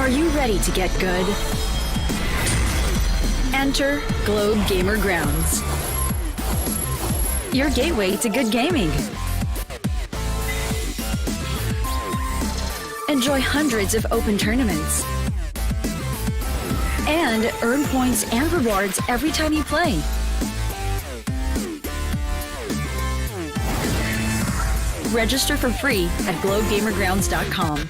Are you ready to get good? Enter Globe Gamer Grounds, your gateway to good gaming. Enjoy hundreds of open tournaments and earn points and rewards every time you play. Register for free at globegamergrounds.com.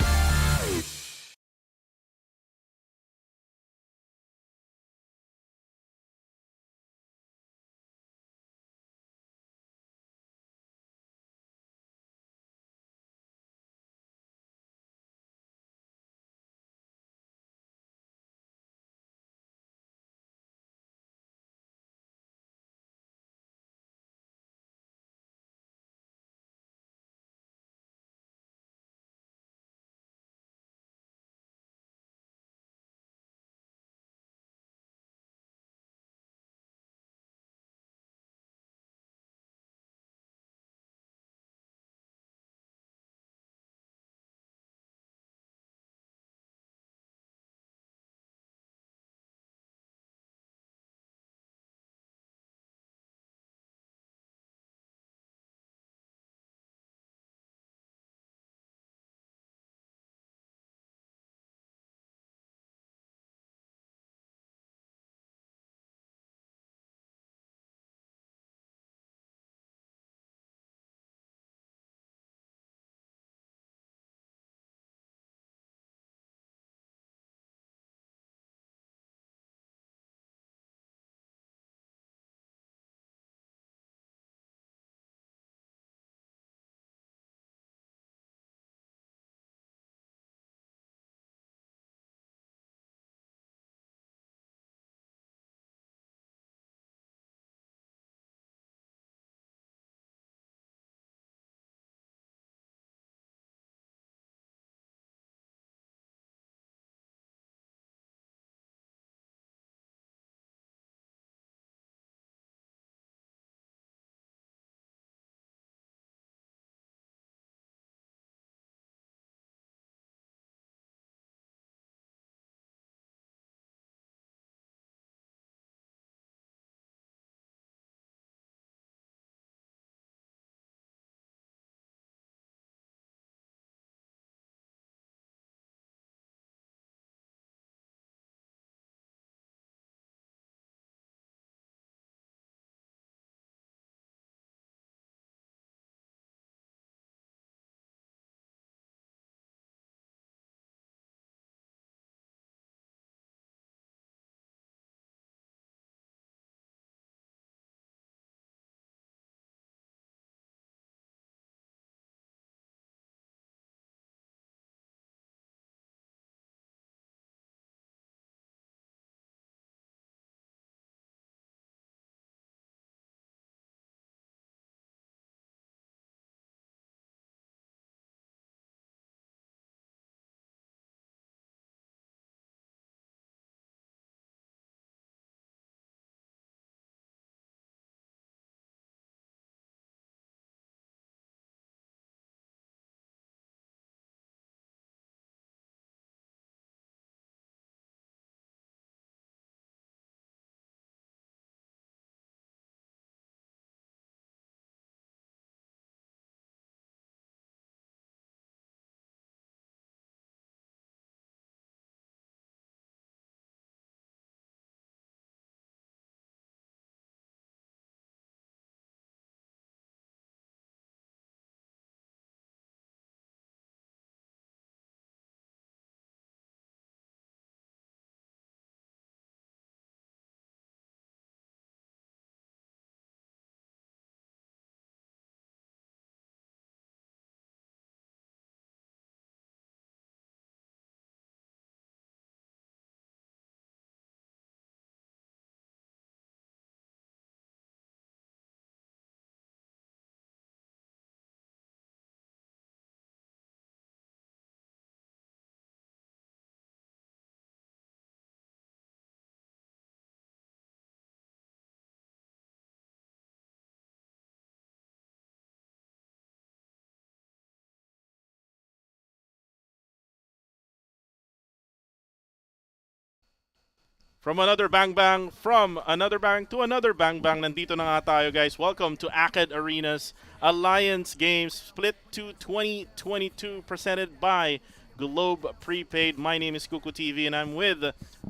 From another bang bang, from another bang to another bang bang, nandito na nga tayo guys. Welcome to Acad Arena's Alliance Games Split to 2022 presented by Globe Prepaid. My name is Kuku TV and I'm with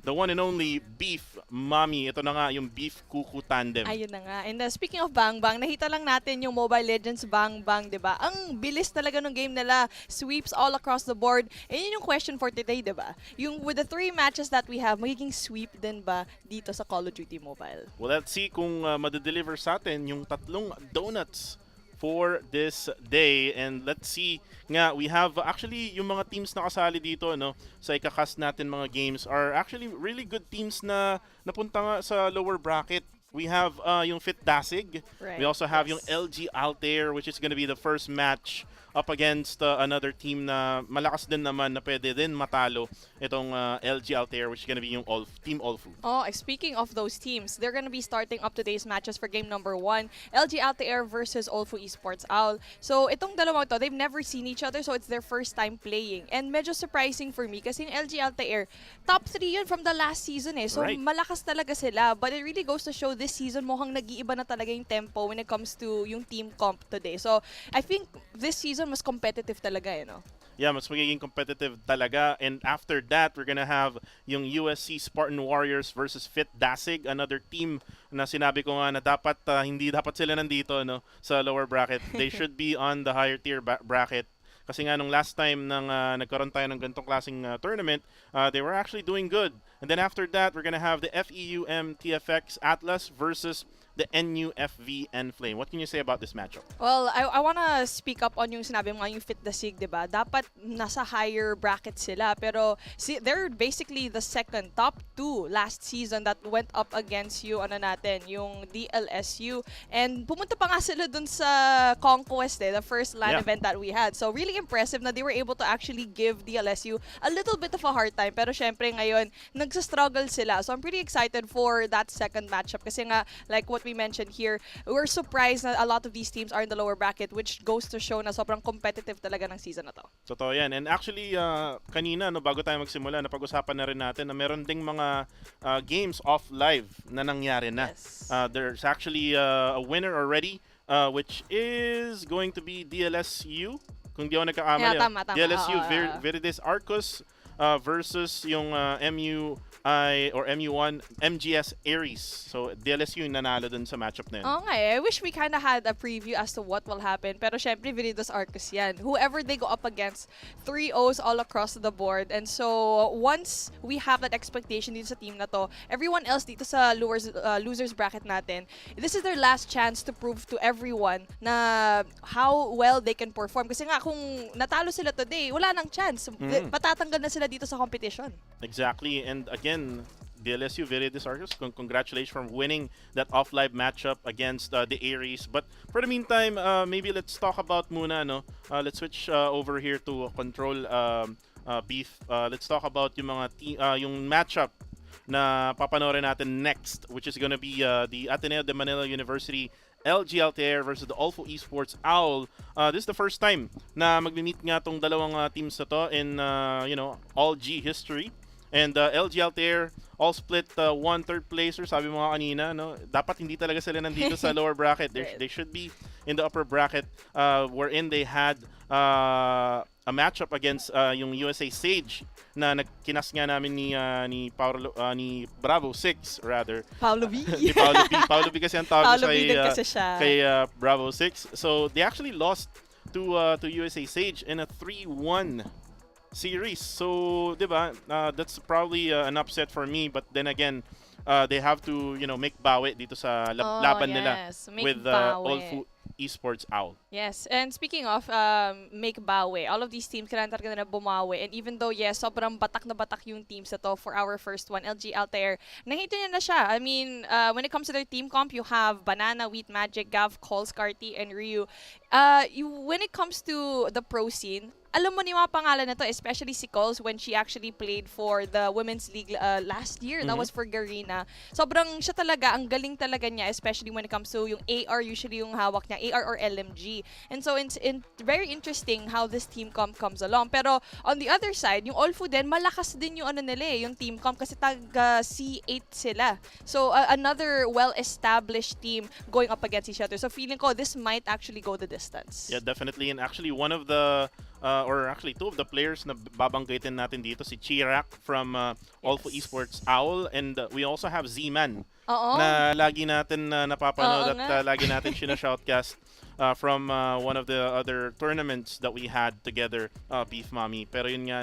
the one and only Beef Mommy. Ito na nga yung Beef Kuku Tandem. Ayun na nga. And speaking of Bang Bang, nakita lang natin yung Mobile Legends Bang Bang, 'di ba? Ang bilis talaga ng game nila. Sweeps all across the board. And yun yung question for today, 'di ba? Yung with the 3 matches that we have, magiging sweep din ba dito sa Call of Duty Mobile? Well, let's see kung madedeliver sa atin yung tatlong donuts for this day. And let's see nga, we have actually yung mga teams na kasali dito no, sa ikakas natin mga games are actually really good teams na napunta nga sa lower bracket. We have yung Fit Dasig. Right. We also have Yes. yung LG Altair, which is going to be the first match up against another team na malakas din naman na pwede din matalo itong LG Altair, which is going to be yung Team OLFU. Oh, speaking of those teams, they're gonna be starting up today's matches for game number 1. LG Altair versus OLFU Esports Owl. So, itong dalawang to, they've never seen each other, so it's their first time playing. And medyo surprising for me kasi yung LG Altair, top 3 yun from the last season eh. So, Right. malakas talaga sila. But it really goes to show this season mukhang nag-iiba na talaga yung tempo when it comes to yung team comp today. So, I think this season mas competitive talaga eh, no? Yeah, mas magiging competitive talaga. And after that, we're gonna have yung USC Spartan Warriors versus Fit Dasig, another team na sinabi ko nga na dapat hindi dapat sila nandito no sa lower bracket. They should be on the higher tier bracket. Kasi nga nung last time nang nagkaroon tayo ng ganitong klaseng tournament, they were actually doing good. And then after that, we're gonna have the FEUM TFX Atlas versus the NUFV ENFLAME. What can you say about this matchup? Well, I wanna speak up on yung sinabi mo nga yung Fit Dasig, di ba? Dapat nasa higher bracket sila. Pero they're basically the second top 2 last season that went up against yung yung DLSU. And pumunta pa nga sila dun sa Conquest the first LAN Yeah. event that we had. So really impressive na they were able to actually give DLSU a little bit of a hard time. Pero syempre ngayon, nagsastruggle sila. So I'm pretty excited for that second matchup. Kasi nga, like what we mentioned here, we're surprised na a lot of these teams are in the lower bracket, which goes to show na sobrang competitive talaga ng season na to. Totoo yan. And actually, kanina, no, bago tayo magsimula, napag-usapan na rin natin na meron ding mga games off live na nangyari na. Yes. There's actually a winner already, which is going to be DLSU. Kung di ako nagkakamali. Yeah, tama. DLSU Oo. Veritas Arcos versus yung MUI or MU1 MGS Aries. So DLSU yung nanalo dun sa matchup na yun. Oo nga I wish we kind of had a preview as to what will happen. Pero syempre, Veritas Arcos yan. Whoever they go up against, 3-0s all across the board. And so, once we have that expectation dito sa team na to, everyone else dito sa losers bracket natin, this is their last chance to prove to everyone na how well they can perform. Kasi nga, kung natalo sila today, wala nang chance. Patatanggal na sila dito sa competition. Exactly. And again, DLSU Veritas Arcos, congratulations for winning that off-live matchup against the Aries. But for the meantime, maybe let's talk about muna, no? Let's switch over here to control Beef. Let's talk about yung mga yung matchup na papanoorin natin next, which is gonna be the Ateneo de Manila University LG Altair versus the OLFU Esports Owl. This is the first time na magmi-meet nga tong dalawang teams na to in all G history. And LG Altair all split 1/3 placer. Sabi mo nga kanina, no? Dapat hindi talaga sila nandito sa lower bracket. They should be in the upper bracket wherein they had a matchup against yung USA Sage na nagkinas nga namin ni Bravo 6 rather. Paulo V. Ni Paulo B. Paulo B kasi ang tawag Paulo sa B din kasi siya. kay Bravo 6. So they actually lost to USA Sage in a 3-1 series. So, 'di ba? That's probably an upset for me, but then again, they have to, make bawi dito sa laban nila Make with bawi. OLFU Esports Owl. Yes, and speaking of make bawi, all of these teams kailangan talaga na bumawi. And even though, yes, sobrang batak na batak yung teams na to for our first one, LG Altair, nakita niya na siya. I mean, when it comes to their team comp, you have Banana, Wheat Magic, Gav, Coles, Carty, and Ryu. When it comes to the pro scene, alam mo ni mga pangalan na to, especially si Coles when she actually played for the Women's League last year. That was for Garena. Sobrang siya talaga, ang galing talaga niya, especially when it comes to yung AR, usually yung hawak niya, AR or LMG. And so it's very interesting how this team comes along. Pero on the other side, yung OLFU din, malakas din yung ano nila yung team comp kasi taga C8 sila. So another well-established team going up against each other. So feeling ko, this might actually go the distance. Yeah, definitely. And actually, one of the or actually two of the players na babanggitin natin dito, si Chirac from OLFU Esports Owl, and we also have Z-Man na lagi natin napapanood at lagi natin shoutcast from one of the other tournaments that we had together, Beef Mommy. Pero yun nga,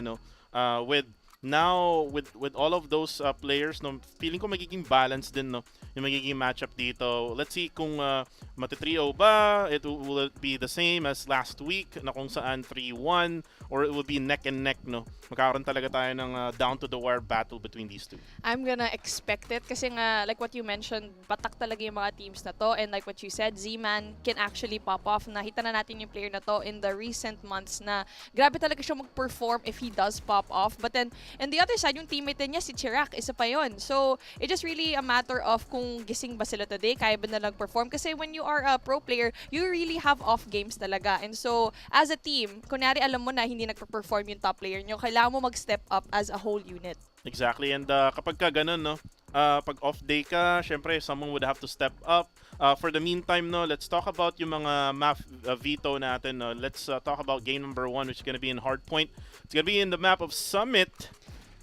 no, with all of those players, no, feeling ko magiging balance din, no, yung magiging matchup dito. Let's see kung mati-3-0 ba, will it be the same as last week na kung saan 3-1, or it will be neck and neck, no? Magkakaroon talaga tayo ng down to the wire battle between these two. I'm gonna expect it kasi nga, like what you mentioned, batak talaga yung mga teams na to, and like what you said, Z-Man can actually pop off. Nakita na natin yung player na to in the recent months na grabe talaga siya mag-perform if he does pop off. But then, and the other side, yung teammate niya, si Chirac, isa pa yun. So, it's just really a matter of kung gising ba sila today, kaya ba na perform. Kasi when you are a pro player, you really have off games talaga. And so, as a team, kunyari alam mo na hindi nagpa-perform yung top player nyo, kailangan mo mag-step up as a whole unit. Exactly. And kapag ka ganun, no, pag off day ka, syempre, someone would have to step up. For the meantime, no, let's talk about yung mga map veto natin. No. Let's talk about game number 1, which is going to be in Hardpoint. It's going to be in the map of Summit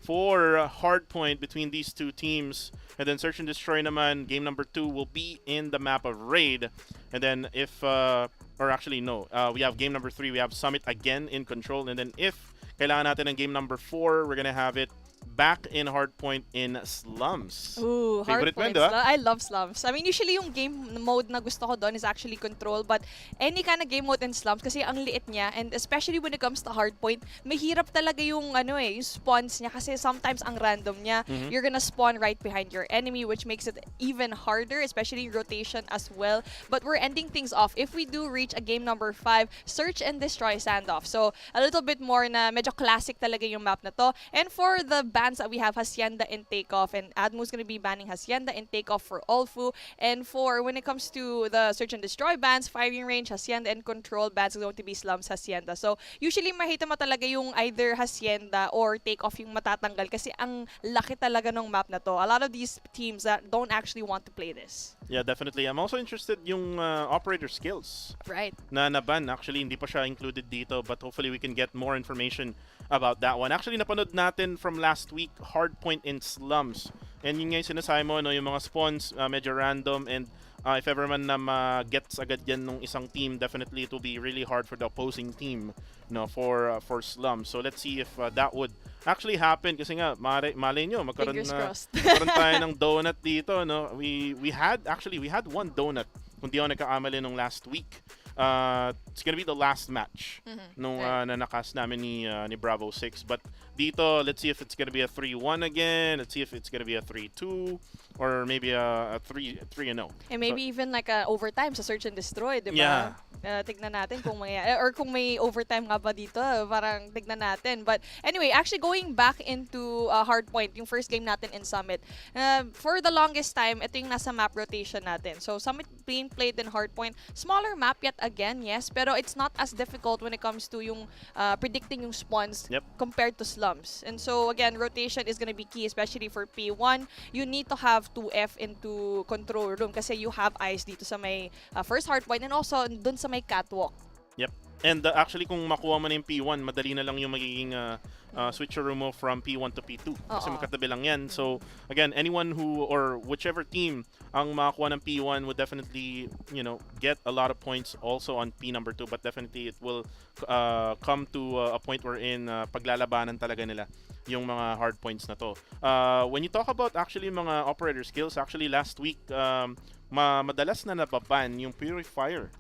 for Hardpoint between these two teams. And then Search and Destroy naman, game number 2 will be in the map of Raid. And then if, or actually no, we have game number 3, we have Summit again in Control. And then if kailangan natin ng game number 4, we're gonna have it back in Hardpoint in Slums. Ooh, Favorite Hardpoint. I love Slums. I mean, usually yung game mode na gusto ko doon is actually Control, but any kind of game mode in Slums kasi ang liit niya, and especially when it comes to Hardpoint, mahirap talaga yung yung spawns niya kasi sometimes ang random niya. You're gonna spawn right behind your enemy, which makes it even harder, especially rotation as well. But we're ending things off. If we do reach a game number 5, Search and Destroy standoff. So a little bit more na medyo classic talaga yung map na to. And for the bans that we have, Hacienda and Takeoff, and ADMU's going to be banning Hacienda and Takeoff for OLFU. And for when it comes to the Search and Destroy bans, Firing Range, Hacienda, and Control bans is going to be Slums, Hacienda. So usually mahita mo talaga yung either Hacienda or Takeoff yung matatanggal kasi ang laki talaga ng map na to. A lot of these teams that don't actually want to play this. Yeah, definitely. I'm also interested yung operator skills. Right. Na naban. Actually, hindi pa siya included dito, but hopefully we can get more information about that one. Actually, napanood natin from last week, Hardpoint in Slums. And yun nga yung sinasabi mo, no, yung mga spawns, medyo random, and if ever man na ma-gets agad yan ng isang team, definitely it will be really hard for the opposing team, no, for Slums. So let's see if that would actually happen kasi nga malay nyo magkaroon tayo ng donut dito, no. We had one donut kung di ako nagkakamali nung last week. It's gonna be the last match nung na nakas namin ni Bravo 6, but dito let's see if it's gonna be a 3-1 again, let's see if it's gonna be a 3-2 or maybe a 3-0. And maybe even like a overtime sa Search and Destroy, di ba? Yeah. Tignan natin kung may or kung may overtime nga ba dito, parang tignan natin. But anyway, actually going back into Hardpoint, yung first game natin in Summit, for the longest time, ito yung nasa map rotation natin. So Summit being played in Hardpoint, smaller map yet again, yes, pero it's not as difficult when it comes to yung predicting yung spawns compared to Slums. And so again, rotation is gonna be key, especially for P1. You need to have 2F into control room kasi you have eyes dito sa may first Hardpoint and also dun sa may catwalk. Yep. And actually kung makuha mo na yung P1, madali na lang yung magiging switcheroo mo from P1 to P2 kasi magkatabi lang yan. So again, anyone who or whichever team ang makakuha ng P1 would definitely, you know, get a lot of points also on P number 2, but definitely it will come to a point wherein paglalabanan talaga nila yung mga hard points na to. When you talk about actually mga operator skills, actually last week madalas na nababan yung Purifier.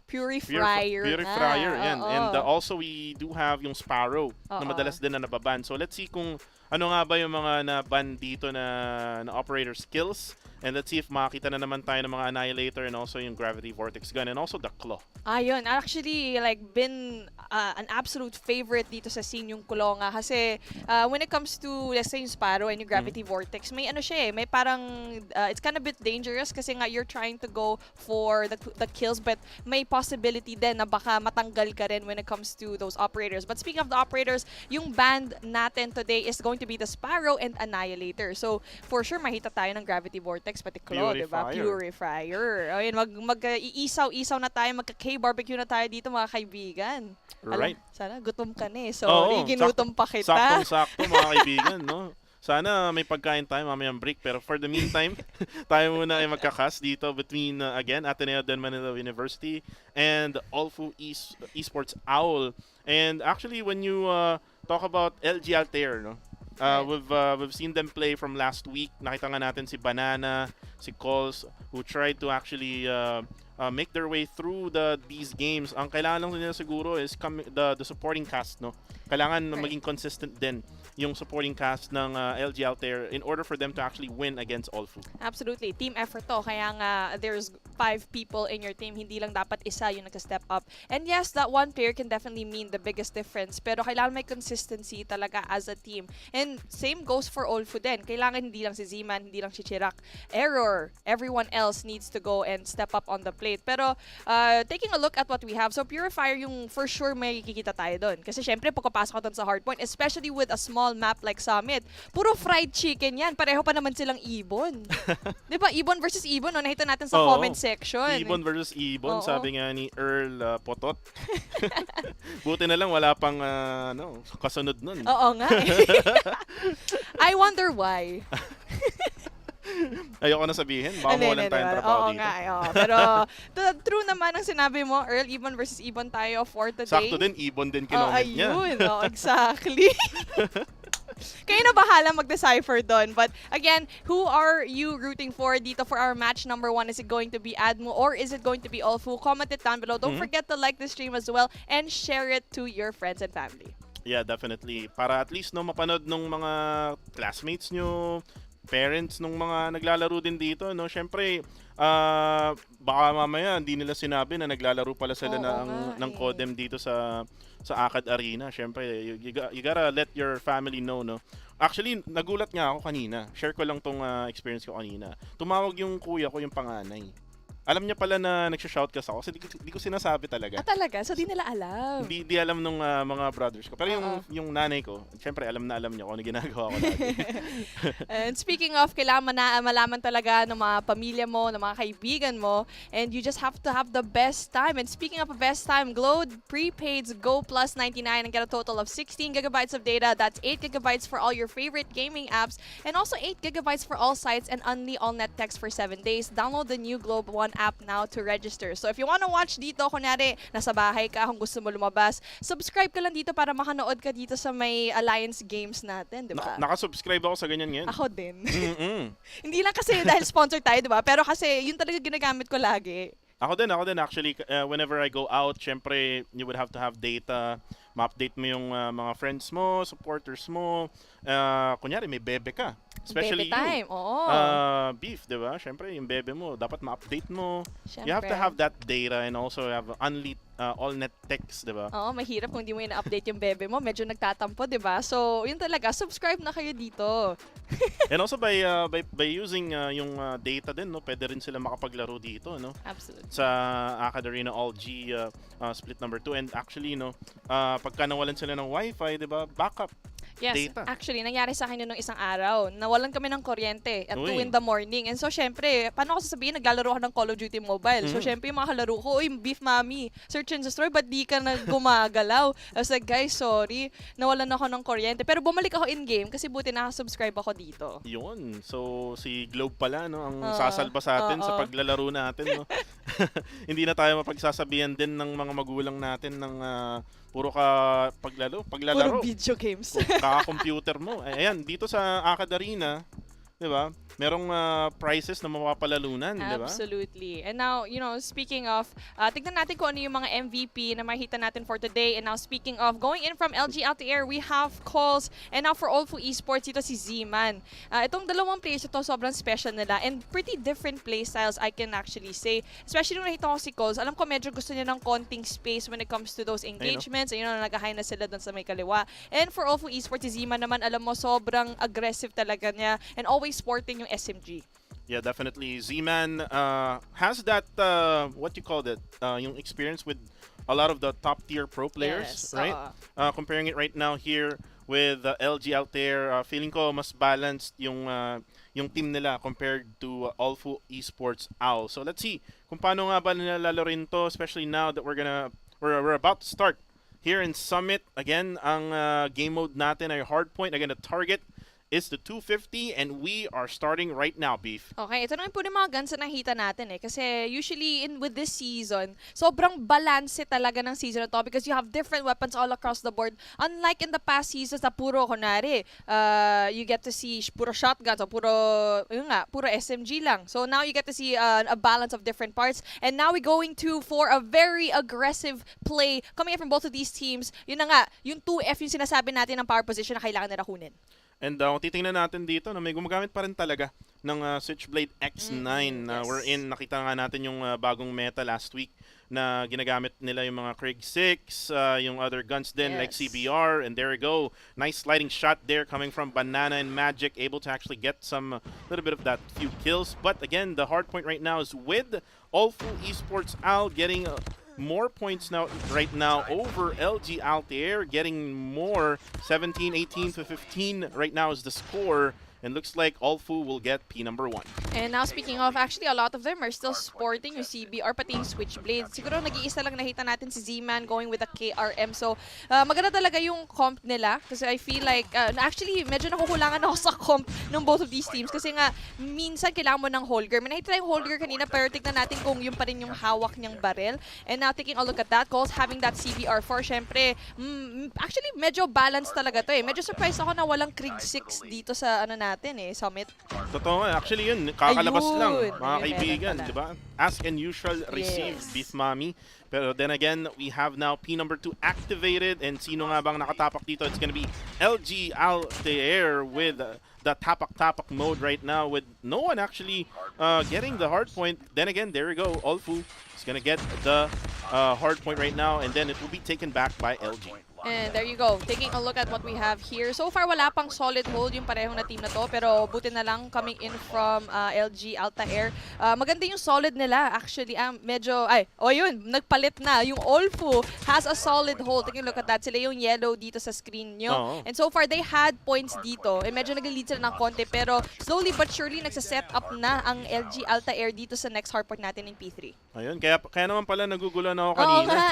Purifier. Yan. And also we do have yung Sparrow na madalas din na nababan. So let's see kung ano nga ba yung mga naban dito na operator skills. And let's see if makakita na naman tayo ng mga Annihilator and also yung Gravity Vortex Gun and also the Claw. Ayun, actually, like, been an absolute favorite dito sa scene yung Kulonga kasi when it comes to, let's say, yung Sparrow and yung Gravity Vortex, may ano siya eh, may parang, it's kind of bit dangerous kasi nga you're trying to go for the kills but may possibility din na baka matanggal ka rin when it comes to those operators. But speaking of the operators, yung band natin today is going to be the Sparrow and Annihilator. So, for sure, mahita tayo ng Gravity Vortex, pati Claw, diba? Purifier. Ayun, mag-iisaw-isaw na tayo, magka-K-barbecue na tayo dito, mga kaibigan. Right. Alam, sana gutom ka na eh. Sorry, ginutom pa kita. Saktong-sakto, mga kaibigan, no? Sana may pagkain tayo mamayang break. Pero for the meantime, tayo muna ay magkakas dito between, again, Ateneo de Manila University and OLFU Esports OWL. And actually, when you talk about LG Altair, no? We've seen them play from last week. Nakita nga natin si Banana, si Cols, who tried to actually make their way through these games. Ang kailangan lang nila siguro is the supporting cast, no? Kailangan maging consistent din yung supporting cast ng LG Altair in order for them to actually win against OLFU. Absolutely. Team effort to. Kaya nga, there's 5 people in your team. Hindi lang dapat isa yung nag-step up. And yes, that one player can definitely mean the biggest difference. Pero kailangan may consistency talaga as a team. And same goes for OLFU din. Kailangan hindi lang si Z-Man, hindi lang si Chirac. Error. Everyone else needs to go and step up on the plate. Pero taking a look at what we have, so Purifier yung for sure may kikita tayo doon. Kasi syempre, pagkapasok ko doon sa hardpoint, especially with a small map like Summit, puro fried chicken yan. Pareho pa naman silang Ibon. Di ba? Ibon versus Ibon, no? Nakita natin sa comment section. Ibon versus Ibon, sabi nga ni Earl Potot. Buti na lang wala pang kasunod nun. Oo nga. I wonder why. Ayoko na sabihin. Baka mawalan tayong trabaho dito. Oo. Pero true naman ang sinabi mo, Earl, Ibon versus Ibon tayo for today. Sakto din, Ibon din kinomment niya. Ayun, exactly. Kayo na bahala mag-decipher doon. But again, who are you rooting for dito for our match number 1? Is it going to be ADMU or is it going to be OLFU? Comment it down below. Don't forget to like the stream as well and share it to your friends and family. Yeah, definitely. Para at least mapanood ng mga classmates nyo, parents nung mga naglalaro din dito, no? Syempre, baka mamaya hindi nila sinabi na naglalaro pala sila ng CODM dito sa ACAD Arena. Syempre, you gotta let your family know, no? Actually, nagulat nga ako kanina. Share ko lang tong experience ko kanina. Tumawag yung kuya ko, yung panganay. Alam niya pala na nagsha-shout ka sa ako kasi di ko sinasabi talaga. Talaga? So di nila alam? Di alam nung mga brothers ko. Pero yung nanay ko, syempre alam niya kung ano ginagawa ko lagi. And speaking of, kailangan malaman talaga ng mga pamilya mo, ng mga kaibigan mo, and you just have to have the best time. And speaking of a best time, Globe prepaids Go Plus 99 and get a total of 16 gigabytes of data. That's 8 gigabytes for all your favorite gaming apps and also 8 gigabytes for all sites and only all-net text for 7 days. Download the new Globe One app now to register. So if you wanna watch dito, kunyari, nasa bahay ka, kung gusto mo lumabas, subscribe ka lang dito para makanood ka dito sa may Alliance Games natin, di ba? Nakasubscribe ako sa ganyan yan. Ako din. Hindi lang kasi dahil sponsor tayo, di ba? Pero kasi yun talaga ginagamit ko lagi. Ako din actually, whenever I go out, syempre, you would have to have data, ma-update mo yung mga friends mo, supporters mo. Kunyari, may bebe ka. Especially bebe time, beef, di ba? Syempre, yung bebe mo, dapat ma-update mo. Syempre. You have to have that data and also have all-net text, di ba? Oo, mahirap kung di mo na-update yung bebe mo. Medyo nagtatampo, di ba? So, yun talaga. Subscribe na kayo dito. And also by using yung data din, no, pwede rin sila makapaglaro dito, no? Absolutely. Sa ACAD Arena All-G split number 2. And actually, no, pagka nawalan sila ng Wi-Fi, di ba, backup. Yes, Data. actually, nangyari sa akin yun nung isang araw. Nawalan kami ng kuryente at 2 Uy. in the morning. And so, syempre, paano ko sasabihin, naglalaro ako ng Call of Duty Mobile. So, syempre, yung mga kalaro ko, uy, beef mami, search and destroy, ba't di ka na gumagalaw? I was like, guys, sorry, nawalan ako ng kuryente. Pero bumalik ako in-game kasi buti nakasubscribe ako dito. Yun. So, si Globe pala, no, ang sasalba sa atin sa paglalaro natin, no. Hindi na tayo mapagsasabihan din ng mga magulang natin ng puro ka paglalaro. Puro video games. Kaka-computer mo. Ayan, dito sa ACAD Arena, di ba? merong prizes na mapapalalunan, di ba? Absolutely. And now, speaking of, tignan natin kung ano yung mga MVP na makita natin for today. And now, speaking of, going in from LG Altair, we have calls. And now for OLFU Esports, ito si Z-Man. Itong dalawang players ito, sobrang special nila. And pretty different playstyles, I can actually say. Especially nung nakita ko si Calls, alam ko medyo gusto niya ng konting space when it comes to those engagements. Ayun, nag-high na sila doon sa may kaliwa. And for OLFU Esports, si Z-Man naman, alam mo, sobrang aggressive talaga niya. And always sporting yung SMG. Yeah, definitely. Z-Man has that, what you call it, yung experience with a lot of the top-tier pro players, Yes, right? Comparing it right now here with LG Altair, feeling ko mas balanced yung team nila compared to OLFU Esports OWL. So let's see kung paano nga ba nila lalaroin to, especially now that we're about to start here in Summit. Again, ang game mode natin ay hardpoint. Again, the target is the 250 and we are starting right now, Beef. Okay, ito naman po yung mga guns na nakita natin Kasi usually with this season, sobrang balance talaga ng season na to because you have different weapons all across the board. Unlike in the past seasons na puro, kunwari, you get to see puro shotguns o puro SMG lang. So now you get to see a balance of different parts. And now we're going for a very aggressive play coming in from both of these teams. Yun na nga, yung 2F yung sinasabi natin ng power position na kailangan nila kunin. And kung titingnan natin dito, may gumagamit pa rin talaga ng Switchblade X9. Yes. Wherein nakita nga natin yung bagong meta last week na ginagamit nila yung mga Krieg 6, yung other guns din like CBR. And there we go. Nice sliding shot there coming from Banana and Magic, able to actually get some little bit of that few kills. But again, the hard point right now is with OLFU Esports OWL getting more points right now over LG Altair, getting more 17-18 to 15 right now is the score. And looks like OLFU will get P number 1. And now speaking of, actually a lot of them are still sporting yung CBR pati yung Switchblade. Siguro nag-iisa lang nakita natin si Z-Man going with a KRM. So maganda talaga yung comp nila kasi I feel like actually medyo nakukulangan ako sa comp ng both of these teams kasi nga minsan kailangan mo ng Holger. May nakita yung Holger kanina pero tignan natin kung yung pa rin yung hawak niyang barrel. And now taking a look at that, Calls having that CBR4 syempre actually medyo balanced talaga to Medyo surprised ako na walang Krieg 6 dito sa Summit. Totoo nga. Actually yun, kakalabas lang, mga Ayun, kaibigan, meron di ba? Ask and you shall receive, Beef Mommy. Pero then again, we have now P number 2 activated. And sino nga bang nakatapak dito? It's gonna be LG Altair with the tapak-tapak mode right now with no one actually getting the hard point. Then again, there we go. OLFU is gonna get the hard point right now and then it will be taken back by LG. And there you go. Taking a look at what we have here. So far, wala pang solid hold yung parehong na team na to. Pero buti na lang coming in from LG Altair. Maganda yung solid nila. Actually, yun, nagpalit na. Yung OLFU has a solid hold. Taking a look at that. Sila yung yellow dito sa screen nyo. And so far, they had points dito. And medyo nag-lead sila ng konti. Pero slowly but surely, nagsa-set up na ang LG Altair dito sa next hardpoint natin in P3. Ayun, kaya naman pala nagugulan ako kanina. Oo nga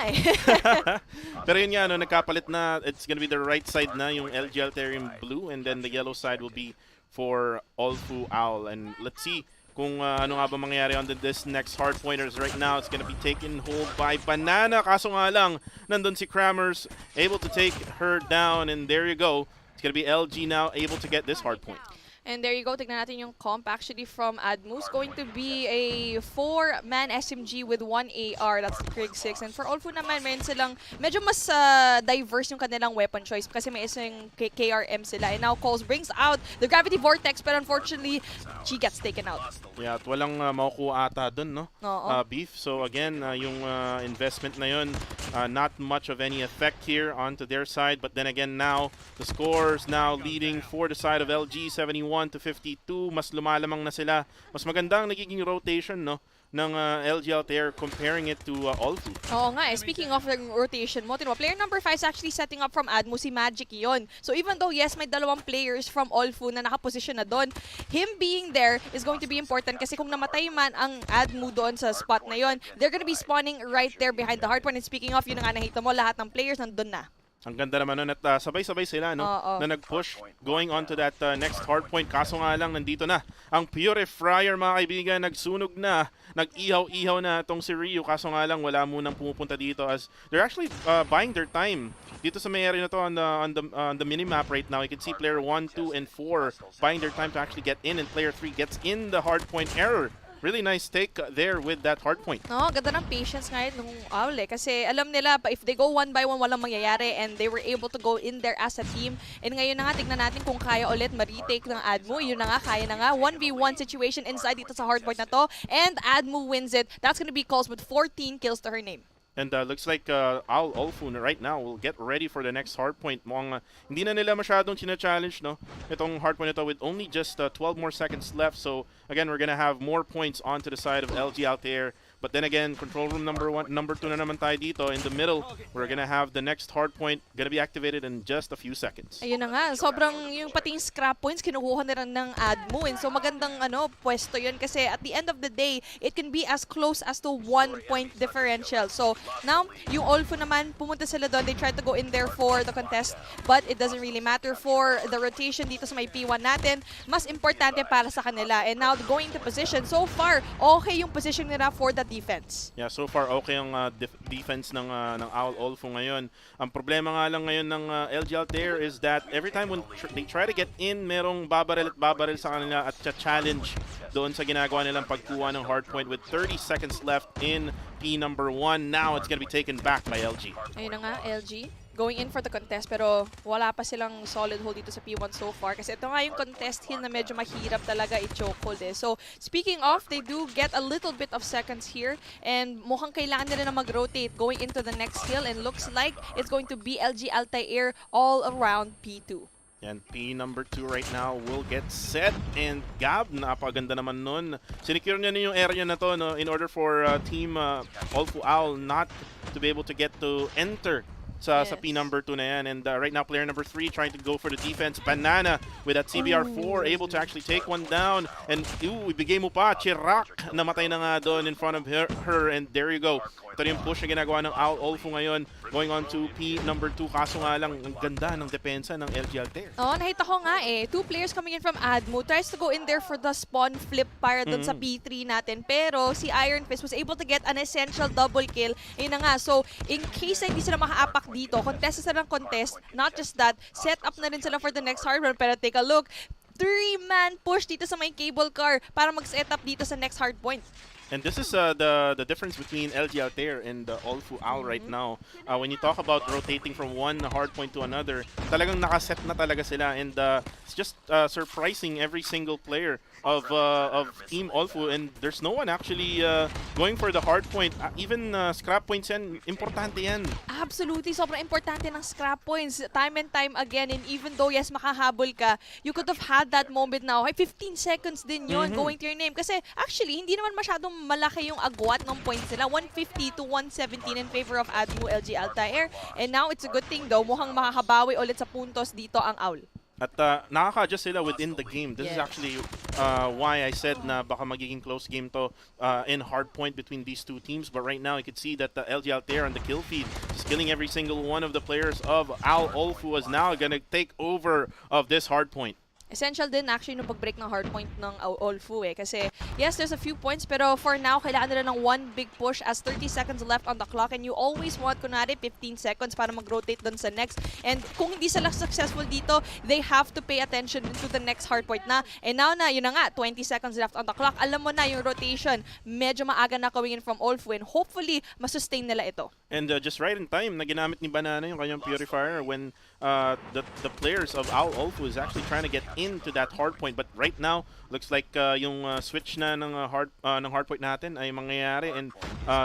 Pero yun nga, nagkapalit na, it's gonna be the right side na, yung LG Altair in blue, and then the yellow side will be for OLFU OWL. And let's see kung ano nga ba mangyayari on this next hard pointers. Right now, it's gonna be taken hold by Banana. Kaso nga lang, nandun si Kramers, able to take her down, and there you go. It's gonna be LG now, able to get this hard point. And there you go, tignan natin yung comp actually from ADMU. It's going to be a 4-man SMG with 1 AR, that's the Krieg 6. And for OLFU naman, meron silang medyo mas diverse yung kanilang weapon choice kasi may isang KRM sila. And now Calls brings out the Gravity Vortex, but unfortunately, she gets taken out. Yeah, at walang makukuha ata dun, no? Beef. So again, yung investment na yun, not much of any effect here onto their side. But then again, now, the scores now leading for the side of LG, 71 to 52. Mas lumalamang na sila. Mas magandang nagiging rotation, no, ng LG Altair comparing it to OLFU. Oo nga Speaking of the rotation mo, player number 5 is actually setting up from ADMU, si Magic yon. So even though, yes, may dalawang players from OLFU na nakaposition na doon, him being there is going to be important kasi kung namatay man ang ADMU doon sa spot na yon, they're gonna be spawning right there behind the hardpoint. And speaking of, yun nga nakita mo, lahat ng players nandun na. Ang ganda naman nun at sabay-sabay sila no, Oo. na nag-push going on to that next hard point. Kaso nga lang nandito na ang Purifier mga kaibigan, nagsunog na, nag-ihaw-ihaw na itong si Ryu. Kaso nga lang wala munang pumupunta dito as they're actually buying their time. Dito sa may area na to on the minimap right now, you can see player 1, 2, and 4 buying their time to actually get in, and player 3 gets in the hard point error. Really nice take there with that hard point. No, ganda ng patience ngayon nung Owl kasi alam nila if they go 1 by 1 walang mangyayari and they were able to go in there as a team. And ngayon na nga, tignan natin kung kaya ulit ma-retake ng ADMU. Yun na nga, kaya na nga. 1v1 situation inside dito sa hard point na to and ADMU wins it. That's gonna be calls with 14 kills to her name. And looks like OLFU right now will get ready for the next hardpoint. Mukhang hindi na nila masyadong china-challenge, no? Itong hardpoint ito with only just 12 more seconds left. So again, we're gonna have more points onto the side of LG Altair. But then again, control room number 1, number 2 na naman tayo dito. In the middle, we're gonna have the next hardpoint gonna be activated in just a few seconds. Ayun na nga, sobrang yung pating scrap points kinukuha nila ng ADMU. And so magandang pwesto yun kasi at the end of the day, it can be as close as to 1 point differential. So now, yung OLFU naman, pumunta sila doon. They try to go in there for the contest, but it doesn't really matter for the rotation dito sa may P1 natin. Mas importante para sa kanila. And now, going to position, so far, okay yung position nila for the defense. Yeah, so far okay ang defense ng OLFU ngayon. Ang problema nga lang ngayon ng LG Altair is that every time when they try to get in, merong babaril at babaril sa kanila at challenge doon sa ginagawa nilang pagkuha ng hardpoint with 30 seconds left in P number 1. Now it's gonna be taken back by LG. Ayun na nga, LG. Going in for the contest pero wala pa silang solid hold dito sa P1 so far kasi ito nga yung contest hill na medyo mahirap talaga i-chokehold eh. So speaking of, they do get a little bit of seconds here and mukhang kailangan nila na mag-rotate going into the next hill and looks like it's going to be LG Altair all around P2. Yan, P number 2 right now will get set and Gab, napaganda naman nun. Sinecure niya yung area na to no, in order for team OLFU Owl not to be able to get to enter sa P number 2 na yan. And right now, player number 3 trying to go for the defense. Banana with that CBR4 able to actually take one down. And ibigay mo pa, Chirac, namatay na nga doon in front of her. And there you go. Ito yung push na ginagawa ng OLFU ngayon. Going on to P number 2. Kaso nga lang, ang ganda ng depensa ng LG Altair. Oh, nakita ko nga eh. 2 players coming in from ADMU. Tries to go in there for the spawn flip para doon sa P3 natin. Pero si Iron Fist was able to get an essential double kill. Ayun na nga. So, in case na hindi sila makaapak dito, contest sila ng contest. Not just that, set up na rin sila for the next hard run. Pero take a look. 3-man push dito sa may cable car para mag-set up dito sa next hard point. And this is the difference between LG Altair and OLFU Owl right now. When you talk about rotating from one hard point to another, talagang nakaset na talaga sila. And it's just surprising every single player of Team OLFU. And there's no one actually going for the hard point. Even scrap points yan, importante yan. Absolutely, sobrang importante ng scrap points time and time again. And even though, yes, makahabol ka, you could have had that moment now. Ay, 15 seconds din yun going to your name. Kasi actually, hindi naman masyadong malaki yung agwat ng points nila. 150 to 117 in favor of ADMU LG Altair. And now, it's a good thing though. Mukhang makakabawi ulit sa puntos dito ang Owl. At nakaka-adjust sila within the game. This is actually why I said na baka magiging close game to in hard point between these two teams. But right now, you can see that the LG Altair on the kill feed is killing every single one of the players of OLFU is now going to take over of this hard point. Essential din actually no pag-break ng hard point ng OLFU eh. Kasi yes, there's a few points pero for now, kailangan nila ng one big push as 30 seconds left on the clock and you always want, kunwari, 15 seconds para mag-rotate dun sa next. And kung hindi sila successful dito, they have to pay attention to the next hard point na. And now na, yun na nga, 20 seconds left on the clock. Alam mo na yung rotation, medyo maaga na coming in from OLFU and hopefully, masustain nila ito. And just right in time, na ginamit ni Banana yung kanyang Purifier when the players of OLFU is actually trying to get into that hard point. But right now, looks like yung switch na ng hard point natin ay mangyayari. And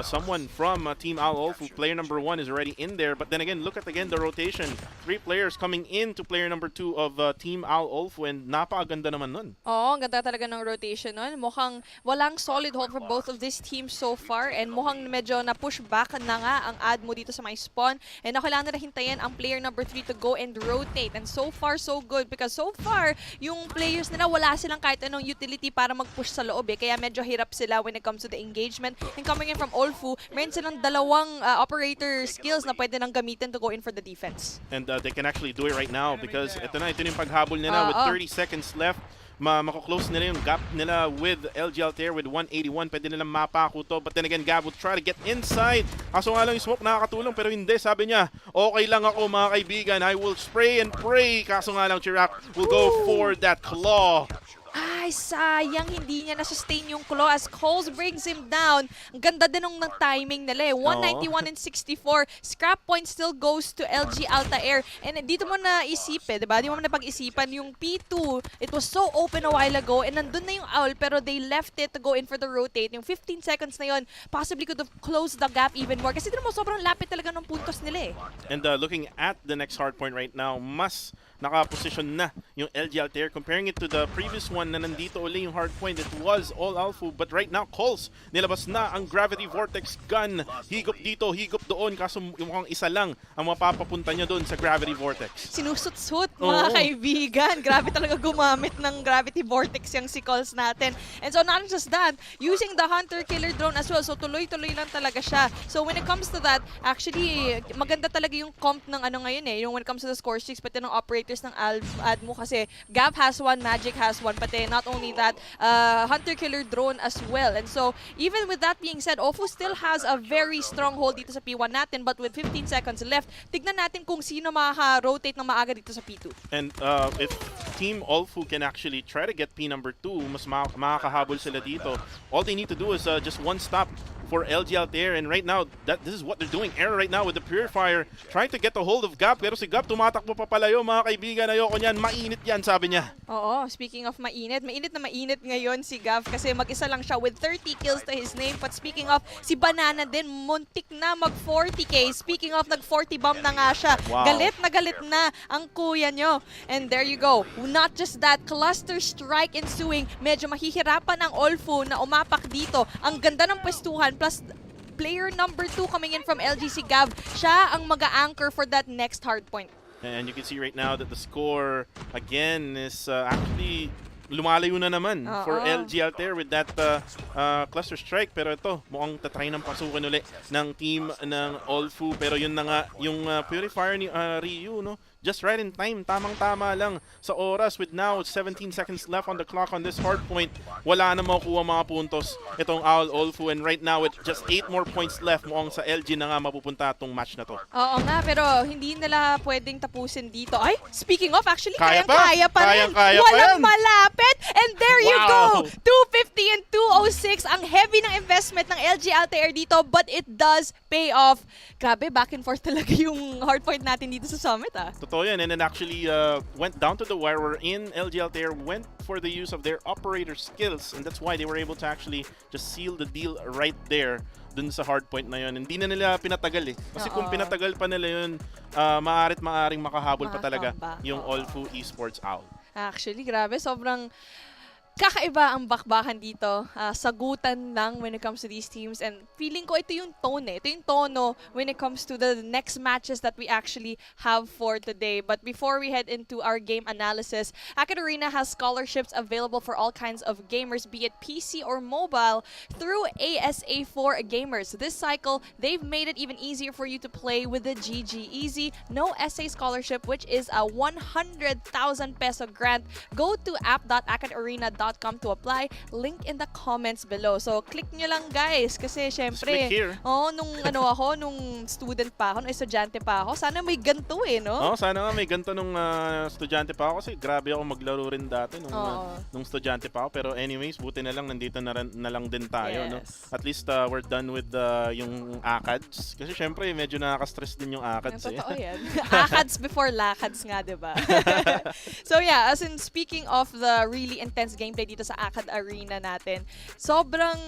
someone from Team OLFU, player number 1, is already in there. But then again, look at again the rotation. 3 players coming into player number 2 of Team OLFU and napakaganda naman nun. Oo, ang ganda talaga ng rotation nun. Mukhang walang solid hold for both of these teams so far and mukhang medyo na-push back na nga ang ADMU dito sa my spawn. And kailangan na hintayin ang player number 3 to go and rotate. And so far, so good because so far, yung players nila wala silang kahit ano ng utility para mag-push sa loob eh. Kaya medyo hirap sila when it comes to the engagement. And coming in from OLFU, meron silang dalawang operator skills na pwede nang gamitin to go in for the defense. And they can actually do it right now because ito na yung paghabol nila with 30 seconds left. Mako-close nila yung gap nila with LG Altair with 181. Pwede nilang mapako to. But then again, Gab will try to get inside. Kaso nga lang yung smoke nakakatulong. Pero hindi, sabi niya, okay lang ako mga kaibigan. I will spray and pray. Kaso nga lang, Chirac will go for that claw. Ay, sayang hindi niya na-sustain yung claw as Coles brings him down. Ang ganda din ng timing nila eh. 191 and 64. Scrap point still goes to LG Altair. And dito mo naisip eh, diba? Di mo na pag-isipan yung P2. It was so open a while ago and nandun na yung owl pero they left it to go in for the rotate. Yung 15 seconds na yun, possibly could have closed the gap even more. Kasi dito mo sobrang lapit talaga ng puntos nila eh. And looking at the next hardpoint right now, mas naka-position na yung LG Altair. Comparing it to the previous one na nandito uli yung hardpoint, it was all OLFU. But right now, Coles, nilabas na ang Gravity Vortex gun. Higop dito, higop doon. Kaso mukhang isa lang ang mapapapunta niya doon sa Gravity Vortex. Sinusut-sut, mga kaibigan. Grabe talaga gumamit ng Gravity Vortex yung si Coles natin. And so not just that, using the Hunter-Killer drone as well. So tuloy-tuloy lang talaga siya. So when it comes to that, actually, maganda talaga yung comp ng ano ngayon eh. Yung when it comes to the score streaks, pati ng operators ng ADMU kasi Gav has one, Magic has one, pati not only that, Hunter-Killer drone as well. And so, even with that being said, OLFU still has a very strong hold dito sa P1 natin, but with 15 seconds left, tignan natin kung sino makaka-rotate ng maaga dito sa P2. And if Team OLFU can actually try to get P number 2, mas makakahabol sila dito. All they need to do is just one stop for LG Altair, and right now, this is what they're doing. Error right now with the Purifier, trying to get a hold of Gap, pero si Gap tumatakbo pa palayo, mga kaibigan. Ayoko niyan, mainit yan, sabi niya. Oo, speaking of mainit, mainit na mainit ngayon si Gav kasi mag-isa lang siya with 30 kills to his name. But speaking of, si Banana din, muntik na mag 40k. Speaking of, nag 40 bomb na nga siya. Wow. Galit na ang kuya nyo. And there you go. Not just that, cluster strike ensuing. Medyo mahihirapan ang OLFU na umapak dito. Ang ganda ng pwestuhan. Plus, player number 2 coming in from LGC Gav. Siya ang mag-a-anchor for that next hardpoint. And you can see right now that the score, again, is actually lumalayo na naman for LG Altair with that cluster strike. Pero ito, mukhang tatry ng pasukan ulit ng team ng OLFU. Pero yun na nga, yung Purifier ni Ryu, no? Just right in time, tamang-tama lang sa oras with now 17 seconds left on the clock on this hard point. Wala na makukuha mga puntos itong OLFU, and right now with just 8 more points left, mukhang sa LG na nga mapupunta itong match na to. Oo nga, pero hindi nila pwedeng tapusin dito. Ay, speaking of, actually, Kaya kayang-kaya pa rin. Walang malapit. And there you go. 250 and 206. Ang heavy ng investment ng LG Altair dito, but it does pay off. Grabe, back and forth talaga yung hardpoint natin dito sa Summit Totoo yan, and then actually went down to the wire wherein LG Altair went for the use of their operator skills, and that's why they were able to actually just seal the deal right there dun sa hardpoint na yun. Hindi na nila pinatagal eh. Kasi kung pinatagal pa nila yun, maaring makahabol pa talaga yung OLFU Esports out. Actually, grabe. Sobrang kakaiba ang bakbakan dito. Sagutan lang when it comes to these teams. And feeling ko ito yung tone eh. Ito yung tono when it comes to the next matches that we actually have for today. But before we head into our game analysis, Akad Arena has scholarships available for all kinds of gamers, be it PC or mobile, through ASA4 Gamers. This cycle, they've made it even easier for you to play with the GG Easy No SA Scholarship, which is a 100,000 peso grant. Go to app.akadarena.com to apply. Link in the comments below. So, click nyo lang guys. Kasi syempre, nung student pa ako, nung estudyante pa ako, sana may ganito eh, no? Sana nga may ganito nung estudyante pa ako kasi grabe ako maglaro rin dati nung estudyante pa ako. Pero anyways, buti na lang nandito na lang din tayo, no? At least we're done with yung ACADS. Kasi syempre, medyo nakaka-stress din yung ACADS. Totoo yan. ACADS before LACADS nga, diba? So yeah, as in speaking of the really intense gameplay dito sa Akad Arena natin, sobrang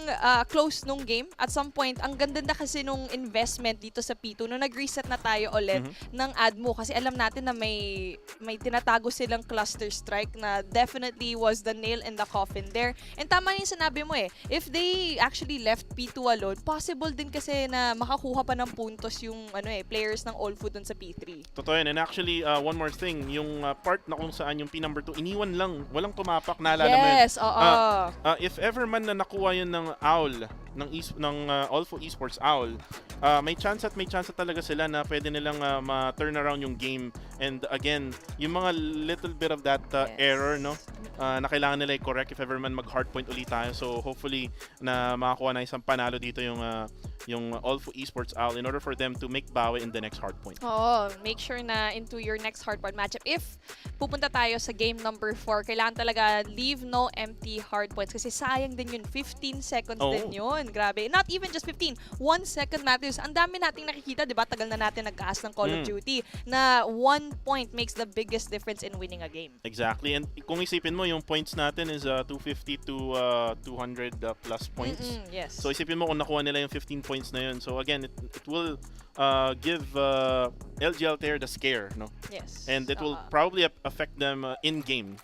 close nung game. At some point, ang ganda na kasi nung investment dito sa P2 nung nag-reset na tayo ulit ng ADMU kasi alam natin na may tinatago silang cluster strike na definitely was the nail in the coffin there. And tama yung sinabi mo eh, if they actually left P2 alone, possible din kasi na makakuha pa ng puntos yung players ng OLFU dun sa P3. Totoo yan. And actually, one more thing, yung part na kung saan yung P number 2, iniwan lang, walang tumapak, naalala mo yun. Yes, oo. If ever man na nakuha yun ng OWL, ng OLFU Esports OWL, may chance talaga sila na pwede nilang ma-turn around yung game. And again, yung mga little bit of that error, no, na kailangan nila i-correct if ever man mag-hardpoint ulit tayo. So hopefully na makakuha na isang panalo dito yung OLFU Esports OWL in order for them to make bawi in the next hardpoint. Oo, make sure na into your next hardpoint matchup. If pupunta tayo sa game number 4, kailangan talaga leave no empty hardpoints kasi sayang din yun. 15 seconds din yun. Grabe. Not even just 15. 1 second matters. Ang dami nating nakikita, di ba? Tagal na natin nag-aas ng Call of Duty na 1 point makes the biggest difference in winning a game. Exactly. And kung isipin mo, yung points natin is 250 to 200 plus points. Yes. So isipin mo kung nakuha nila yung 15 points na yun. So again, it will give LG Altair the scare, no? Yes. And it will probably affect them in-game.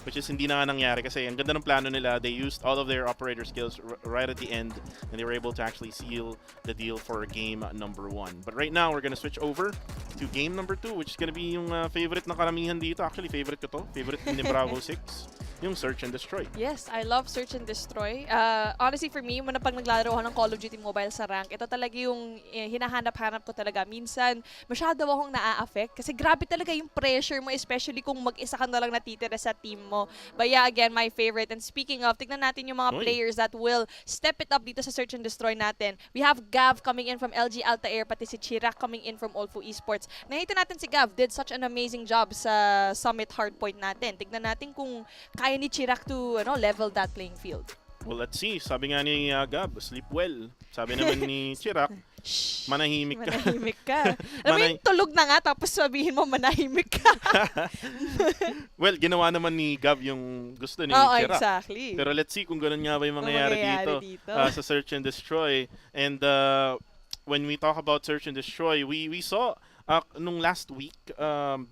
Which is hindi na nga nangyari kasi ang ganda ng plano nila. They used all of their operator skills right at the end and they were able to actually seal the deal for game number 1. But right now, we're gonna switch over to game number 2, which is gonna be yung favorite na karamihan dito. Actually, favorite ko to. Favorite ni Bravo 6. Yung Search and Destroy. Yes, I love Search and Destroy. Honestly, for me, muna pag naglalaro ako ng Call of Duty Mobile sa rank, ito talaga yung hinahanap-hanap ko talaga. Minsan, masyado akong naa-affect kasi grabe talaga yung pressure mo, especially kung mag-isa ka na lang natitira sa team mo. But yeah, again, my favorite. And speaking of, tignan natin yung mga players that will step it up dito sa Search and Destroy natin. We have Gav coming in from LG Altair, pati si Chirac coming in from OLFU Esports. Nakita natin si Gav did such an amazing job sa Summit Hardpoint natin. Tignan natin kung kaya ni Chirac to level that playing field. Well, let's see. Sabi nga ni Gab, sleep well. Sabi naman ni Chirac, manahimik ka. Manahimik ka. Alam mo yung tulog na nga, tapos sabihin mo manahimik ka. Well, ginawa naman ni Gab yung gusto ni Chirac. Exactly. Pero let's see kung ganun nga ba yung mangyayari dito sa Search and Destroy. And when we talk about Search and Destroy, we saw nung last week,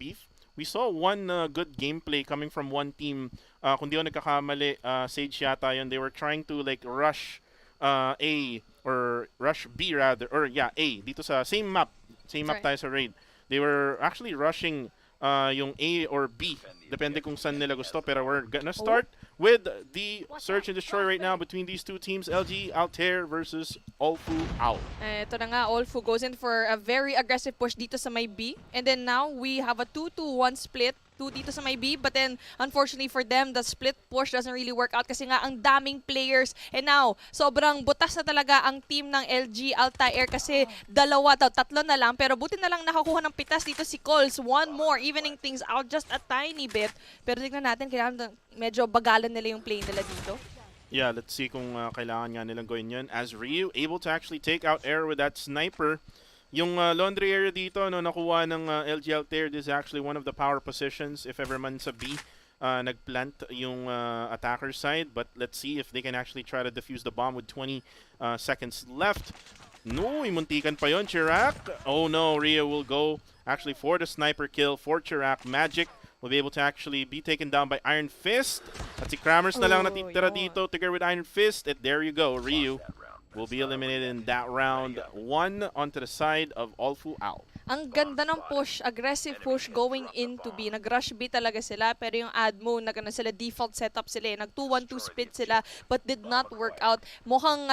Beef, we saw one good gameplay coming from one team. Kung di ako nagkakamali, Sage yata yun. They were trying to like rush A or rush B rather, or yeah, A dito sa same map tayo sa raid. They were actually rushing yung A or B, depende kung saan nila gusto. Pero we're gonna start with the Search and Destroy right now between these two teams, LG Altair versus OLFU OWL. Ito na nga, OLFU goes in for a very aggressive push dito sa may B. And then now, we have a 2-2-1 split. 2 dito sa may B. But then, unfortunately for them, the split push doesn't really work out kasi nga ang daming players. And now, sobrang butas na talaga ang team ng LG Altair kasi tatlo na lang. Pero buti na lang nakakuha ng pitas dito si Coles. One more, evening things out just a tiny bit. Pero tignan natin, kailangan medyo bagalan nila yung play nila dito. Yeah, let's see kung kailangan nga nilang gawin yun. As Ryu able to actually take out air with that sniper. Yung laundry area dito, nakuha ng LG Altair, this is actually one of the power positions if ever man sa B. Nagplant yung attacker side, but let's see if they can actually try to defuse the bomb with 20 seconds left. No, imuntikan pa yon, Chirac. Oh no, Ryu will go actually for the sniper kill for Chirac. Magic will be able to actually be taken down by Iron Fist. At si Kramers na lang natitira dito together with Iron Fist. And there you go, Ryu will be eliminated in that round. 1 onto the side of OLFU OWL. Ang ganda ng push, aggressive push going into B. Nag-rush B talaga sila, pero yung ADMU, sila default setup sila. Nag-2-1-2 split sila, but did not work out. Mukhang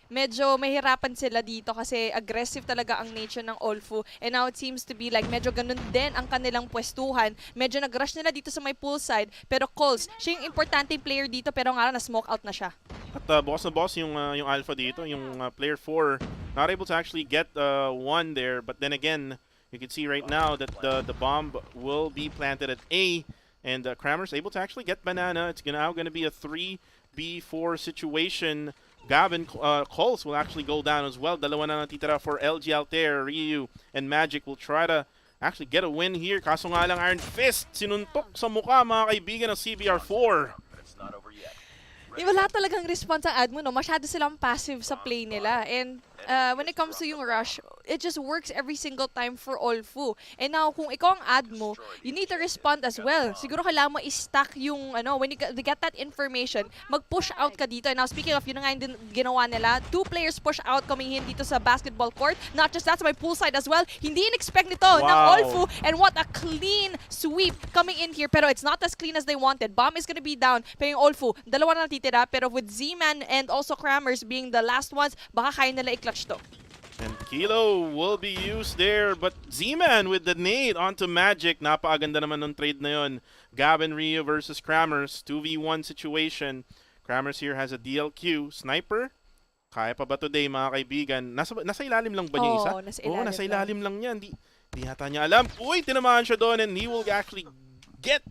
medyo mahirapan sila dito kasi aggressive talaga ang nature ng OLFU. And now it seems to be like medyo ganun din ang kanilang pwestuhan. Medyo nag-rush nila dito sa may poolside, pero Coles, siya yung importante player dito, pero nga na-smoke out na siya. At boss na boss yung Alpha dito, yung player 4, not able to actually get one there, but then again, you can see right now that the bomb will be planted at A, and Kramers able to actually get banana. It's now going to be a 3v4 situation. Gab and Coles will actually go down as well. Dalawa na natitira for LG Altair. Ryu and Magic will try to actually get a win here. Kaso nga lang Iron Fist sinuntok sa mukha mga kaibigan ng CBR4. Wala talagang response ang ADMU, no? Masyado silang passive sa play nila. And when it comes to yung rush, it just works every single time for OLFU. And now, kung ikaw ang ADMU, you need to respond as well. Siguro kailangan mo i-stack yung, when you get that information, mag-push out ka dito. And now, speaking of, yun na nga yung ginawa nila, 2 players push out coming in dito sa basketball court. Not just that, sa may poolside as well. Hindi in-expect nito ng OLFU. And what a clean sweep coming in here. Pero it's not as clean as they wanted. Bomb is gonna be down. Pero yung OLFU, dalawa na natitira. Pero with Z-Man and also Krammers being the last ones, baka kaya nila i-clutch to. And Kilo will be used there, but Z-Man with the nade onto Magic. Napakaganda naman ng trade na yun. Gab and Rio versus Krammers, 2v1 situation. Krammers here has a DLQ. Sniper, kaya pa ba today mga kaibigan? Nasa ilalim lang ba niya isa? Oo, nasa ilalim lang niya. Di yata niya alam. Uy, tinamaan siya doon and he will actually get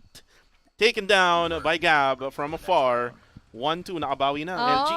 taken down by Gab from afar. 1-2, nakabawi na ang LG.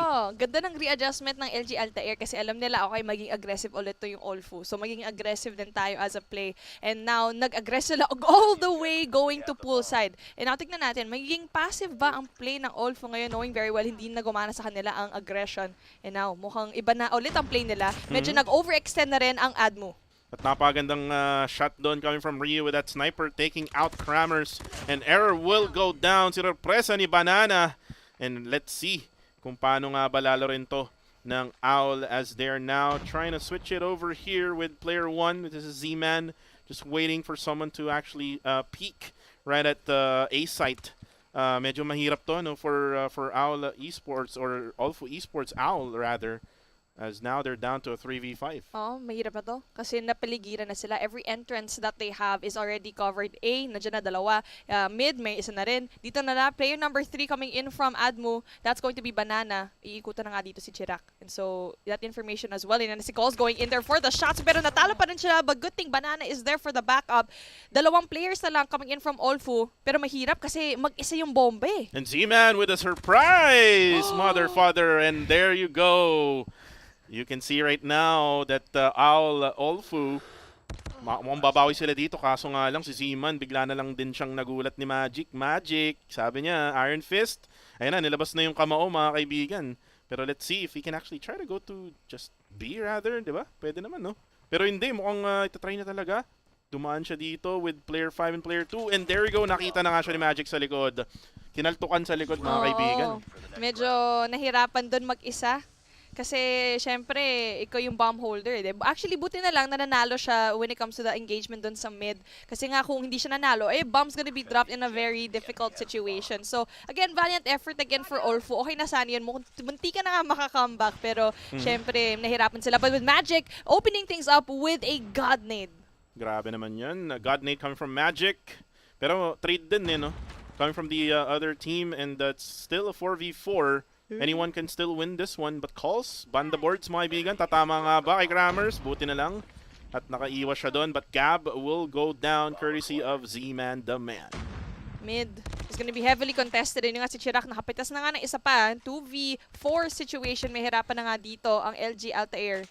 Ganda ng readjustment ng LG Altair kasi alam nila, okay, maging aggressive ulit to yung OLFU. So, maging aggressive din tayo as a play. And now, nag-aggressive sila all the way going to poolside. And now, tignan natin, magiging passive ba ang play ng OLFU ngayon, knowing very well, hindi na gumana sa kanila ang aggression. And now, mukhang iba na ulit ang play nila. Medyo nag-overextend na rin ang ADMU. At napagandang shot doon coming from Rio with that sniper taking out Krammers. And error will go down. Sinurpresa ni Banana. And let's see kung paano nga ba lalaroin to ng OWL as they're now trying to switch it over here with player 1. This is Z-Man just waiting for someone to actually peek right at the A site. Medyo mahirap to no for OWL Esports or OLFU Esports OWL rather. As now they're down to a 3v5. Mahirap na to. Kasi napaligiran na sila. Every entrance that they have is already covered. A, nandiyan na dalawa. Mid, may isa na rin. Dito na player number 3 coming in from ADMU. That's going to be Banana. Iikutan na nga dito si Chirac. And so, that information as well. And si Cole's going in there for the shots. Pero natalo pa rin sila. But good thing, Banana is there for the backup. Dalawang players na lang coming in from OLFU. Pero mahirap kasi mag-isa yung bombe. And Z-Man with a surprise! Mother, father, and there you go. You can see right now that OLFU, mukhang babawi sila dito. Kaso nga lang si Z-Man, bigla na lang din siyang nagulat ni Magic. Magic, sabi niya, Iron Fist. Ayun na, nilabas na yung kamao mga kaibigan. Pero let's see if he can actually try to go to just B rather, di ba? Pwede naman, no? Pero hindi, mukhang itatry na talaga. Dumaan siya dito with player 5 and player 2. And there we go, nakita na nga siya ni Magic sa likod. Kinaltukan sa likod mga kaibigan. Medyo nahirapan doon mag-isa. Kasi, syempre, ikaw yung bomb holder. Actually, buti na lang na nanalo siya when it comes to the engagement dun sa mid. Kasi nga, kung hindi siya nanalo, bomb's gonna be dropped in a very difficult situation. So, again, valiant effort again for OLFU. Okay na sana yun. Munti ka na nga makakomeback. Pero, syempre, nahirapan sila. But with Magic, opening things up with a God Nade. Grabe naman yun. God Nade coming from Magic. Pero, trade din no? Coming from the other team. And that's still a 4v4. Anyone can still win this one, but calls, banda boards mga kaibigan, tatama nga ba kay Krammers? Buti na lang. At nakaiwas siya doon, but Gab will go down courtesy of Z-Man the man. Mid is gonna be heavily contested. Yun nga si Chirac, nakapitas na nga ng isa pa. 2v4 situation, may hirapan na nga dito ang LG Altair.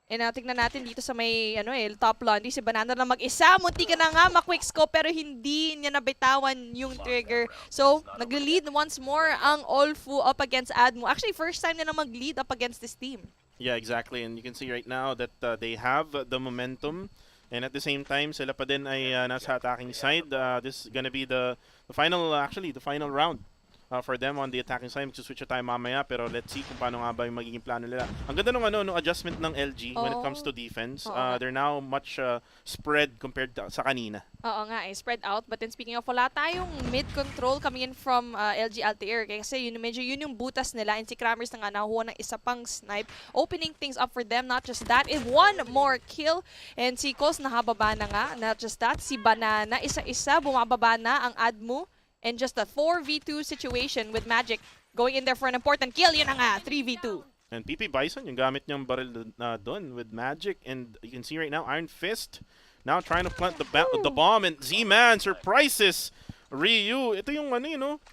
And tignan natin dito sa may top laundry, si Banana na mag-isa. Munti ka na nga ma-quickscope pero hindi niya nabitawan yung trigger. So, nag-lead once more ang OLFU up against ADMU. Actually, first time nila mag-lead up against this team. Yeah, exactly. And you can see right now that they have the momentum. And at the same time, sila pa din ay nasa attacking side. This is gonna be the final, actually, the final round. For them on the attacking side. Mag-switch tayo mamaya, pero let's see kung paano nga ba yung magiging plano nila. Ang ganda nung adjustment ng LG when it comes to defense. They're now much spread compared sa kanina. Oo nga, spread out. But then speaking of, wala tayong mid-control coming in from LG Altair. Kasi medyo yun yung butas nila. And si Krammers na nga nakuha ng isa pang snipe. Opening things up for them. Not just that, one more kill. And si Kos nakababa na nga. Not just that, si Banana, isa-isa bumababa na ang ADMU. And just a 4v2 situation with Magic going in there for an important kill. Yun na nga, 3v2. And PP Bison, yung gamit niyang barrel doon with Magic. And you can see right now, Iron Fist now trying to plant the bomb. And Z-Man surprises Ryu. Ito yung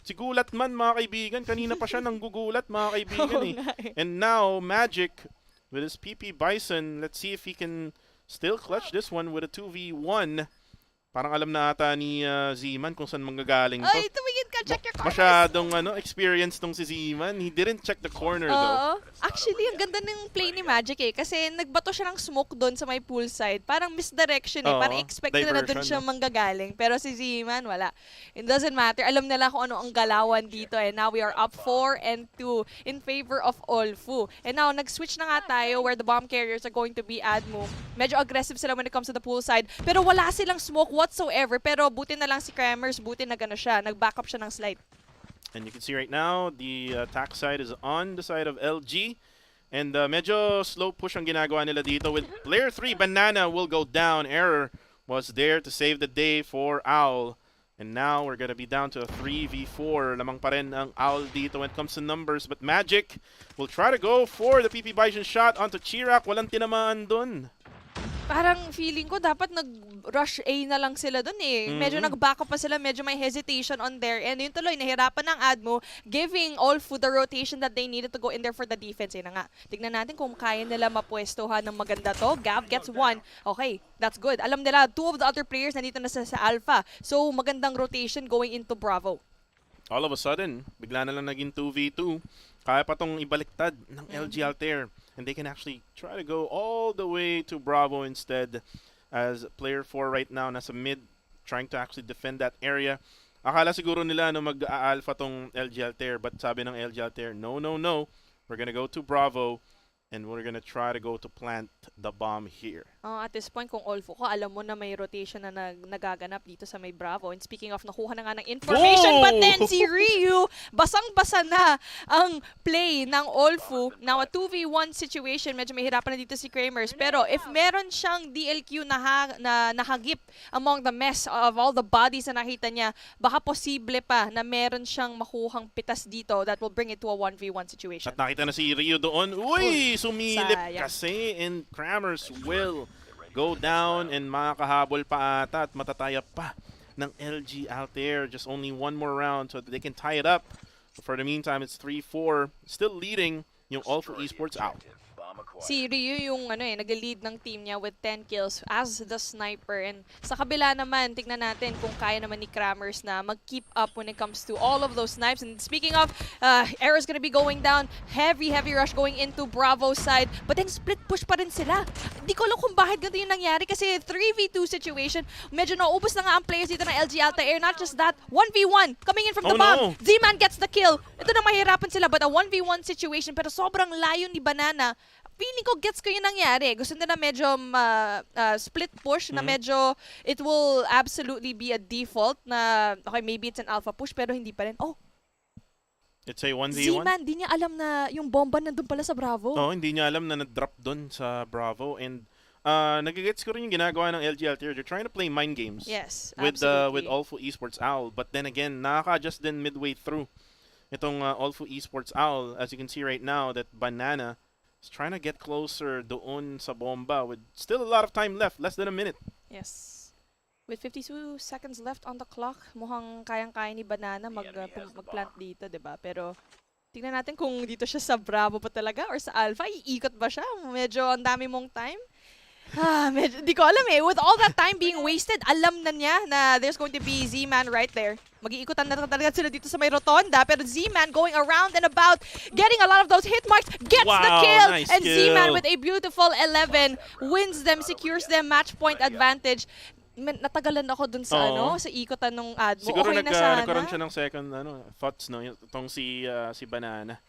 si Gulatman mga kaibigan. Kanina pa siya nang gugulat mga kaibigan And now, Magic with his PP Bison. Let's see if he can still clutch this one with a 2v1. Parang alam na ata ni Z-Man kung saan manggagaling to. Ay, tumingin ka check your corners. Masyadong experience tong si Z-Man. He didn't check the corner though. Actually, ang ganda ng play ni Magic kasi nagbato siya ng smoke doon sa may poolside. Parang misdirection Parang expected na doon siya manggagaling. Pero si Z-Man, wala. It doesn't matter. Alam nila kung ano ang galawan dito. And now we are up 4-2 in favor of OLFU. And now, nag-switch na nga tayo where the bomb carriers are going to be ADMU. Medyo aggressive sila when it comes to the poolside. Pero wala silang smoke whatsoever. Pero buti na lang si Kremers, buti na gano siya. Nag-back up siya ng slide. And you can see right now, the attack side is on the side of LG. And medyo slow push ang ginagawa nila dito. With player 3, Banana will go down. Error was there to save the day for Owl. And now we're gonna be down to a 3v4. Lamang pa rin ang Owl dito when it comes to numbers. But Magic will try to go for the PP Bison shot onto Chirac. Walang tinamaan dun. Parang feeling ko dapat nag-rush A na lang sila dun Medyo nag-back up pa sila, medyo may hesitation on their end. Yun tuloy, nahirapan ng ADMU, giving OLFU the rotation that they needed to go in there for the defense. Yun na nga. Tignan natin kung kaya nila mapwestohan ng maganda to. Gav gets 1. Okay, that's good. Alam nila, 2 of the other players nandito na sa Alpha. So, magandang rotation going into Bravo. All of a sudden, bigla na lang naging 2v2. Kaya pa tong ibaliktad ng LG Altair. And they can actually try to go all the way to Bravo instead, as player 4 right now nasa mid, trying to actually defend that area. Akala siguro nila mag-alpha tong LG Altair, but sabi ng LG Altair, no, no, no. We're gonna go to Bravo, and we're gonna try to go to plant the bomb here. At this point, kung OLFU ko, alam mo na may rotation na nagaganap dito sa may Bravo. And speaking of, nakuha na nga ng information. But then si Ryu, basang-basa na ang play ng OLFU. Now, a 2v1 situation, medyo may hirapan na dito si Kremers. Pero if meron siyang DLQ na nahagip among the mess of all the bodies na nakita niya, baka posible pa na meron siyang makuhang pitas dito that will bring it to a 1v1 situation. At nakita na si Ryu doon. Uy! Sumilip kasi, and Kremers will go down and makakahabol pa ata at matataya pa ng LG Altair. Just only one more round so that they can tie it up. But for the meantime, it's 3-4. Still leading yung OLFU Esports out. Si Ryu yung nag-lead ng team niya with 10 kills as the sniper. And sa kabila naman, tignan natin kung kaya naman ni Kremers na mag-keep up when it comes to all of those snipes. And speaking of, Arrow's gonna be going down. Heavy rush going into Bravo side. But then split push pa rin sila. Di ko alam kung bakit ganito yung nangyari kasi 3v2 situation. Medyo naubos na nga ang players dito ng LG Altair. Not just that, 1v1 coming in from the bomb. Z-Man gets the kill. Ito na mahirapan sila but a 1v1 situation pero sobrang layo ni Banana. Feeling ko gets ko yung nangyari. Gusto nila medyo split push na medyo it will absolutely be a default na okay, maybe it's an alpha push pero hindi pa rin. Oh, it's a 1v1. Z-Man, di niya alam na yung bomba nandun pala sa Bravo. Hindi niya alam na na-drop dun sa Bravo. And nagigets ko rin yung ginagawa ng LG Altair. They're trying to play mind games. Yes, with OLFU Esports Owl. But then again, nakaka-adjust din midway through itong OLFU Esports Owl. As you can see right now, that Banana is trying to get closer doon sa bomba with still a lot of time left, less than a minute. Yes. With 52 seconds left on the clock, mukhang kayang-kaya ni Banana mag-plant dito, 'di ba? Pero tingnan natin kung dito siya sa Bravo pa talaga or sa Alpha, iikot ba siya? Medyo ang dami mong time. Medyo, di ko alam With all that time being wasted, alam na niya na there's going to be Z-Man right there. Mag-iikutan na talaga sila dito sa may rotonda. Pero Z-Man going around and about, getting a lot of those hit marks, gets the kill. Nice and kill. Z-Man with a beautiful 11 wins them, secures them match point advantage. Natagalan ako dun sa sa ikutan ng ADMU. Siguro okay na sana. nagkaroon siya ng second thoughts itong si Banana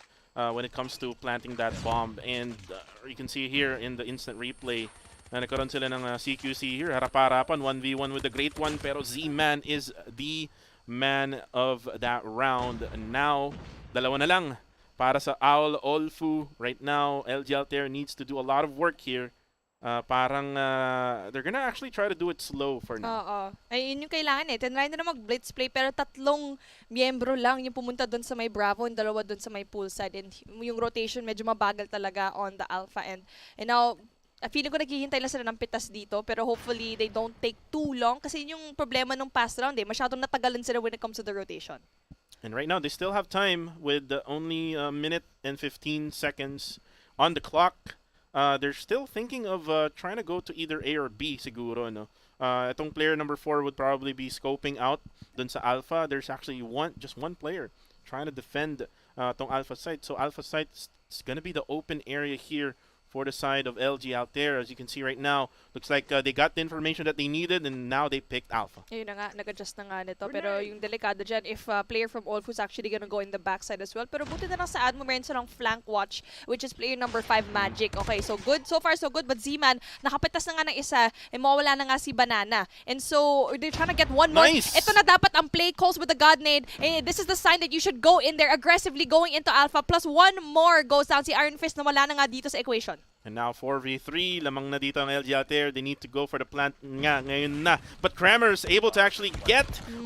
when it comes to planting that bomb. And you can see here in the instant replay na nagkaroon sila ng CQC here. Harap-harapan, 1v1 with the Great One. Pero Z-Man is the man of that round. And now, dalawa na lang para sa Owl OLFU. Right now, LG Altair needs to do a lot of work here. They're gonna actually try to do it slow for now. Ay, yun yung kailangan Tinry na mag-blitz play pero 3 miyembro lang yung pumunta doon sa may Bravo and 2 doon sa may poolside. And yung rotation medyo mabagal talaga on the Alpha end. And now, feeling ko naghihintay lang sila ng pitas dito pero hopefully they don't take too long kasi yun yung problema nung past round masyadong natagalan sila when it comes to the rotation. And right now they still have time with only a minute and 15 seconds on the clock. They're still thinking of trying to go to either A or B siguro Itong player number 4 would probably be scoping out dun sa Alpha. There's actually just one player trying to defend tong Alpha site. So Alpha site is going to be the open area here for the side of LG out there. As you can see right now, looks like they got the information that they needed and now they picked Alpha. Ayun na nga, nag-adjust na nga nito. Pero yung delikado dyan, if player from OLFU is actually gonna go in the backside as well. Pero buti na lang sa ADMU, meron silang flank watch, which is player number 5, Magic. Okay, so good. So far, so good. But Z-Man, nakapitas na nga ng isa, eh mawala na nga si Banana. And so, they're trying to get one more. Nice! Ito na dapat ang play calls with the God Nade. Eh, this is the sign that you should go in there aggressively going into Alpha. Plus, one more goes down. Si Iron Fist na wala na nga dito sa equation. And now 4v3, lamang na dito ang LG out there. They need to go for the plant nga ngayon na. But Kramer's able to actually get, 3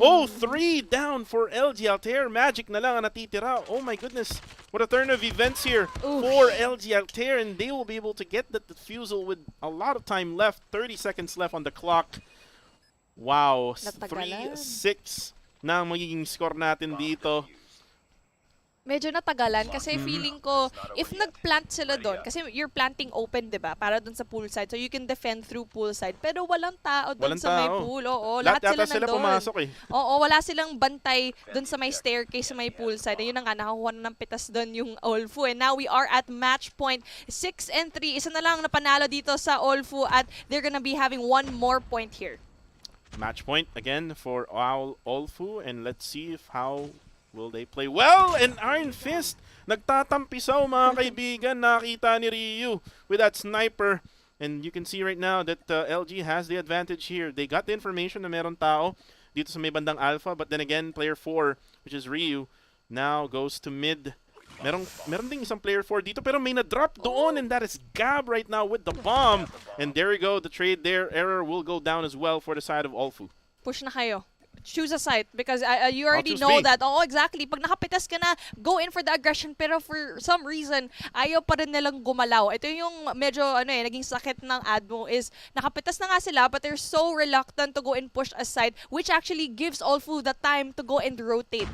down for LG out there. Magic na lang ang natitira. Oh my goodness, what a turn of events here for LG out there. And they will be able to get the defusal with a lot of time left. 30 seconds left on the clock. Wow, 3-6 na ang magiging score natin dito. Medyo natagalan kasi feeling ko, if nag-plant sila doon, kasi you're planting open, di ba? Para doon sa pool side. So you can defend through pool side. Pero walang tao doon sa may pool. Oo, lahat sila nandun. Pumasok eh. Oo, wala silang bantay doon sa may staircase sa may pool side. Ayun na nga, nakakuha na ng pitas doon yung OLFU. And now we are at match point 6-3. Isa na lang na panalo dito sa OLFU at they're gonna be having one more point here. Match point again for OLFU. And let's see if how will they play well? And Iron Fist, nagtatampisaw mga kaibigan. Nakita ni Ryu with that sniper. And you can see right now that LG has the advantage here. They got the information na meron tao dito sa may bandang Alpha. But then again, player 4, which is Ryu, now goes to mid. Meron ding isang player 4 dito pero may na-drop doon and that is Gab right now with the bomb. And there you go, the trade there, error will go down as well for the side of OLFU. Push na kayo. Choose a site because you already know that. Oo, exactly. Pag nakapitas ka na, go in for the aggression. Pero for some reason, ayaw pa rin nilang gumalaw. Ito yung medyo naging sakit ng ADMU is nakapitas na nga sila but they're so reluctant to go and push aside, which actually gives OLFU the time to go and rotate.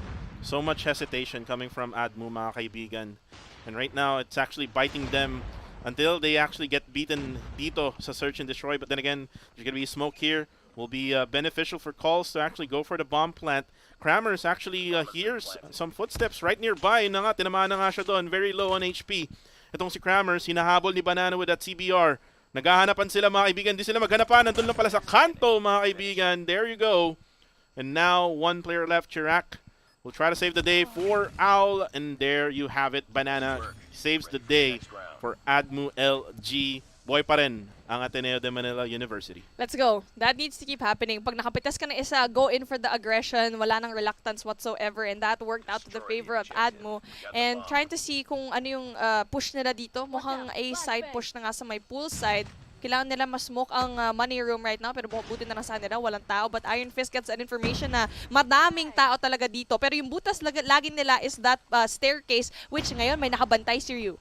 So much hesitation coming from ADMU, mga kaibigan. And right now, it's actually biting them until they actually get beaten dito sa search and destroy. But then again, there's going to be smoke here. Will be beneficial for calls to actually go for the bomb plant. Kramer's actually hears some footsteps right nearby. Na nga, tinamaan na nga siya doon. Very low on HP. Itong si Kramer's, hinahabol ni Banana with that CBR. Naghahanapan sila mga kaibigan. Di sila maghanapan. Nandun lang pala sa kanto mga kaibigan. There you go. And now, one player left, Chirac. Will try to save the day for Owl. And there you have it. Banana saves the day for ADMU LG. Boy pa rin ang Ateneo de Manila University. Let's go. That needs to keep happening. Pag nakapitas ka na isa, go in for the aggression. Wala nang reluctance whatsoever. And that worked out to the favor of ADMU. And trying to see kung ano yung push nila dito. Mukhang a side push na nga sa may pool side. Kailangan nila ma-smoke ang money room right now. Pero buti na lang sa nila, walang tao. But Iron Fist gets an information na madaming tao talaga dito. Pero yung butas lagi nila is that staircase, which ngayon may nakabantay si Ryu.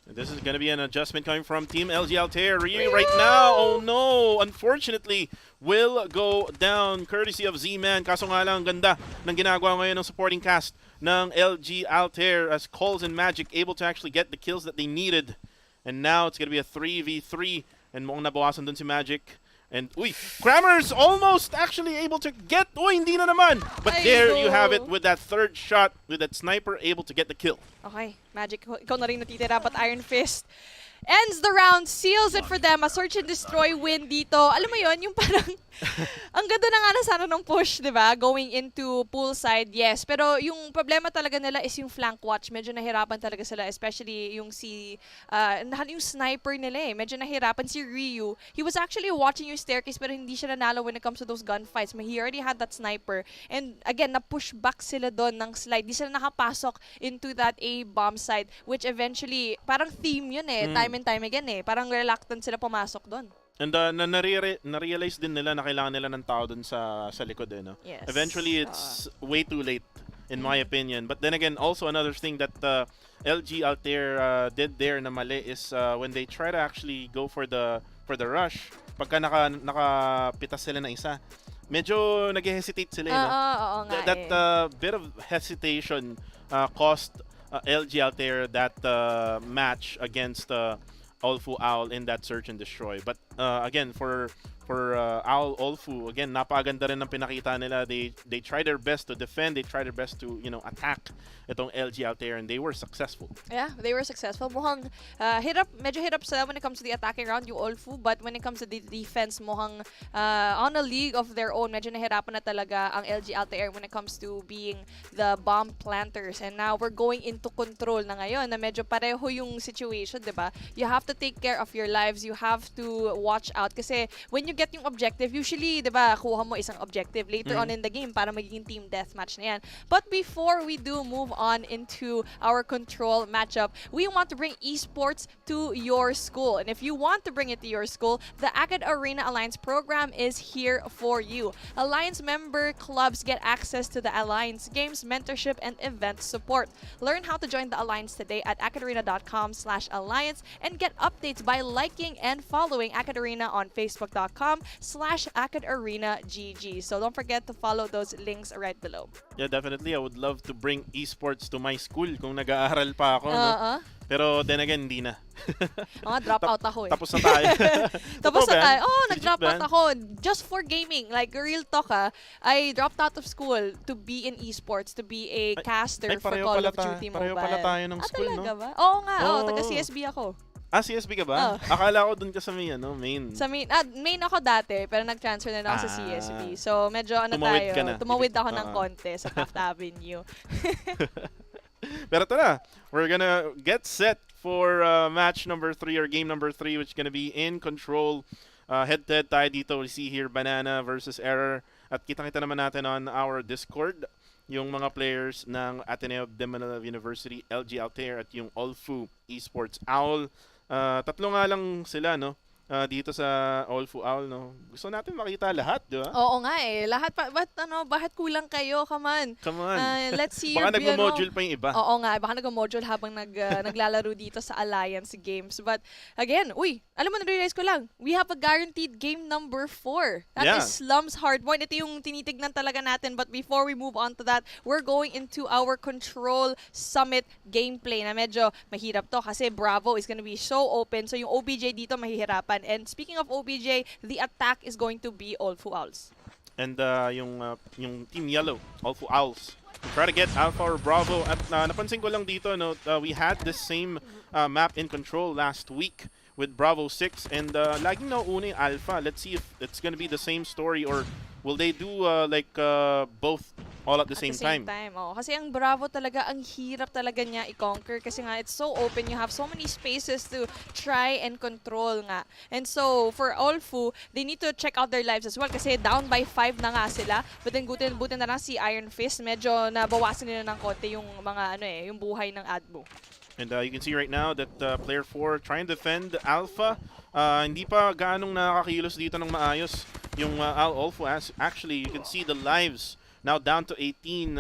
And this is going to be an adjustment coming from Team LG Altair. Ryu right now, oh no, unfortunately, will go down courtesy of Z-Man. Kaso nga lang, ganda ng ginagawa ngayon ng supporting cast ng LG Altair as Calls and Magic able to actually get the kills that they needed. And now it's going to be a 3v3 and mukhang nabawasan dun si Magic. And, Kramer's almost actually able to get, hindi na naman. But there you have it with that third shot, with that sniper able to get the kill. Okay, Magic, ikaw na rin natitira, but Iron Fist ends the round, seals it for them. A search and destroy win dito. Alam mo yon, yung parang, ang ganda na nga na sana ng push, di ba? Going into poolside, yes. Pero yung problema talaga nila is yung flank watch. Medyo nahirapan talaga sila, especially yung yung sniper nila eh. Medyo nahirapan si Ryu. He was actually watching yung staircase pero hindi siya nanalo when it comes to those gunfights. He already had that sniper. And again, na-push back sila doon ng slide. Di sila nakapasok into that A bomb side, which eventually, parang theme yun eh. Time and time again eh. Parang reluctant sila pumasok doon. And na-realize din nila na kailangan nila ng tao dun sa likod eh, no? Yes. Eventually, it's way too late, in my opinion. But then again, also another thing that LG Altair did there na mali is when they try to actually go for the rush, pagka nakapitas sila na isa, medyo nag-hesitate sila, no? Oo nga That bit of hesitation cost LG Altair that match against OLFU Owl in that search and destroy. But again, for OLFU. Again, napakaganda rin ng pinakita nila. They try their best to defend, they try their best to attack itong LG Altair, and they were successful. Yeah, they were successful. Mukhang medyo hirap sila when it comes to the attacking round, yung OLFU, but when it comes to the defense, mukhang on a league of their own, medyo nahirapan na talaga ang LG Altair when it comes to being the bomb planters. And now we're going into control na ngayon, na medyo pareho yung situation, diba? You have to take care of your lives, you have to watch out, kasi when you get yung objective, usually, diba, kuha mo isang objective later on in the game para magiging team deathmatch na yan. But before we do move on into our control matchup, we want to bring esports to your school. And if you want to bring it to your school, the Acad Arena Alliance program is here for you. Alliance member clubs get access to the Alliance games, mentorship, and event support. Learn how to join the Alliance today at acadarena.com/alliance and get updates by liking and following Acad Arena on facebook.com/AcadArenaGG. So don't forget to follow those links right below. Yeah, definitely. I would love to bring esports to my school kung nag-aaral pa ako. No? Pero then again, hindi na. Drop out ako eh. Tapos na tayo. Tapos na tayo. Legit Nag-drop ba? out ako. Just for gaming. Like, real talk I dropped out of school to be in esports, to be a caster for pareho Call pala of Duty Mobile. pareho pala tayo ng school, talaga no? ba? Oo nga. Oo. Taga-CSB ako. CSB ka ba? Akala ko dun ka sa main. Sa main ako dati, pero nag-transfer na ako sa CSB. So, medyo Tumawid ka na. Tumawid ako ng konti sa Taft Avenue. Pero tara, we're gonna get set for match number 3 or game number 3, which is gonna be in control. Head-to-head tayo dito. We see here Banana versus Error. At kitang-kita naman natin on our Discord yung mga players ng Ateneo de Manila University, LG Altair, at yung OLFU Esports Owl. Tatlo nga lang sila, no? Dito sa OLFU Owl, no? Gusto natin makita lahat, di ba? Oo nga eh. Lahat pa, bakit kulang kayo? Come on. Let's see baka your nag-module pa yung iba. Oo nga, baka nag-module habang naglalaro dito sa Alliance Games. But again, alam mo, na-realize ko lang, we have a guaranteed game number 4. That is Slums Hardpoint. Ito yung tinitignan talaga natin. But before we move on to that, we're going into our Control Summit gameplay na medyo mahirap to kasi Bravo is gonna be so open. So yung OBJ dito mahihirapan. And speaking of OBJ, the attack is going to be OLFU Owls. And yung Team Yellow, OLFU Owls, try to get Alpha or Bravo. At napansin ko lang dito, no, we had this same map in control last week with Bravo 6, and laging nauuna yung Alpha. Let's see if it's gonna be the same story, or will they do both all at the same time? Kasi ang Bravo talaga, ang hirap talaga niya i-conquer kasi nga it's so open. You have so many spaces to try and control nga. And so, for OLFU, they need to check out their lives as well kasi down by 5 na nga sila. But then, buti na lang si Iron Fist, medyo nabawasan nila ng konti yung mga yung buhay ng ADMU. And you can see right now that player 4 trying to defend Alpha. Hindi pa gaanong nakakakilos dito ng maayos yung OLFU. Actually, you can see the lives now down to 18.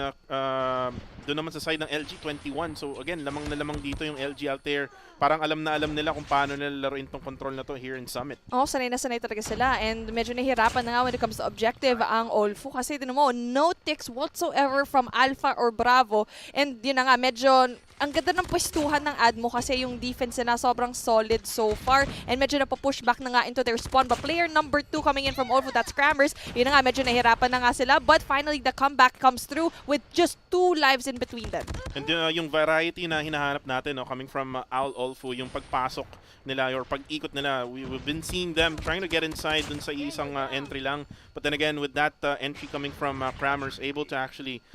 Doon naman sa side ng LG, 21. So again, lamang na lamang dito yung LG Altair. Parang alam na alam nila kung paano nila laruin tong control na to here in Summit. Sanay na sanay talaga sila. And medyo nahihirapan na nga when it comes to objective ang OLFU. Kasi tinan mo, no ticks whatsoever from Alpha or Bravo. And yun na nga, medyo ang ganda ng pwestuhan ng ADMU kasi yung defense na sobrang solid so far. And medyo napapush back na nga into their spawn. But player number 2 coming in from OLFU, that's Crammers. Yun na nga, medyo nahihirapan na nga sila. But finally, the comeback comes through with just 2 lives in between them. And yung variety na hinahanap natin, coming from OLFU, yung pagpasok nila or pag-ikot nila, we've been seeing them trying to get inside dun sa isang entry lang. But then again, with that entry coming from Crammers, able to actually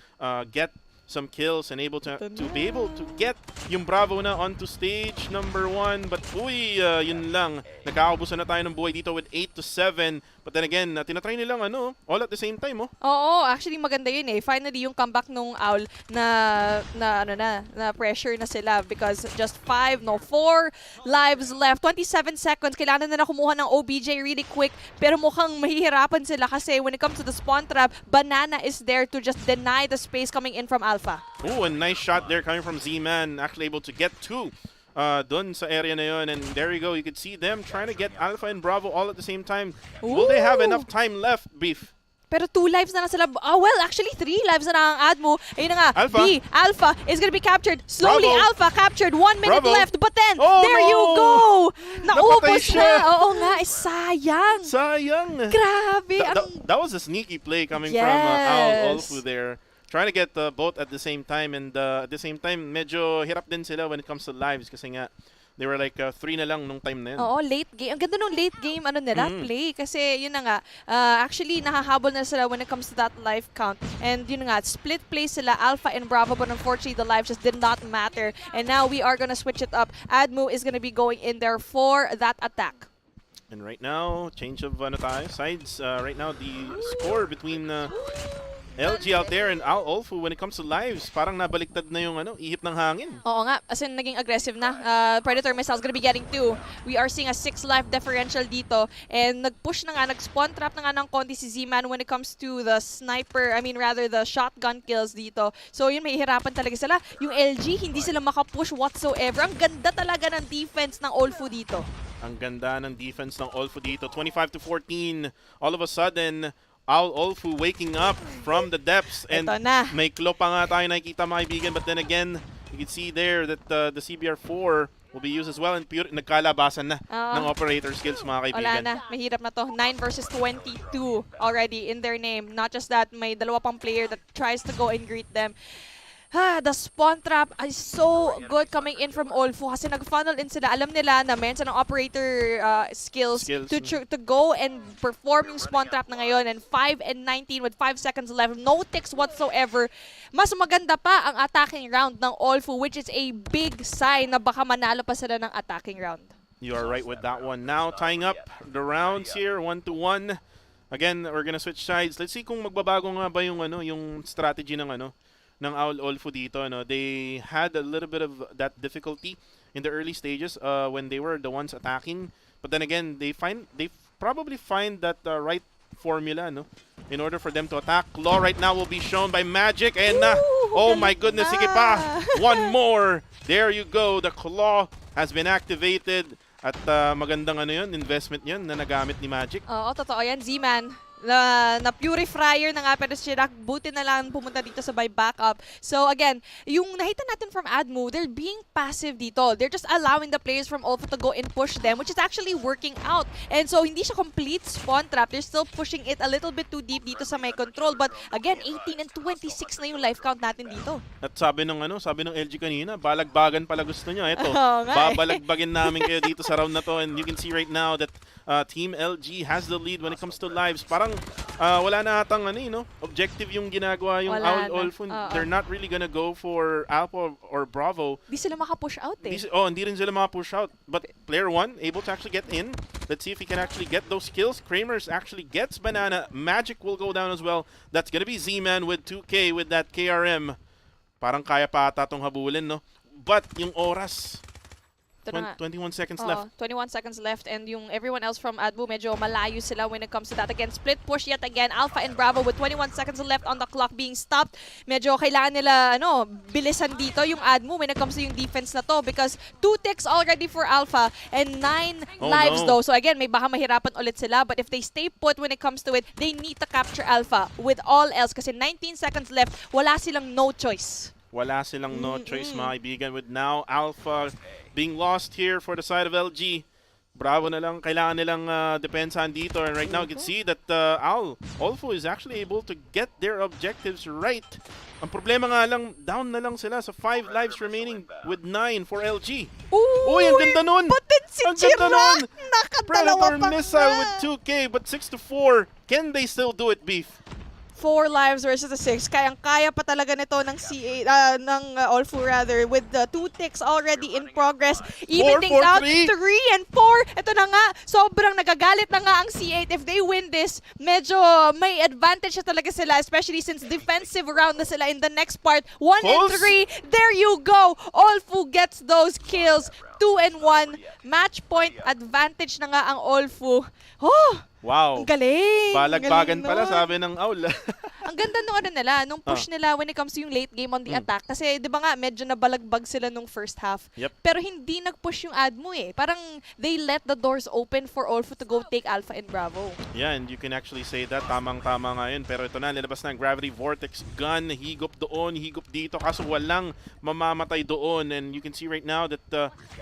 get some kills and able to be able to get yung Bravo na onto stage number 1. But yun lang, nagkakaubusan na tayo ng buhay dito with 8-7. But then again, tinatry nilang all at the same time. Oo, actually maganda yun eh. Finally, yung comeback nung Owl na pressure na sila because just 4 lives left. 27 seconds. Kailangan na kumuha ng OBJ really quick. Pero mukhang mahihirapan sila kasi when it comes to the spawn trap, Banana is there to just deny the space coming in from Alpha. A nice shot there coming from Z-Man. Actually able to get 2 dun sa area na yun. And there you go. You could see them trying to get Alpha and Bravo all at the same time. Will they have enough time left, Beef? Pero 2 lives na lang sila. Well, actually 3 lives na lang ang ADMU. Ayun na nga. Alpha. Alpha is gonna be captured. Slowly, Bravo. Alpha captured. 1 minute Bravo. left. But then, Oh, there no. you go! Napatay Naubos siya. na. Oo nga, sayang. Sayang. Grabe. That was a sneaky play coming from Yes. OLFU there. Trying to get both at the same time, and at the same time, medyo hirap din sila when it comes to lives kasi nga, they were like 3 na lang nung time na yun. Oo, late game. Ang ganda nung late game nila, play. Kasi yun na nga, actually nakahabol na sila when it comes to that life count. And yun na nga, split play sila, Alpha and Bravo, but unfortunately the lives just did not matter. And now we are gonna switch it up. ADMU is gonna be going in there for that attack. And right now, change of sides. Right now, the score between LG Altair and OLFU when it comes to lives, parang nabaliktad na yung ihip ng hangin. Oo nga, as in naging aggressive na. Predator missiles gonna be getting 2. We are seeing a 6 life differential dito. And nag-push na nga, nag-spawn trap na nga ng konti si Z-Man when it comes to the sniper, the shotgun kills dito. So yun, may hirapan talaga sila. Yung LG, hindi sila makapush whatsoever. Ang ganda talaga ng defense ng OLFU dito. Ang ganda ng defense ng OLFU dito. 25-14. All of a sudden, OLFU waking up from the depths, and Ito na. may claw pa nga tayo nakikita mga kaibigan, but then again, you can see there that the CBR4 will be used as well, and pure nagkalabasan na ng operator skills mga kaibigan. Wala na, mahirap na to. 9 versus 22 already in their name. Not just that, may dalawa pang player that tries to go and greet them. The spawn trap is so good coming in from OLFU kasi nag-funnel in sila. Alam nila na meron silang operator skills to go and perform yung spawn trap na ngayon. And 5 and 19 with 5 seconds left. No ticks whatsoever. Mas maganda pa ang attacking round ng OLFU, which is a big sign na baka manalo pa sila ng attacking round. You are right with that one. Now tying up the rounds here, 1-1. Again, we're gonna switch sides. Let's see kung magbabago nga ba yung yung strategy ng ng OLFU dito. They had a little bit of that difficulty in the early stages when they were the ones attacking. But then again, they probably find that right formula in order for them to attack. Claw right now will be shown by Magic, and oh my goodness, sige pa! One more! There you go, the Claw has been activated. At magandang investment yun na nagamit ni Magic. Oo, totoo yan. Z-Man. Na purifier na nga, pero siya buti na lang pumunta dito sa by backup. So again, yung nakita natin from ADMU, they're being passive dito. They're just allowing the players from OLFU to go and push them, which is actually working out. And so hindi siya complete spawn trap. They're still pushing it a little bit too deep dito sa may control. But again, 18 and 26 na yung life count natin dito. At sabi ng LG kanina, balagbagan pala gusto nyo. Ito, nga babalagbagin namin kayo dito sa round na to, and you can see right now that Team LG has the lead when it comes to lives. Parang wala na atang objective yung ginagawa yung OLFU. They're not really gonna go for Alpha or Bravo. Di sila makapush out eh. Hindi rin sila makapush out. But player 1 able to actually get in. Let's see if he can actually get those kills. Kramers actually gets banana. Magic will go down as well. That's gonna be Z-Man with 2K with that KRM. Parang kaya pa ata tong habulin, no? But yung oras, 21 seconds left. 21 seconds left, and yung everyone else from ADMU medyo malayo sila when it comes to that. Again, split push yet again. Alpha and Bravo with 21 seconds left on the clock being stopped. Medyo kailangan nila bilisan dito yung ADMU when it comes to yung defense na to, because 2 ticks already for Alpha and 9 lives though. So again, may baka mahirapan ulit sila, but if they stay put when it comes to it, they need to capture Alpha with all else kasi 19 seconds left, wala silang no choice. Wala silang no choice mga kaibigan, with now Alpha being lost here for the side of LG. Bravo na lang, kailangan nilang depensahan dito, and right now you can see that OLFU is actually able to get their objectives right. Ang problema nga lang, down na lang sila sa 5 lives remaining with 9 for LG. Uy, ang ganda nun! Ang ganda nun! Predator missile with 2K but 6-4. Can they still do it, Beef? 4 lives versus the 6. Kayang-kaya pa talaga nito ng OLFU rather, with the 2 ticks already in progress. Even things out, 3 and 4. Ito na nga, sobrang nagagalit na nga ang C8. If they win this, medyo may advantage na talaga sila, especially since defensive round na sila in the next part. 1 and 3, there you go! OLFU gets those kills. 2 and 1, match point advantage na nga ang OLFU. Oh! Wow. Ang galing. Balagbagan pala, sabi ng Aul. Ang ganda nung ano nila, nung push nila when it comes to yung late game on the attack. Kasi di ba nga, medyo nabalagbag sila nung first half. Yep. Pero hindi nag-push yung ADMU eh. Parang they let the doors open for OLFU to go take Alpha and Bravo. Yeah, and you can actually say that. Tamang-tama nga yun. Pero ito na, nilabas na ang Gravity Vortex gun. Higop doon, higop dito. Kaso walang mamamatay doon. And you can see right now that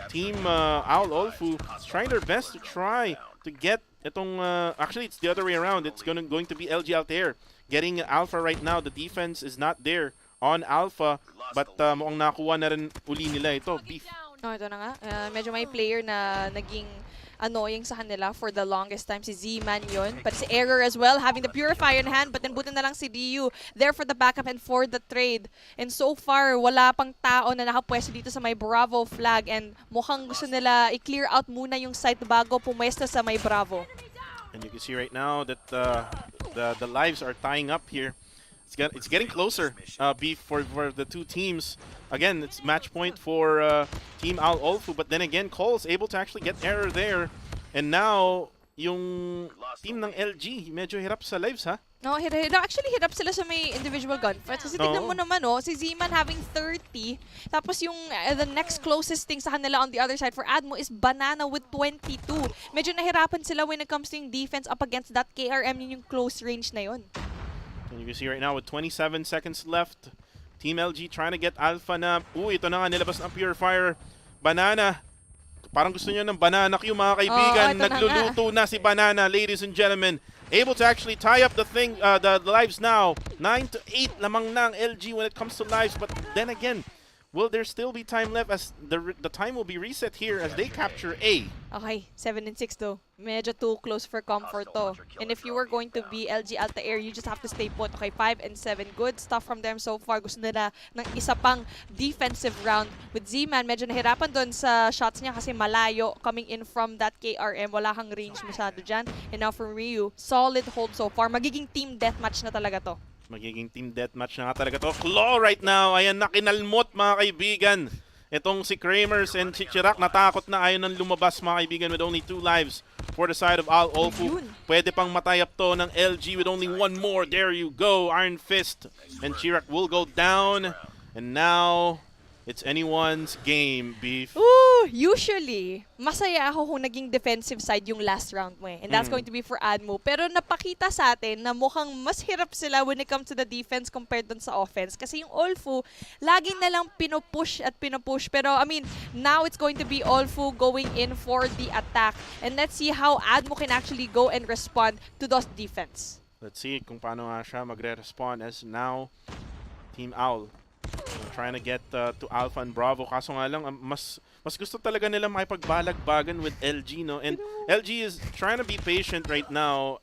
Team OLFU is trying their best to try to get itong... actually, it's the other way around. It's going to be LG Altair getting Alpha right now. The defense is not there on Alpha. But mukhang nakuha na rin uli nila ito. Beef. Oh, ito na nga. Medyo may player na naging annoying sa kanila for the longest time. Si Z-Man yun. But si Error as well, having the Purifier in hand. But then buti na lang si Ryu there for the backup and for the trade. And so far, wala pang tao na nakapwesto dito sa may Bravo flag. And mukhang gusto nila i-clear out muna yung site bago pumwesto sa may Bravo. And you can see right now that the lives are tying up here. It's getting closer, Beef, for the two teams. Again, it's match point for Team OLFU, but then again, Cole's able to actually get Error there. And now, yung team ng LG, medyo hirap sa lives, ha? No, actually hirap sila sa may individual gunfights. Kasi tignan mo naman, oh, si Z-Man having 30. Tapos yung the next closest thing sa kanila on the other side for ADMU is Banana with 22. Medyo nahirapan sila when it comes to yung defense up against that KRM, yun yung close range na yun. And you can see right now with 27 seconds left, Team LG trying to get Alpha na. Ito na nga, nilabas ng Purifier. Banana. Parang gusto niyo ng Banana Q, mga kaibigan. Nagluluto na si Banana, ladies and gentlemen. Able to actually tie up the lives now. 9 to 8 lamang na ang LG when it comes to lives. But then again, will there still be time left as the time will be reset here as they capture A? Okay, 7 and 6 though. Medyo too close for comfort to. And if you were going to be LG Altair, you just have to stay put. Okay, 5 and 7. Good stuff from them so far. Gusto nila ng isa pang defensive round. With Z-Man, medyo nahirapan doon sa shots niya kasi malayo coming in from that KRM. Wala kang range masyado dyan. And now from Ryu, solid hold so far. Magiging team deathmatch na talaga to. Magiging team deathmatch na nga talaga to. Claw right now. Ayan, nakinalmot mga kaibigan. Itong si Kramers and si Chirac natakot na ayaw nang lumabas mga kaibigan with only 2 lives for the side of OLFU. Pwede pang matay up to ng LG with only 1 more. There you go. Iron Fist. And Chirac will go down. And now, it's anyone's game, Beef. Ooh, usually, masaya ako kung naging defensive side yung last round mo eh. And that's going to be for ADMU. Pero napakita sa atin na mukhang mas hirap sila when it comes to the defense compared dun sa offense. Kasi yung OLFU, laging na lang pinupush at pinupush. Pero, I mean, now it's going to be OLFU going in for the attack. And let's see how ADMU can actually go and respond to those defense. Let's see kung paano nga siya magre-respond as now Team OWL trying to get to Alpha and Bravo. Kaso nga lang, mas gusto talaga nila makipagbalagbagan with LG, no? And LG is trying to be patient right now.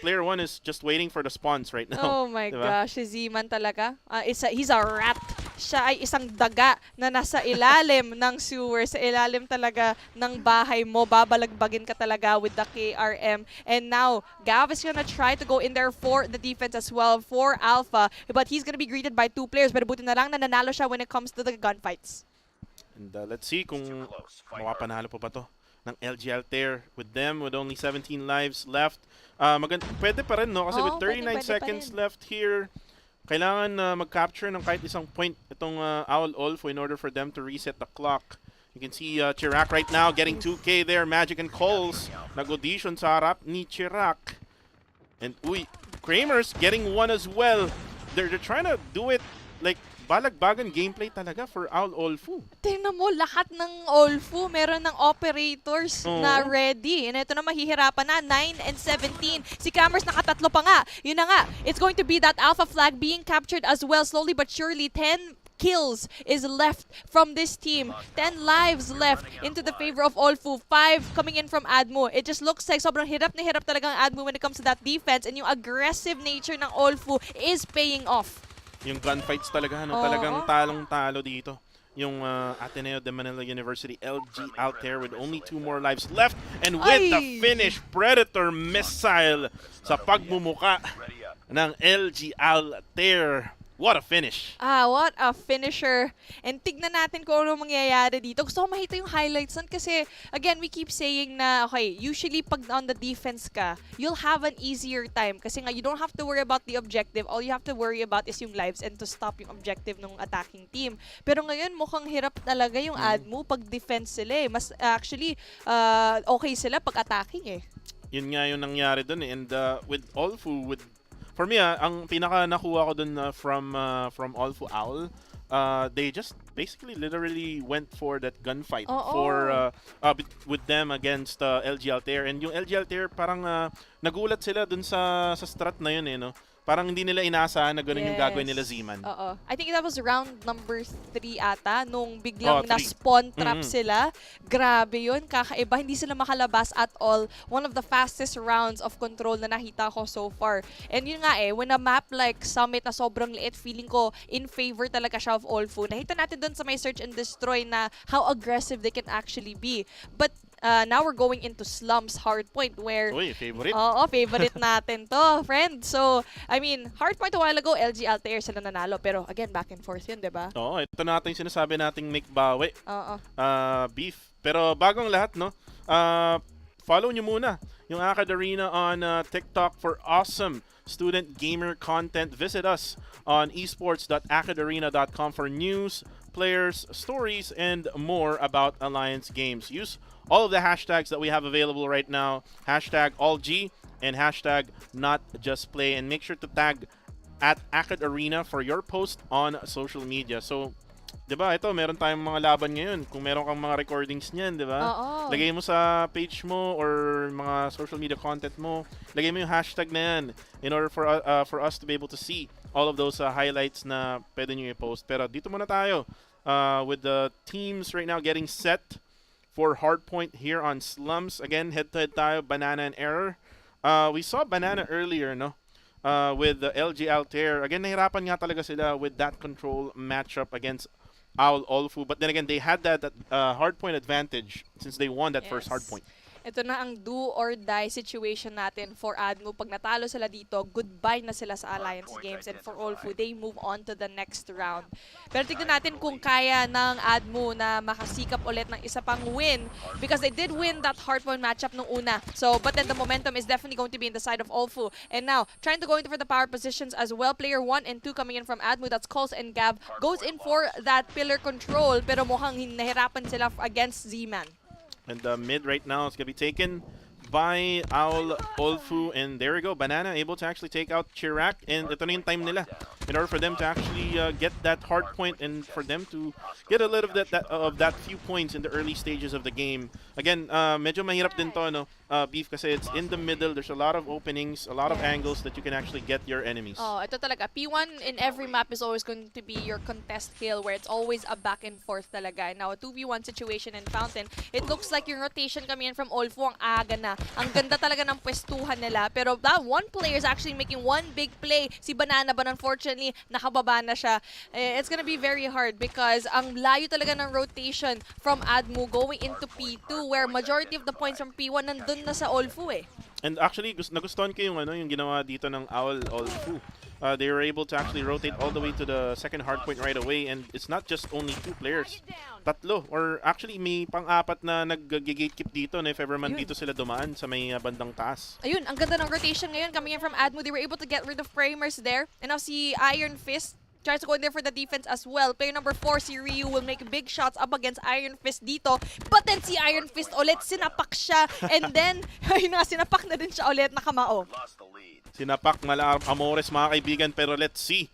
Player 1 is just waiting for the spawns right now. Oh my gosh, si Z-Man talaga. He's a rat. Siya ay isang daga na nasa ilalim ng sewer, sa ilalim talaga ng bahay mo. Babalagbagin ka talaga with the KRM. And now, Gav is gonna try to go in there for the defense as well for Alpha. But he's gonna be greeted by 2 players. Pero buti na lang na nanalo siya when it comes to the gunfights. And let's see kung makapanalo pa ba to ng LG Altair with them with only 17 lives left. Pwede pa rin, no? Kasi with 39 seconds left here, kailangan mag-capture ng kahit isang point itong OLFU in order for them to reset the clock. You can see Chirac right now getting 2K there. Magic and Coles nag-audition sa harap ni Chirac. And Kramers getting 1 as well. They're trying to do it like balagbagan gameplay talaga for OLFU. Tingnan mo, lahat ng OLFU meron ng operators na ready. And ito na mahihirapan na, 9 and 17. Si Kramers nakatatlo pa nga. Yun na nga, it's going to be that Alpha flag being captured as well. Slowly but surely, 10 kills is left from this team. 10 lives left into the favor of OLFU. 5 coming in from ADMU. It just looks like sobrang hirap na hirap talaga ang ADMU when it comes to that defense. And yung aggressive nature ng OLFU is paying off. Yung gunfights talaga, no? Talagang talong-talo dito. Yung Ateneo de Manila University, LG Altair with only 2 more lives left. And with the finish, Predator missile sa pagmumuka ng LG Altair. What a finish! What a finisher. And tignan natin kung ano mangyayari dito. Gusto ko makita yung highlights nun kasi, again, we keep saying na, okay, usually pag on the defense ka, you'll have an easier time kasi nga, you don't have to worry about the objective. All you have to worry about is yung lives and to stop yung objective ng attacking team. Pero ngayon, mukhang hirap talaga yung ADMU pag defense sila eh. Mas actually, okay sila pag attacking eh. Yun nga yung nangyari dun eh. And with OLFU, for me, ang pinaka nakuha ko dun from OLFU Owl, they just basically literally went for that gunfight with them against LG Altair. And yung LG Altair parang nagulat sila dun sa strat na yun eh, no? Parang hindi nila inaasahan na ganun yung gagawin nila Z-Man. I think that was round number 3 ata, nung biglang na-spawn trap sila. Grabe yun, kakaiba. Hindi sila makalabas at all. One of the fastest rounds of control na nakita ko so far. And yun nga eh, when a map like Summit na sobrang liit, feeling ko in favor talaga siya of OLFU. Nakita natin dun sa may search and destroy na how aggressive they can actually be. But now we're going into Slums Hardpoint where... Uy, favorite? Oo, favorite natin to, friend. So, I mean, Hardpoint a while ago, LG Altair sila nanalo. Pero again, back and forth yun, diba? Oo, ito natin yung sinasabi nating make bawi. Oo. Beef. Pero bagong lahat, no? Follow nyo muna yung Acad Arena on TikTok for awesome student gamer content. Visit us on esports.acadarena.com for news, players, stories, and more about Alliance games. Use all of the hashtags that we have available right now. Hashtag AllG and hashtag NotJustPlay. And make sure to tag at Acad Arena for your post on social media. So, diba, ito, meron tayong mga laban ngayon. Kung meron kang mga recordings niyan, diba? Lagay mo sa page mo or mga social media content mo. Lagay mo yung hashtag na yan in order for us to be able to see all of those highlights na pwede nyo i-post. Pero dito muna tayo with the teams right now getting set for Hardpoint here on Slums. Again, head-to-head tayo, Banana and Error. We saw Banana earlier, no? With the LG Altair. Again, nahirapan nga talaga sila with that control matchup against OLFU. But then again, they had that hardpoint advantage since they won that first hardpoint. Ito na ang do or die situation natin for ADMU. Pag natalo sila dito, goodbye na sila sa Alliance games. And for OLFU, they move on to the next round. Pero tignan natin kung kaya ng ADMU na makasikap ulit ng isa pang win. Because they did win that hardpoint matchup nung una. So, but then the momentum is definitely going to be in the side of OLFU. And now, trying to go into for the power positions as well. Player 1 and 2 coming in from ADMU. That's Coles and Gab. Goes in for that pillar control. Pero mukhang nahirapan sila against Z-Man. And the mid right now is going to be taken by OLFU. And there we go. Banana able to actually take out Chirac. And ito na yung time nila in order for them to actually get that hard point and for them to get a little bit of that few points in the early stages of the game. Again, medyo mahirap din to, no? Beef, kasi it's in the middle. There's a lot of openings, a lot of angles that you can actually get your enemies. Oh, ito talaga. P1 in every map is always going to be your contest kill where it's always a back and forth talaga. Now, a 2v1 situation in Fountain, it looks like yung rotation kami yan from OLFU ang aga na. Ang ganda talaga ng pwestuhan nila. Pero that one player is actually making one big play. Si Banana, but unfortunately, nakababa na siya. It's gonna be very hard because ang layo talaga ng rotation from ADMU going into P2 where majority of the points from P1 nandun na sa OLFU eh. And actually, nagustuhan ko yung ginawa dito ng OLFU. They were able to actually rotate all the way to the second hardpoint right away, and it's not just only 2 players. Tatlo, or actually may pang-apat na nag-gatekeep dito na if ever man dito sila dumaan sa may bandang taas. Ayun, ang ganda ng rotation ngayon coming in from ADMU. They were able to get rid of framers there. And now si Iron Fist tries to go in there for the defense as well. Player number 4, si Ryu, will make big shots up against Iron Fist dito. But then si Iron Fist ulit, sinapak siya. And then, ayun na, sinapak na din siya ulit, nakamao. Sinapak mala Amores, mga kaibigan. Pero let's see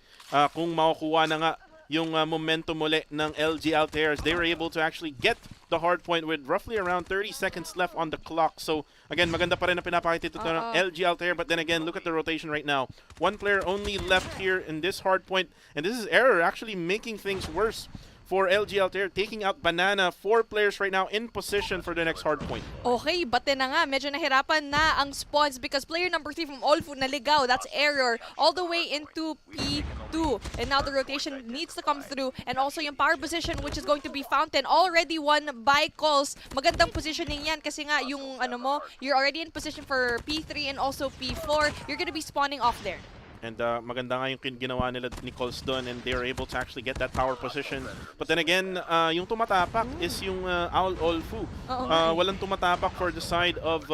kung makukuha na nga yung momentum muli ng LG Altairs. They were able to actually get the hard point with roughly around 30 seconds left on the clock. So, again, maganda pa rin na pinapakita ito ng LG Altair. But then again, look at the rotation right now. One player only left here in this hard point. And this is Error actually making things worse for LG Altair, taking out Banana. 4 players right now in position for the next hard point. Okay, bate na nga. Medyo nahirapan na ang spawns because player number 3 from OLFU naligaw. That's Error. All the way into P2. And now the rotation needs to come through. And also yung power position which is going to be Fountain. Already won by Calls. Magandang positioning yan kasi nga yung ano mo, you're already in position for P3 and also P4. You're gonna be spawning off there. And maganda nga yung ginawa nila ni Cols doon, and they were able to actually get that tower position. But then again, yung tumatapak is yung OLFU. Walang tumatapak for the side of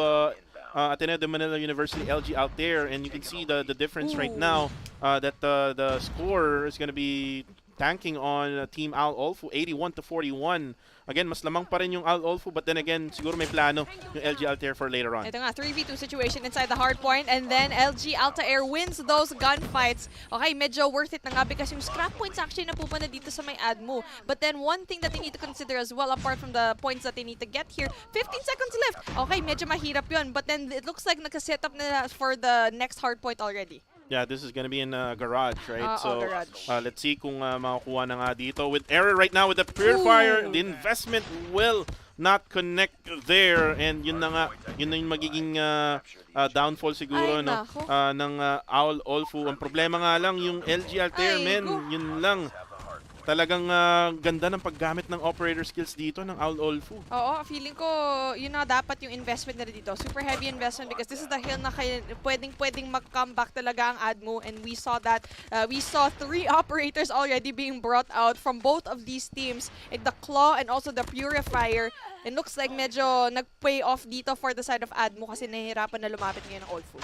Ateneo de Manila University, LG Altair, and you can see the difference right now that the score is going to be tanking on Team OLFU, 81-41. Again, mas lamang pa rin yung OLFU, but then again, siguro may plano yung LG Altair for later on. Ito nga, 3v2 situation inside the hard point, and then LG Altair wins those gunfights. Okay, medyo worth it na nga because yung scrap points actually napupunta dito sa may ADMU. But then one thing that they need to consider as well, apart from the points that they need to get here, 15 seconds left. Okay, medyo mahirap yun, but then it looks like nakaset up na for the next hard point already. Yeah, this is going to be in garage, right? So garage. Let's see kung makakuha na nga dito. With error right now with the purifier, the investment will not connect there, and yun na nga, yun na yung magiging downfall siguro no, ng OLFU. Ang problema nga lang yung LG Altair, yun lang. Talagang ganda ng paggamit ng operator skills dito ng OLFU. Oo, feeling ko yun na dapat yung investment nila dito. Super heavy investment because this is the hill na pwedeng mag-comeback talaga ang ADMU, and we saw that. We saw 3 operators already being brought out from both of these teams. The Claw and also the Purifier. It looks like medyo nag-pay off dito for the side of ADMU kasi nahihirapan na lumapit ngayon ng OLFU.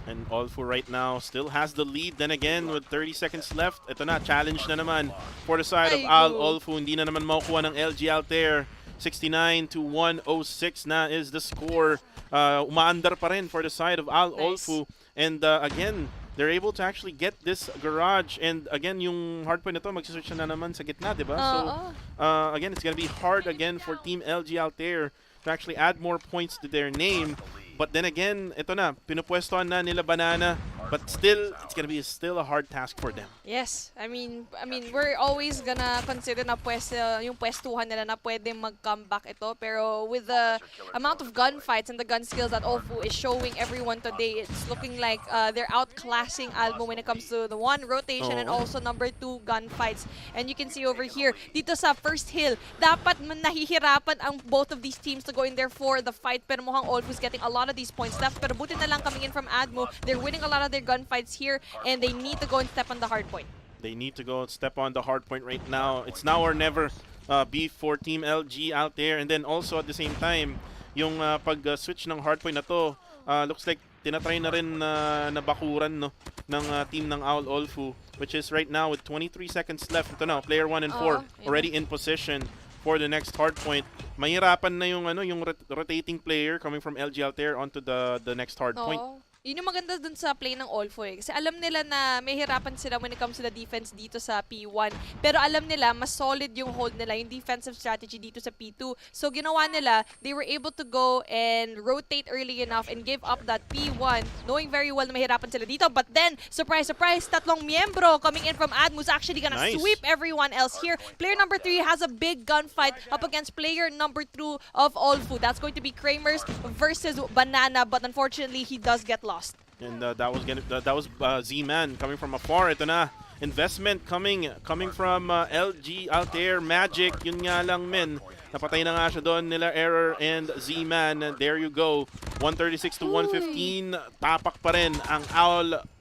And OLFU right now still has the lead. Then again, with 30 seconds left, ito na, challenge na naman for the side of OLFU. Hindi na naman makukuha ng LG Altair. 69-106 na is the score. Umaandar pa rin for the side of OLFU. And again, they're able to actually get this garage. And again, yung hardpoint na to, magsiswitch na naman sa gitna, di ba? So again, it's gonna be hard again for Team LG Altair to actually add more points to their name. But then again, ito na, pinupwestohan na nila Banana, but still, it's gonna be still a hard task for them. Yes, I mean, we're always gonna consider na yung pwestuhan nila na pwede mag-comeback ito. Pero with the amount of gunfights and the gun skills that OLFU is showing everyone today, it's looking like they're outclassing ADMU when it comes to the 1 rotation and also number 2 gunfights. And you can see over here, dito sa first hill, dapat nahihirapan ang both of these teams to go in there for the fight. Pero mukhang OLFU is getting a lot of these points left. Pero buti na lang coming in from ADMU, they're winning a lot of their gunfights here, and they need to go and step on the hard point. They need to go and step on the hard point right now. It's now or never beef for Team LG out there. And then also at the same time, yung pag-switch ng hard point na to, looks like tinatry na rin na bakuran no, ng team ng OLFU, which is right now with 23 seconds left. Ito na, player 1 and 4 already in position for the next hard point. Mahirapan na yung yung rotating player coming from LG Altair onto the next hard point. Yun yung maganda dun sa play ng OLFU eh. Kasi alam nila na may hirapan sila when it comes to the defense dito sa P1. Pero alam nila, mas solid yung hold nila, yung defensive strategy dito sa P2. So ginawa nila, they were able to go and rotate early enough and give up that P1, knowing very well na mahirapan sila dito. But then, surprise, surprise, tatlong miyembro coming in from ADMU is actually gonna sweep everyone else here. Player number 3 has a big gunfight up against player number 2 of OLFU. That's going to be Kramers versus Banana, but unfortunately, he does get lost. And that was Z-Man coming from afar. Ito na, investment coming from LG Altair Magic. Yun nga lang men, napatay na nga siya doon nila Error and Z-Man. There you go, 136-115. Tapak pa rin ang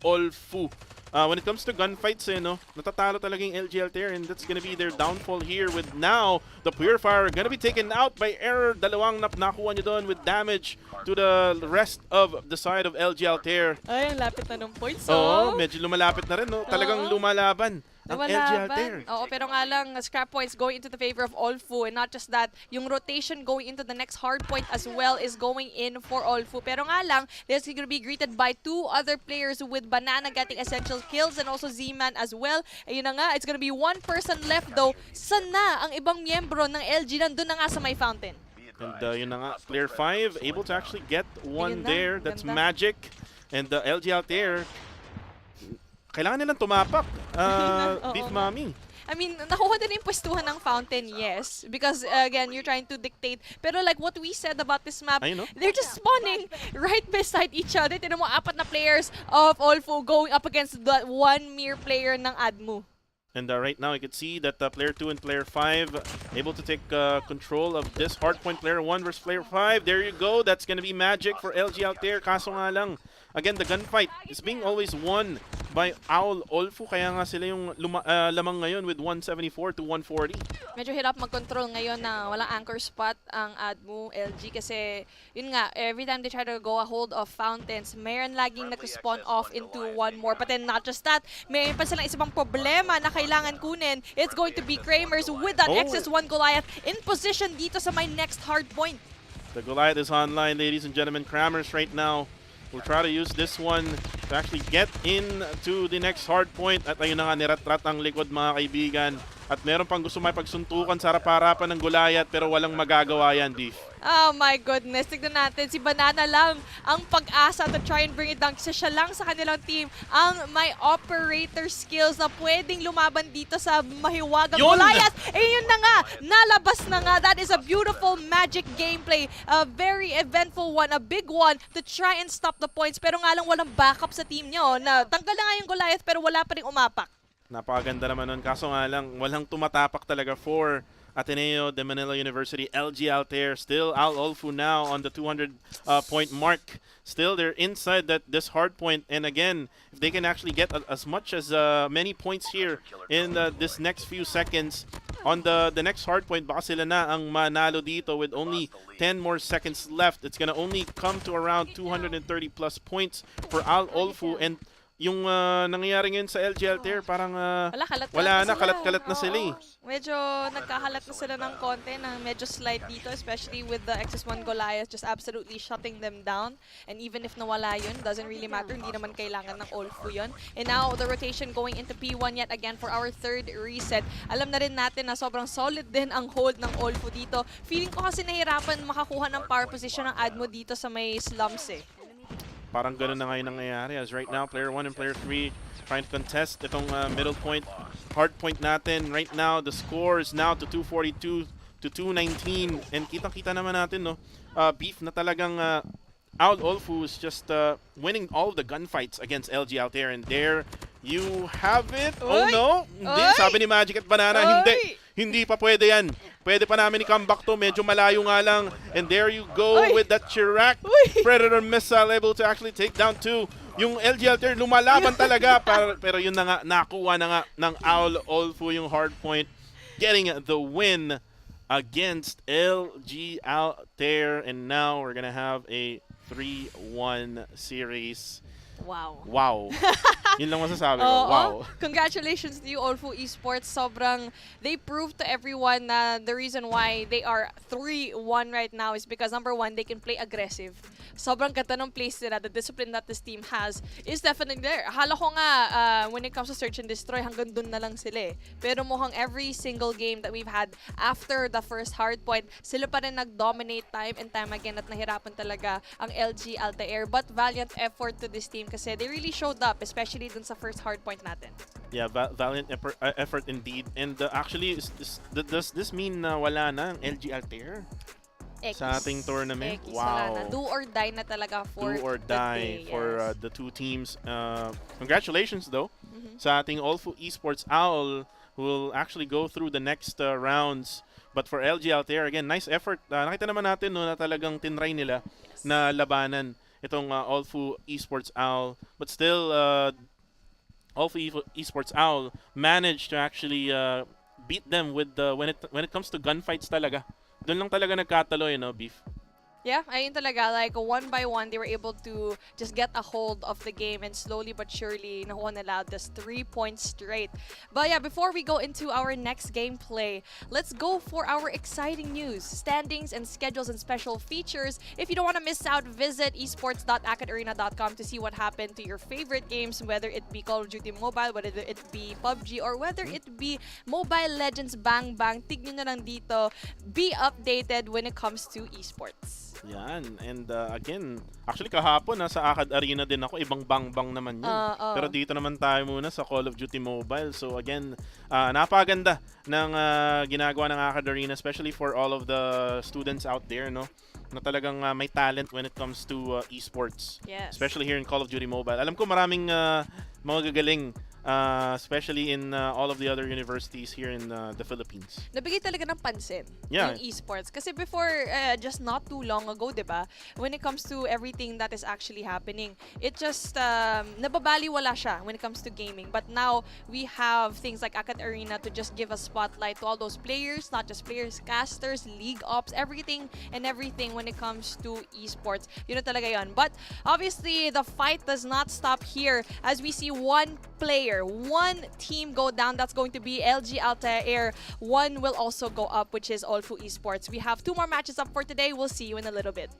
OLFU. When it comes to gunfights, natatalo talaga yung LG Altair, and that's gonna be their downfall here. With now, the Purifier gonna be taken out by Error. Dalawang nakuha niya doon with damage to the rest of the side of LG Altair. Ay, ang lapit na ng points. Oo, medyo lumalapit na rin. No? Talagang lumalaban ang LG Altair. Oo, pero nga lang, scrap points going into the favor of OLFU, and not just that, yung rotation going into the next hard point as well is going in for OLFU. Pero nga lang, this is going to be greeted by 2 other players with Banana getting essential kills and also Z-Man as well. Ayun na nga, it's going to be 1 person left though. Sana ang ibang miyembro ng LG nandun na nga sa may fountain. And yun na nga, player 5 able to actually get one there. That's Magic. And the LG Altair, kailangan nilang tumapak. Beef Mommy. I mean, nakuha din yung pwestuhan ng fountain, yes. Because, again, you're trying to dictate. Pero like what we said about this map, they're just spawning right beside each other. Tinan mo, 4 na players of OLFU going up against that 1 mere player ng ADMU. And right now, you can see that player 2 and player 5 able to take control of this hardpoint. Player 1 versus player 5. There you go. That's going to be Magic for LG Altair. Kaso nga lang, again, the gunfight is being always won by OLFU, kaya nga sila yung lamang ngayon with 174 to 140. Medyo hirap mag-control ngayon na walang anchor spot ang ADMU, LG kasi yun nga, every time they try to go a hold of fountains, mayroon laging nag-spawn off into one more. But then not just that, mayroon pa silang isang problema na kailangan kunin. It's going to be Kramers with that XS1 Goliath in position dito sa my next hard point. The Goliath is online, ladies and gentlemen. Kramers right now will try to use this one to actually get into the next hard point. At ayun na nga, niratrat ang likod mga kaibigan. At meron pang gusto may pagsuntukan sa harap-harapan ng Goliath pero walang magagawa yan, Beef. Oh my goodness, tignan natin, si Banana lang ang pag-asa to try and bring it down kasi siya lang sa kanilang team ang may operator skills na pwedeng lumaban dito sa mahiwagang Goliath. Eh yun na nga, nalabas na nga. That is a beautiful magic gameplay, a very eventful one, a big one to try and stop the points. Pero nga lang walang backup sa team nyo na tanggal na nga yung Goliath pero wala pa rin umapak. Napakaganda naman nun. Kaso nga lang, walang tumatapak talaga for Ateneo de Manila University. LG Altair still OLFU now on the 200 point mark. Still, they're inside this hard point. And again, if they can actually get as much as many points here in this next few seconds on the next hard point, baka sila na ang manalo dito with only 10 more seconds left. It's gonna only come to around 230 plus points for OLFU. And yung nangyayari ngayon sa LG Altair, parang wala na, kalat-kalat na sila eh. Medyo nagkakalat na sila ng konti na medyo slight dito, especially with the XS1 Goliath just absolutely shutting them down. And even if nawala yun, doesn't really matter. Hindi naman kailangan ng OLFU yun. And now, the rotation going into P1 yet again for our third reset. Alam na rin natin na sobrang solid din ang hold ng OLFU dito. Feeling ko kasi nahirapan makakuha ng power position ng ADMU dito sa may slums eh. Parang ganun na ngayon nangyayari as right now, player 1 and player 3 trying to contest itong middle point, hard point natin. Right now, the score is now to 242 to 219. And kitang-kita naman natin, no, Beef na talagang OLFU is just winning all of the gunfights against LG Altair. And there you have it. Oh no, hindi. Sabi ni Magic at Banana, hindi pa pwede yan. Pwede pa namin i-comeback to. Medyo malayo nga lang. And there you go with that Chirac Predator missile able to actually take down 2. Yung LG Altair lumalaban talaga. Pero yun na nga, nakuha na nga ng OLFU yung hard point. Getting the win against LG Altair. And now we're gonna have a 3-1 series. Wow. Yun lang masasabi ko. Wow. Congratulations to you, OLFU Esports. Sobrang, they proved to everyone na the reason why they are 3-1 right now is because number 1, they can play aggressive. Sobrang ganda ng plays nila. The discipline that this team has is definitely there. Akala ko nga, when it comes to search and destroy, hanggang dun na lang sila eh. Pero mukhang every single game that we've had after the first hard point, sila pa rin nag-dominate time and time again at nahirapan talaga ang LG Altair. But valiant effort to this team kasi they really showed up, especially dun sa first hard point natin. Yeah, valiant effort indeed. And actually, does this mean na wala na ang LG Altair sa ating tournament? Wow. Do or die na talaga for the two teams. Congratulations though sa ating OLFU Esports OWL who will actually go through the next rounds. But for LG Altair, again, nice effort. Nakita naman natin no, na talagang tinry nila na labanan itong OLFU Esports OWL. But still, OLFU Esports OWL managed to actually beat them with when it comes to gunfights talaga. Doon lang talaga nagkatalo, Beef. Yeah, ayun talaga. Like, one by one, they were able to just get a hold of the game and slowly but surely, nakuha nila this 3 points straight. But yeah, before we go into our next gameplay, let's go for our exciting news, standings and schedules and special features. If you don't want to miss out, visit esports.acadarena.com to see what happened to your favorite games, whether it be Call of Duty Mobile, whether it be PUBG, or whether it be Mobile Legends Bang Bang. Tignan nyo lang dito. Be updated when it comes to esports. Yan. And again, actually kahapon sa Acad Arena din ako, ibang bang-bang naman yun. Pero dito naman tayo muna sa Call of Duty Mobile. So again, napaganda ng ginagawa ng Acad Arena, especially for all of the students out there, no? Na talagang may talent when it comes to esports. Yes. Especially here in Call of Duty Mobile. Alam ko maraming mga gagaling especially in all of the other universities here in the Philippines. Nabigay talaga ng pansin Yeah. yung esports. Kasi before, just not too long ago, di ba, when it comes to everything that is actually happening, it just, nababaliwala siya when it comes to gaming. But now, we have things like Akat Arena to just give a spotlight to all those players, not just players, casters, league ops, everything and everything when it comes to esports. Yun na talaga yun. But obviously, the fight does not stop here as we see one player, one team go down. That's going to be LG Altair. One will also go up, which is OLFU Esports. We have 2 more matches up for today. We'll see you in a little bit.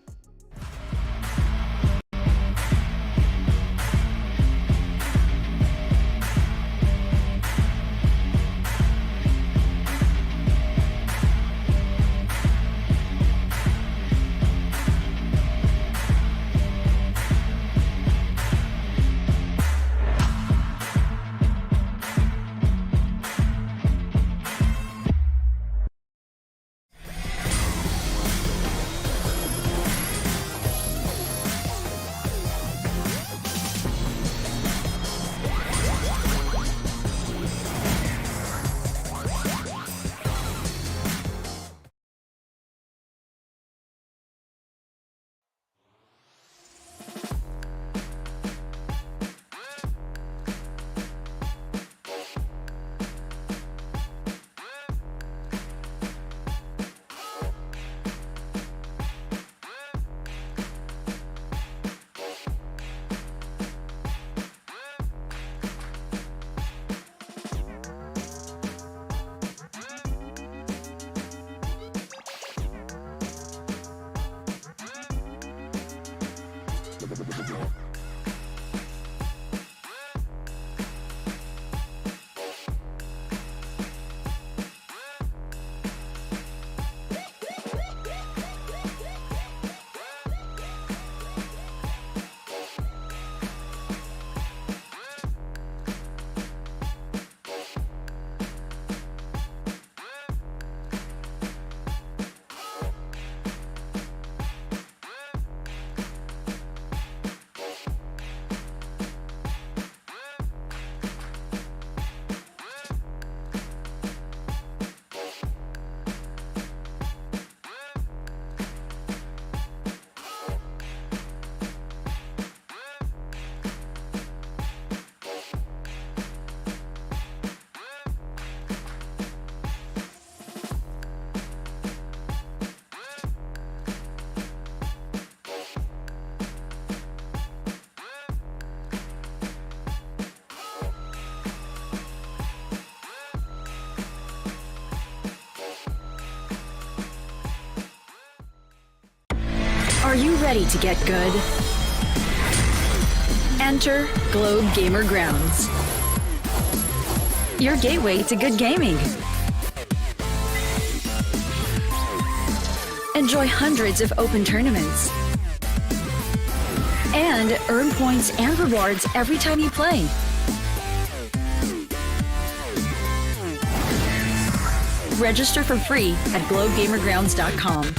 Are you ready to get good? Enter Globe Gamer Grounds, your gateway to good gaming. Enjoy hundreds of open tournaments and earn points and rewards every time you play. Register for free at globegamergrounds.com.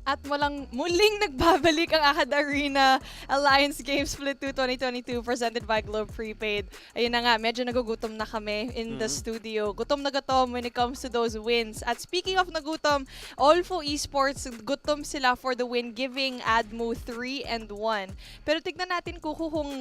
At muling nagbabalik ang Ahad Arena Alliance Games Split 2 2022 presented by Globe Prepaid. Ayun na nga, medyo nagugutom na kami in the studio. Gutom na gutom when it comes to those wins. At speaking of nagutom, OLFU Esports, gutom sila for the win, giving ADMU 3-1. Pero tignan natin kung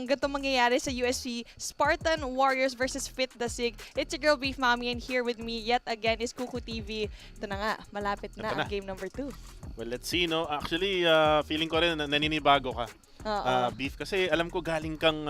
ganito mangyayari sa USC Spartan Warriors versus Fit Dasig. It's your girl Beef Mommy, and here with me yet again is Kuku TV. Ito na nga, malapit na ang game number 2. Well, let's see, no? Actually, feeling ko rin naninibago ka. Beef, kasi alam ko galing kang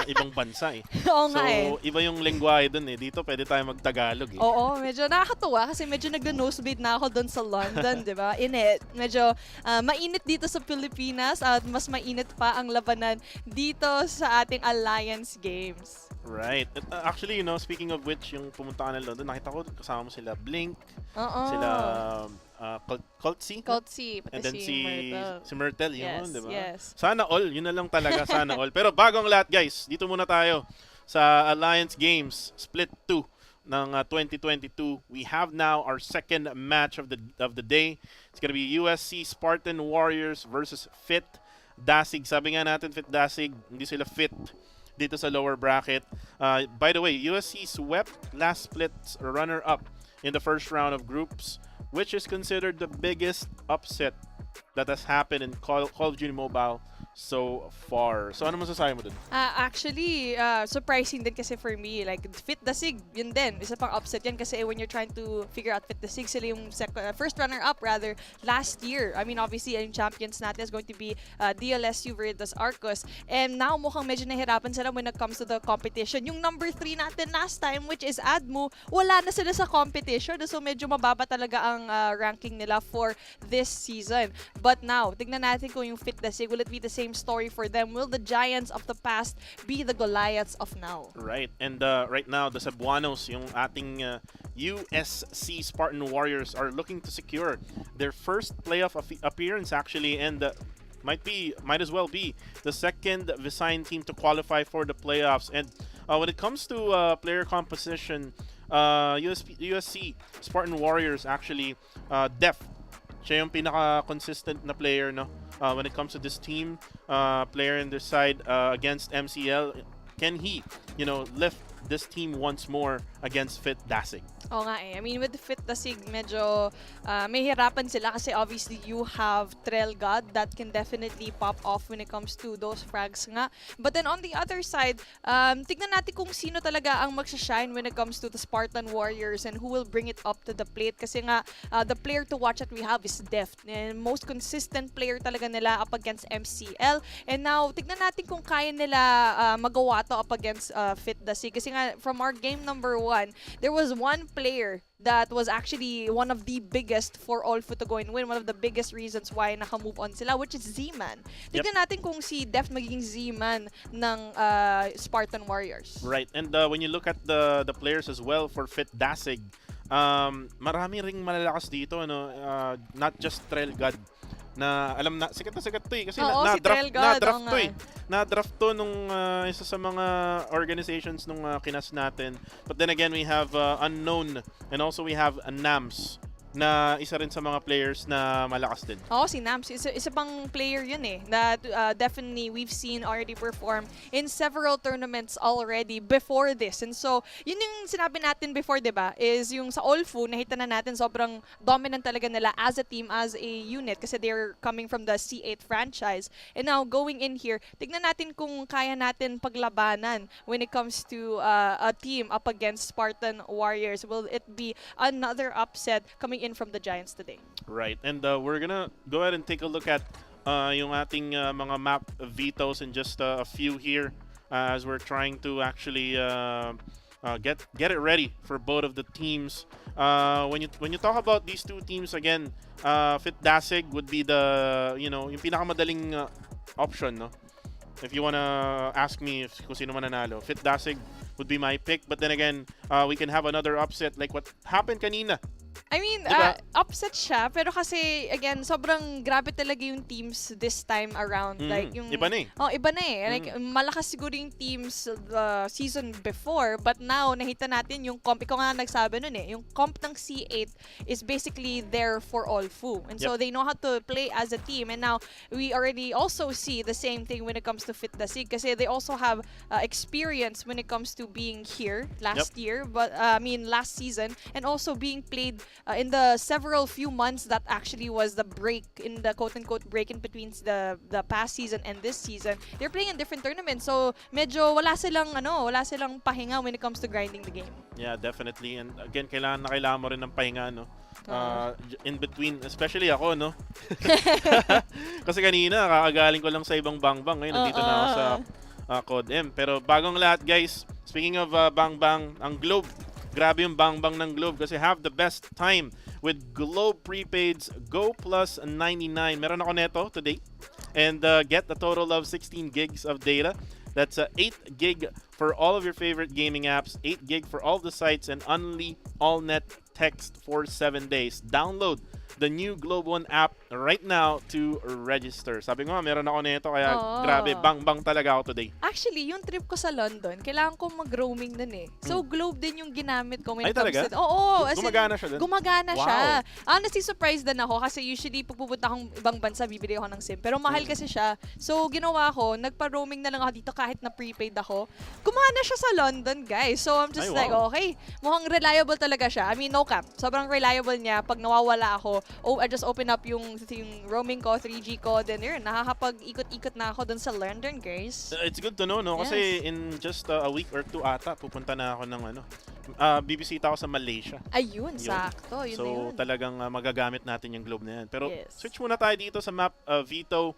ibang bansa eh. Oo nga so, iba yung lengguwahe dun eh. Dito pwede tayo mag-Tagalog eh. Oo, medyo nakakatuwa kasi medyo nag-nosebleed na ako dun sa London, di ba? Init. Medyo mainit dito sa Pilipinas at mas mainit pa ang labanan dito sa ating Alliance Games. Right. Actually, you know, speaking of which, yung pumunta ka ng London, nakita ko kasama mo sila Blink, sila Coltsy, pati and then Myrtle. si Myrtle, Yes, yun, di ba? yes. Sana all, yun na lang talaga, sana all. Pero bago ang lahat, guys, dito muna tayo sa Alliance Games Split 2 ng 2022. We have now our second match of the day. It's gonna be USC Spartan Warriors versus Fit Dasig. Sabi nga natin, Fit Dasig, hindi sila fit dito sa lower bracket. By the way, USC swept last split's runner-up in the first round of groups, which is considered the biggest upset that has happened in Call of Duty Mobile so far. So ano masasabi mo dun? Actually, surprising din kasi for me. Like, Fit Dasig, yun din. Isa pang upset yan kasi when you're trying to figure out Fit Dasig, sila yung first runner-up rather last year. I mean, obviously, yung champions natin is going to be DLSU versus Arcos. And now, mukhang medyo nahirapan sila when it comes to the competition. Yung number 3 natin last time, which is ADMU, wala na sila sa competition. So, medyo mababa talaga ang ranking nila for this season. But now, tignan natin kung yung Fit Dasig, will it be the same story for them? Will the giants of the past be the Goliaths of now? Right. And right now, the Cebuanos, yung ating USC Spartan Warriors, are looking to secure their first playoff appearance actually, and might as well be the second Visayan team to qualify for the playoffs. And when it comes to player composition, USC Spartan Warriors actually, Def, siya yung pinaka-consistent na player, no? When it comes to this team, player in their side against MCL, can he, you know, lift this team once more against Fit Dasig? Oo nga eh. I mean, with Fit Dasig, medyo may hirapan sila kasi obviously you have Trail God that can definitely pop off when it comes to those frags nga. But then on the other side, tignan natin kung sino talaga ang magsashine when it comes to the Spartan Warriors and who will bring it up to the plate. Kasi nga, the player to watch that we have is Def. And most consistent player talaga nila up against MCL. And now, tignan natin kung kaya nila magawa to up against Fit Dasig. Kasi nga, from our game number 1, there was one player that was actually one of the biggest for OLFU to go and win. One of the biggest reasons why naka-move on sila, which is Z-Man. Tignan natin kung si Def magiging Z-Man ng Spartan Warriors. Right. And when you look at the players as well for Fit Dasig, marami ring malalakas dito, ano, not just Trail God, na alam na sikat to eh kasi na-draft to nung isa sa mga organizations nung kinas natin. But then again, we have Unknown, and also we have Nams na isa rin sa mga players na malakas din. Oo, si Nams. Isa pang player yun eh. That definitely we've seen already perform in several tournaments already before this. And so, yun yung sinabi natin before, diba? Is yung sa OLFU, nakita na natin sobrang dominant talaga nila as a team, as a unit. Kasi they're coming from the C8 franchise. And now, going in here, tignan natin kung kaya natin paglabanan when it comes to a team up against Spartan Warriors. Will it be another upset coming in from the Giants today? Right. And we're gonna go ahead and take a look at yung ating mga map vetoes in just a few here as we're trying to actually get it ready for both of the teams. When you talk about these two teams again, Fit Dasig would be the, you know, yung pinakamadaling option, no? If you wanna ask me kung sino mananalo, Fit Dasig would be my pick. But then again, we can have another upset like what happened kanina I mean, Diba? upset siya, pero kasi, again, sobrang grabe talaga yung teams this time around. Like, yung... Iba na eh. Oh, iba na eh. Like, malakas siguro yung teams the season before, but now, nakita natin yung comp, ikaw nga nagsabi nun eh, yung comp ng C8 is basically there for OLFU. And so, they know how to play as a team. And now, we already also see the same thing when it comes to Fit Dasig, kasi they also have experience when it comes to being here last year, but, last season, and also being played in the several few months that actually was the break, in the quote-unquote break in between the past season and this season. They're playing in different tournaments, so medyo wala silang pahinga when it comes to grinding the game. Yeah, definitely. And again, kailangan mo rin ng pahinga, no? In between, especially ako, no? Kasi kanina, kakagaling ko lang sa ibang bangbang. Ngayon, nandito na ako sa CODM. Pero bagong lahat, guys, speaking of bangbang, ang Globe, grabe yung bangbang ng Globe kasi have the best time with Globe Prepaids Go Plus 99. Meron ako neto today. And get a total of 16 gigs of data. That's 8 gig for all of your favorite gaming apps, 8 gig for all the sites, and only all-net text for 7 days. Download the new Globe One app right now to register. Sabi ko nga, meron ako nito kaya grabe, bang-bang talaga ako today. Actually, yung trip ko sa London, kailangan ko mag-roaming nun eh. So, Globe din yung ginamit ko when it comes talaga? to... Oo. Gumagana siya dun? Gumagana Wow. siya. Honestly, surprised din ako kasi usually pag pupunta akong ibang bansa, bibili ako ng SIM. Pero mahal kasi siya. So, ginawa ko, nagpa-roaming na lang ako dito kahit na prepaid ako. Gumana siya sa London, guys. So, I'm just like, okay, mukhang reliable talaga siya. I mean, no cap. Sobrang reliable niya. Pag nawawala ako, I just open up yung roaming ko, 3G ko, then yun, nakakapag-ikot-ikot na ako dun sa London, guys. It's good to know, no? Yes. Kasi in just a week or two ata, pupunta na ako ng bibisita ako sa Malaysia. Ayun, sakto. Yun So, na yun. talagang magagamit natin yung Globe na yan. Pero Yes. switch muna tayo dito sa map Vito.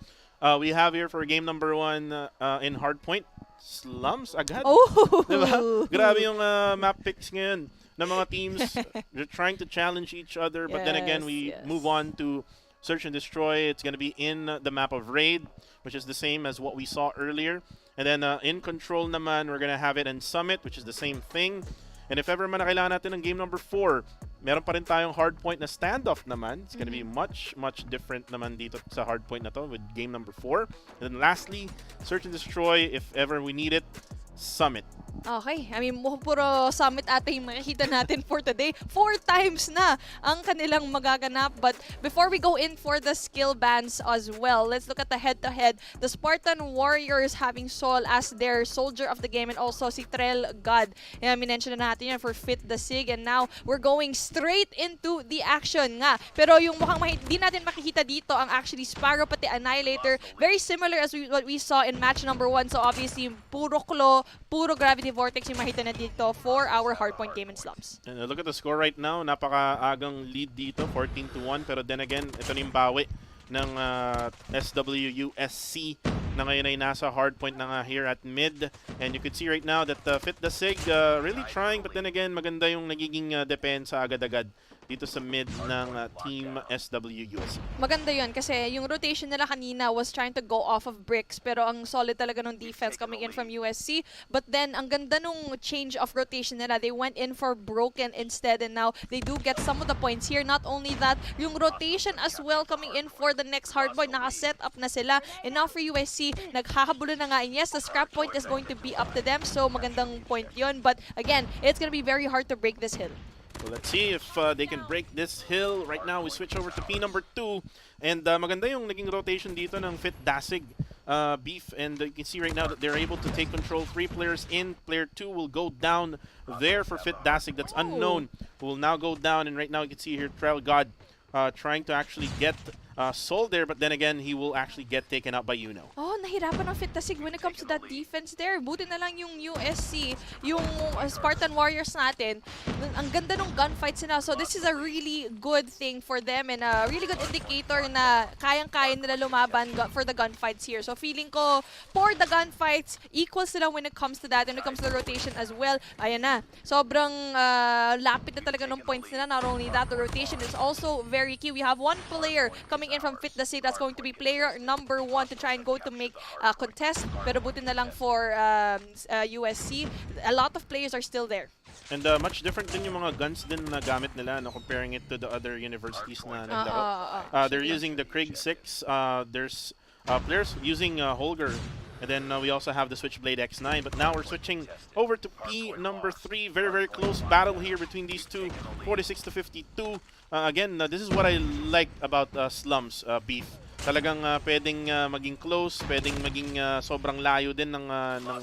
We have here for game number 1 in Hardpoint, Slums agad. Oh! Diba? Grabe yung map picks ngayon ng mga teams. They're trying to challenge each other, but then again, we move on to Search and Destroy. It's going to be in the map of Raid, which is the same as what we saw earlier. And then in Control naman, we're going to have it in Summit, which is the same thing. And if ever man na kailangan natin ng game number 4, meron pa rin tayong Hardpoint na standoff naman. It's going to be much, much different naman dito sa Hardpoint na to with game number 4. And then lastly, Search and Destroy, if ever we need it, Summit. Okay. I mean, puro Summit ata yung makikita natin for today. 4 times na ang kanilang magaganap. But before we go in for the skill bans as well, let's look at the head-to-head. The Spartan Warriors having Sol as their soldier of the game and also si Trell God. Minention na natin yan for Fit Dasig. And now, we're going straight into the action nga. Pero yung mukhang di natin makikita dito ang actually Sparrow pati Annihilator. Very similar as what we saw in match number 1. So obviously, puro Claw, puro Gravity Vortex yung makita na dito for our Hardpoint game in Slums. And look at the score right now. Napaka-agang lead dito, 14-1. Pero then again, ito na yung bawi ng SWUSC na ngayon ay nasa hardpoint na nga here at mid. And you could see right now that Fit Dasig really trying, but then again, maganda yung nagiging depensa agad-agad dito sa mid ng Team SWUSC. Maganda yun kasi yung rotation nila kanina was trying to go off of bricks pero ang solid talaga ng defense coming in from USC. But then, ang ganda nung change of rotation nila. They went in for broken instead and now they do get some of the points here. Not only that, yung rotation as well coming in for the next hardpoint. Naka-set up na sila. And now for USC, naghahabulo na nga. And yes, the scrap point is going to be up to them. So, magandang point yun. But again, it's gonna be very hard to break this hill. So let's see if they can break this hill. Right now, we switch over to P number 2. And maganda yung naging rotation dito ng Fit Dasig Beef. And you can see right now that they're able to take control. 3 players in. Player 2 will go down there for Fit Dasig. That's unknown. Who will now go down. And right now, you can see here Trail God trying to actually get Sol there, but then again, he will actually get taken out by Yuno. Oh, nahirapan ng Fit Dasig when it comes to that defense there. Buti na lang yung USC, yung Spartan Warriors natin. Ang ganda ng gunfights nila. So this is a really good thing for them and a really good indicator na kayang-kaya nila lumaban for the gunfights here. So feeling ko, for the gunfights, equal sila when it comes to that and when it comes to the rotation as well. Ayan na. Sobrang lapit na talaga ng points nila. Not only that, the rotation is also very key. We have one player coming in from Fit Dasig that's going to be player number 1 to try and go to make contest. Pero buti na lang for USC. A lot of players are still there. And much different din yung mga guns din na gamit nila, no, comparing it to the other universities na naglaro. They're using the Krieg 6. There's players using Holger. And then we also have the Switchblade X9. But now we're switching over to P number 3. Very, very close battle here between these two. 46 to 52. Again, this is what I like about Slums, Beef. Talagang pwedeng maging close, pwedeng maging sobrang layo din ng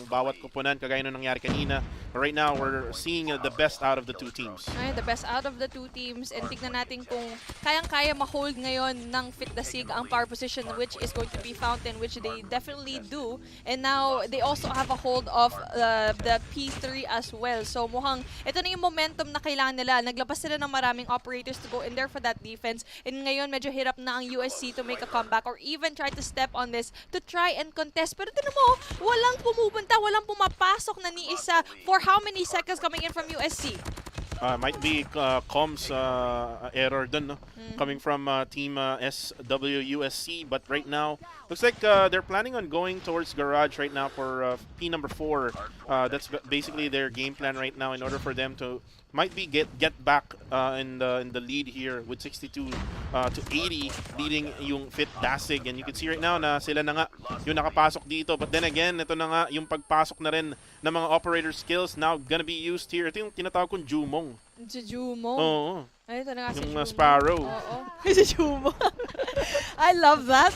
bawat koponan, kagaya nung nangyari kanina. But right now, we're seeing the best out of the two teams. Ay, the best out of the two teams. And tignan natin kung kayang-kaya ma-hold ngayon ng Fit Dasig ang power position, which is going to be Fountain, which they definitely do. And now, they also have a hold of the P3 as well. So mukhang ito na yung momentum na kailangan nila. Naglabas sila ng maraming operators to go in there for that defense. And ngayon, medyo hirap na ang USC to make a comeback or even try to step on this to try and contest. Pero tinan mo, walang pumupunta, walang pumapasok na ni isa for how many seconds coming in from USC? Might be comms error dun, no? Coming from team SWUSC. But right now, looks like they're planning on going towards Garage right now for P number 4. That's basically their game plan right now in order for them to might be get back in the lead here with 62 to 80 leading yung Fit Dasig. And you can see right now na sila na nga yung nakapasok dito. But then again, ito na nga yung pagpasok na rin ng mga operator skills now gonna be used here. Ito yung tinatawag kong Jumong. Jumong? Oo. Ay, ito na nga si Yung Jumong. Sparrow. Oo. Si Jumong. I love that.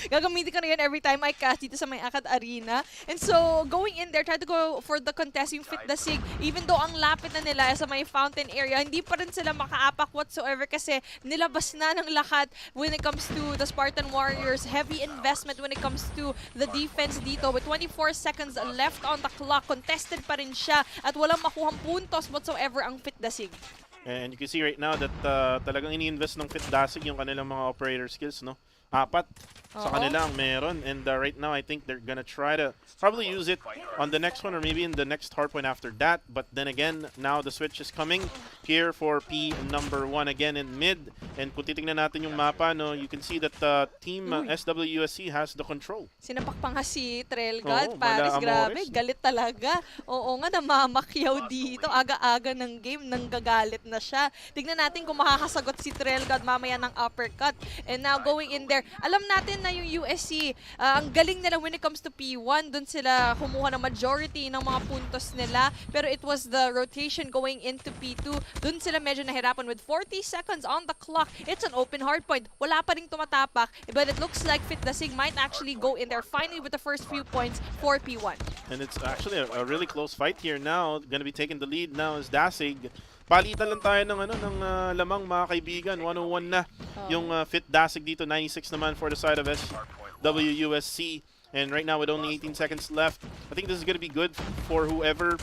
Gagamitin ko na yan every time I cast dito sa may Akad Arena. And so, going in there, try to go for the contest yung Fit Dasig. Even though ang lapit na nila sa may fountain area, hindi pa rin sila makaapak whatsoever kasi nilabas na ng lahat when it comes to the Spartan Warriors. Heavy investment when it comes to the defense dito. With 24 seconds left on the clock, contested pa rin siya at walang makuhang puntos whatsoever ang Fit Dasig. And you can see right now that talagang ini-invest ng Fit Dasig yung kanilang mga operator skills, no? 4 sa kanila ang meron. And right now, I think they're gonna try to probably use it on the next one or maybe in the next hardpoint after that. But then again, now the switch is coming here for P number 1 again in mid. And kung titingnan natin yung mapa, no, you can see that team SWUSC has the control. Sinapak pa nga si Trailgod, Oo, Paris, Mala grabe, Amores. galit talaga. Oo nga, namamakyaw dito. Aga-aga ng game, nanggagalit na siya. Tignan natin kung makakasagot si Trailgod mamaya ng uppercut. And now going in there, alam natin na yung USC, ang galing nila when it comes to P1. Doon sila kumuha ng majority ng mga puntos nila. Pero it was the rotation going into P2. Doon sila medyo nahirapan with 40 seconds on the clock. It's an open hardpoint. Wala pa ring tumatapak. But it looks like Fit Dasig might actually go in there finally with the first few points for P1. And it's actually a really close fight here now. Gonna be taking the lead now is Dasig. Palitan lang tayo ng lamang mga kaibigan. 101 na yung Fit Dasig dito. 96 naman for the side of SWUSC. And right now with only 18 seconds left, I think this is gonna be good for whoever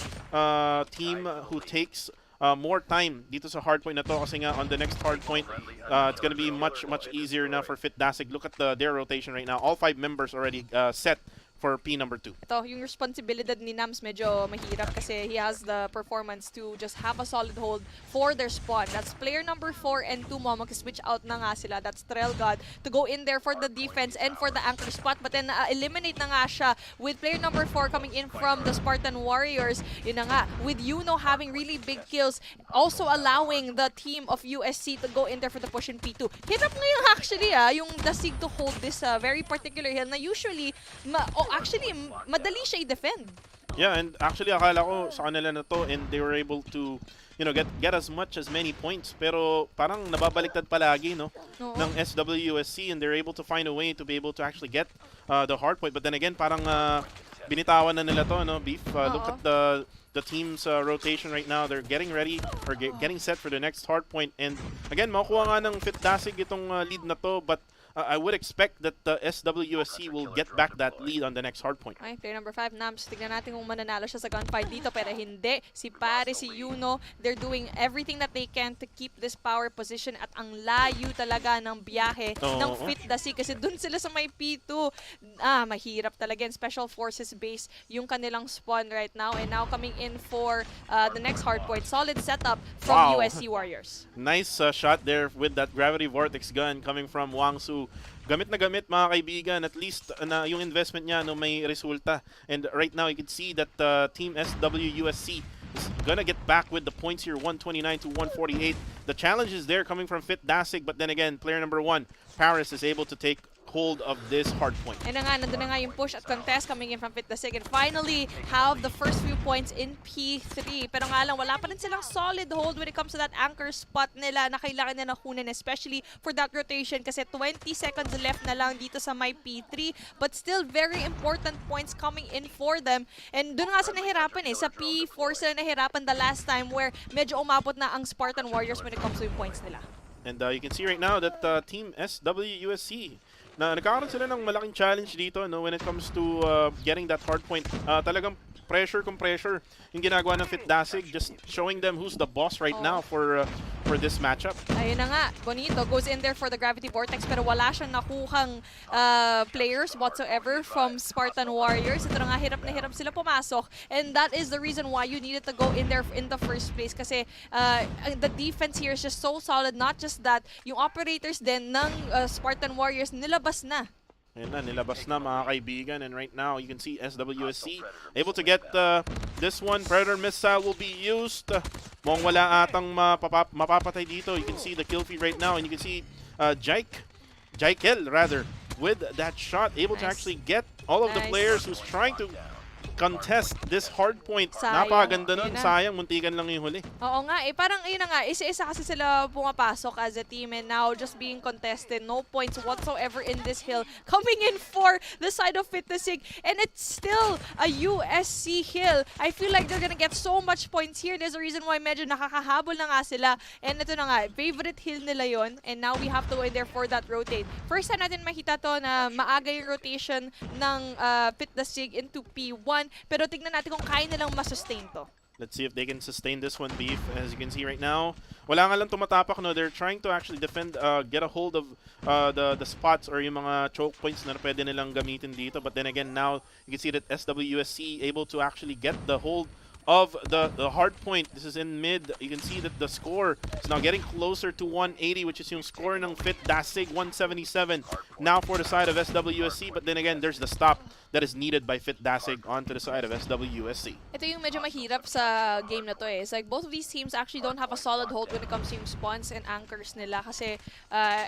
team who takes more time dito sa hardpoint na to kasi nga on the next hardpoint, it's gonna be much easier now for Fit Dasig. Look at their rotation right now. All 5 members already set for P number 2. Ito, yung responsibilidad ni Nams medyo mahirap kasi he has the performance to just have a solid hold for their spawn. That's player number 4 and 2 mo, mag-switch out na nga sila. That's Trailgod to go in there for the defense and for the anchor spot. But then eliminate na nga siya with player number 4 coming in from the Spartan Warriors. Yun na nga, with Yuno having really big kills, also allowing the team of USC to go in there for the push in P2. Hirap ngayon actually yung Dasig to hold this very particular hill na usually actually, madali siya i-defend. Yeah, and actually akala ko sa kanila na to and they were able to, you know, get as much as many points. Pero parang nababaliktad palagi, no, ng SWUSC, and they're able to find a way to be able to actually get the hard point. But then again, parang binitawan na nila to, no, Beef. Look at the team's rotation right now. They're getting ready or getting set for the next hard point. And again, makukuha nga ng Fit Dasig itong lead na to, but I would expect that the SWUSC will get back that lead on the next hardpoint. Ay, player number 5, Nams. Tignan natin kung mananalo siya sa gunfight dito, pero hindi. Si Pare, si Yuno, they're doing everything that they can to keep this power position at ang layo talaga ng biyahe ng Fit Dasig kasi dun sila sa may P2. Mahirap talaga. And Special Forces base yung kanilang spawn right now. And now coming in for the next hardpoint. Solid setup from USC Warriors. Nice shot there with that Gravity Vortex gun coming from Wangsu. Gamit na gamit mga kaibigan, at least na yung investment niya no may resulta. And right now you can see that Team SWUSC is gonna get back with the points here, 129 to 148. The challenge is there coming from Fit Dasig, but then again, player number 1, Paris, is able to take hold of this hard point. And nga, nandun na nga yung push at contest coming in from Fit Dasig and finally have the first few points in P3. Pero nga lang, wala pa rin silang solid hold when it comes to that anchor spot nila na kailangan na nakunin, especially for that rotation kasi 20 seconds left na lang dito sa my P3. But still, very important points coming in for them. And doon nga sila nahirapan Sa P4 sila nahirapan the last time where medyo umabot na ang Spartan Warriors when it comes to yung points nila. And you can see right now that Team SWUSC na nagkakaroon sila ng malaking challenge dito when it comes to getting that hard point. Talagang pressure kung pressure yung ginagawa ng Fit Dasig, just showing them who's the boss right now for this matchup. Ayun na nga, Bonito goes in there for the Gravity Vortex pero wala siyang nakuhang players whatsoever from Spartan Warriors. Ito na nga, hirap na hirap sila pumasok and that is the reason why you needed to go in there in the first place kasi the defense here is just so solid. Not just that, yung operators din ng Spartan Warriors nilabas na. Ayan na, nilabas na mga kaibigan. And right now, you can see SWSC able to get this one. Predator Missile will be used. Mukhang wala atang mapapatay dito. You can see the kill feed right now. And you can see Jaikel rather, with that shot, able to actually get all of the players who's trying to contest this hard point. Sayang. Napakaganda nun. Sayang, muntikan lang yung huli. Oo nga parang ayun na nga, isa-isa kasi sila pumapasok as a team and now just being contested. No points whatsoever in this hill. Coming in for the side of Fit Dasig and it's still a USC hill. I feel like they're gonna get so much points here. There's a reason why medyo nakakahabol na nga sila. And ito na nga, favorite hill nila yon. And now we have to go in there for that rotate. First time natin makita to na maaga yung rotation ng Fit Dasig into P1. Pero tignan natin kung kaya nilang masustain to. Let's see if they can sustain this one, Beef. As you can see right now, wala nga lang tumatapak, They're trying to actually defend, get a hold of the spots or yung mga choke points na pwede nilang gamitin dito. But then again, now you can see that SWSC able to actually get the hold of the hard point. This is in mid. You can see that the score is now getting closer to 180, which is yung score ng Fit Dasig, 177 now for the side of SWSC. But then again, there's the stop that is needed by Fit Dasig onto the side of SWSC. Ito yung medyo mahirap sa game na to It's like both of these teams actually don't have a solid hold when it comes to yung spawns and anchors nila kasi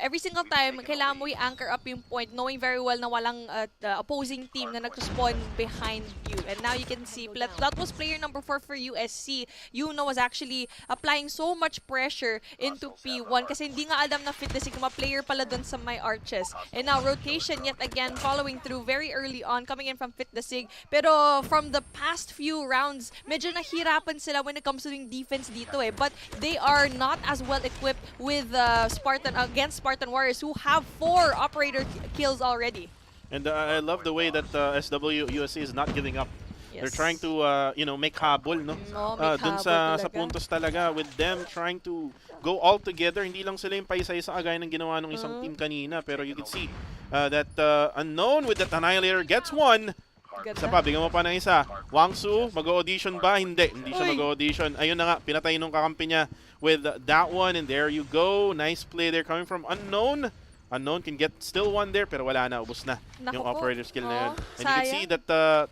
every single time kailangan mo i-anchor up yung point knowing very well na walang opposing team na nag-spawn behind you. And now you can see that was player number 4 for USC. Yuno was actually applying so much pressure into P1 kasi hindi nga alam na Fit Dasig na player pala dun sa my arches. And now rotation yet again following through very early on coming in from Fit Dasig. Pero from the past few rounds, medyo nahirapan sila when it comes to yung defense dito But they are not as well equipped with Spartan against Spartan Warriors who have 4 operator kills already. And I love the way that SWUSC is not giving up. Yes. They're trying to make habol Make dun habol sa talaga. puntos talaga with them trying to go all together. Hindi lang sila yung paisa-isa kagaya ng ginawa ng isang team kanina, pero you can see that Unknown with that Annihilator gets one. Isa pa, bigyan mo pa ng isa. Wangsu, mag-audition ba? Hindi siya mag-audition. Ayun na nga, pinatay nung kakampi niya with that one, and there you go. Nice play there coming from Unknown. Unknown can get still one there, pero wala na, ubos na yung operator skill na yun. And you can see that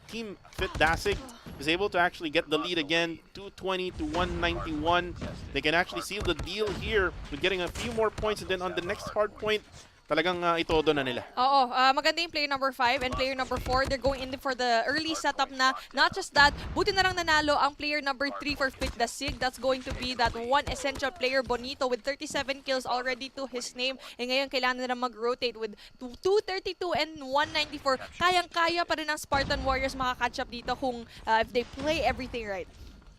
Team Fit Dasig is able to actually get the lead again, 220 to 191. They can actually seal the deal here with getting a few more points, and then on the next hard point, talagang itodo na nila. Oo, maganda yung player number 5 and player number 4. They're going in for the early setup na. Not just that, buti na lang nanalo ang player number 3 for Fit Dasig. That's going to be that one essential player, Bonito, with 37 kills already to his name. And ngayon, kailangan nila mag-rotate with 232 and 194. Kayang-kaya pa rin ang Spartan Warriors makakatch up dito kung if they play everything right.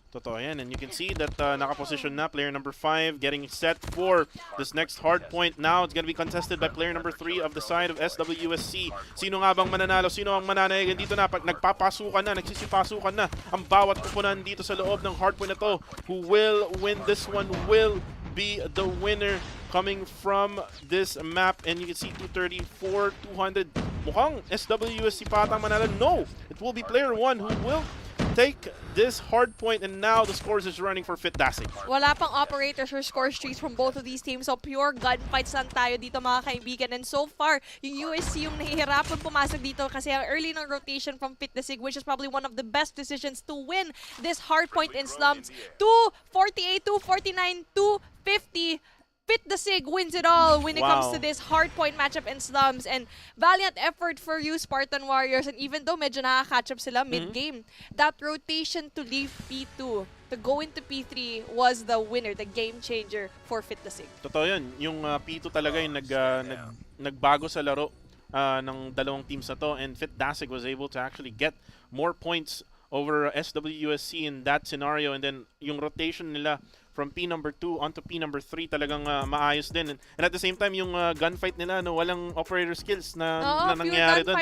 Totoo yan. And you can see that nakaposition na player number 5 getting set for this next hard point. Now it's going to be contested by player number 3 of the side of SWSC. Sino nga bang mananalo? Sino ang mananayagan dito na? Pag nagpapasukan na, nagsisipasukan na ang bawat kupunan dito sa loob ng hard point na to. Who will win this one will be the winner coming from this map. And you can see 234, 200. Mukhang SWSC patang manalo. No! It will be player 1 who will take this hard point, and now the scores is running for Fit Dasig. Wala pang operators or score streaks from both of these teams. So pure gunfights lang tayo dito mga kaibigan. And so far, yung USC yung nahihirapan pumasok dito kasi ang early ng rotation from Fit Dasig, which is probably one of the best decisions to win this hard point in slums. 248, 249, 250. Fit Dasig wins it all when it comes to this hard point matchup in slums, and valiant effort for you Spartan Warriors. And even though medyo nakaka-catch up sila mid-game, that rotation to leave P2 to go into P3 was the winner, the game changer for Fit Dasig. Totoo yun. Yung P2 talaga yung nagbago sa laro ng dalawang teams na to, and Fit Dasig was able to actually get more points over SWUSC in that scenario, and then yung rotation nila from P number 2 onto P number 3 talagang maayos din. And at the same time, yung gunfight nila, walang operator skills na nangyayari doon.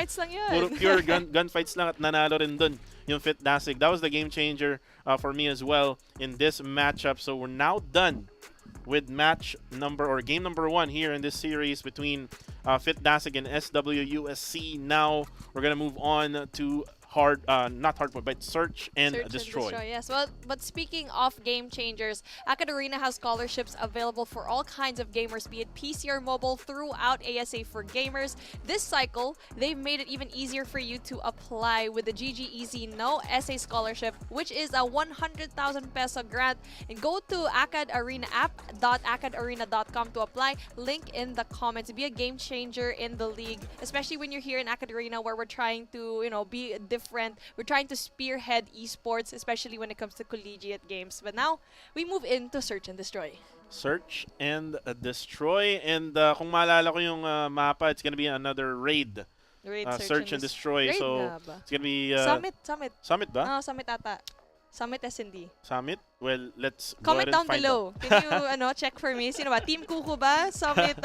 Pure gunfights lang at nanalo rin doon yung Fit Dasig. That was the game changer for me as well in this matchup. So we're now done with game number 1 here in this series between Fit Dasig and SWUSC. Now we're gonna move on to not hard point, but search and destroy. Yes, well, but speaking of game changers, Akad Arena has scholarships available for all kinds of gamers, be it PC or mobile, throughout ASA for Gamers. This cycle, they've made it even easier for you to apply with the GG Easy No SA Scholarship, which is a 100,000 peso grant. And go to akadarena.ackadarena.com to apply. Link in the comments. Be a game changer in the league, especially when you're here in Akad Arena, where we're trying to, be different. We're trying to spearhead esports, especially when it comes to collegiate games. But now, we move into Search and Destroy. Search and Destroy. And kung maalala ko yung mapa, it's gonna be another raid. Search and Destroy. Raid so it's gonna be Summit. Summit ba? No, Summit ata. Summit S&D. Summit? Well, let's comment go ahead down and find below. out. Can you check for me? Sino ba? Team Kuku ba? Summit,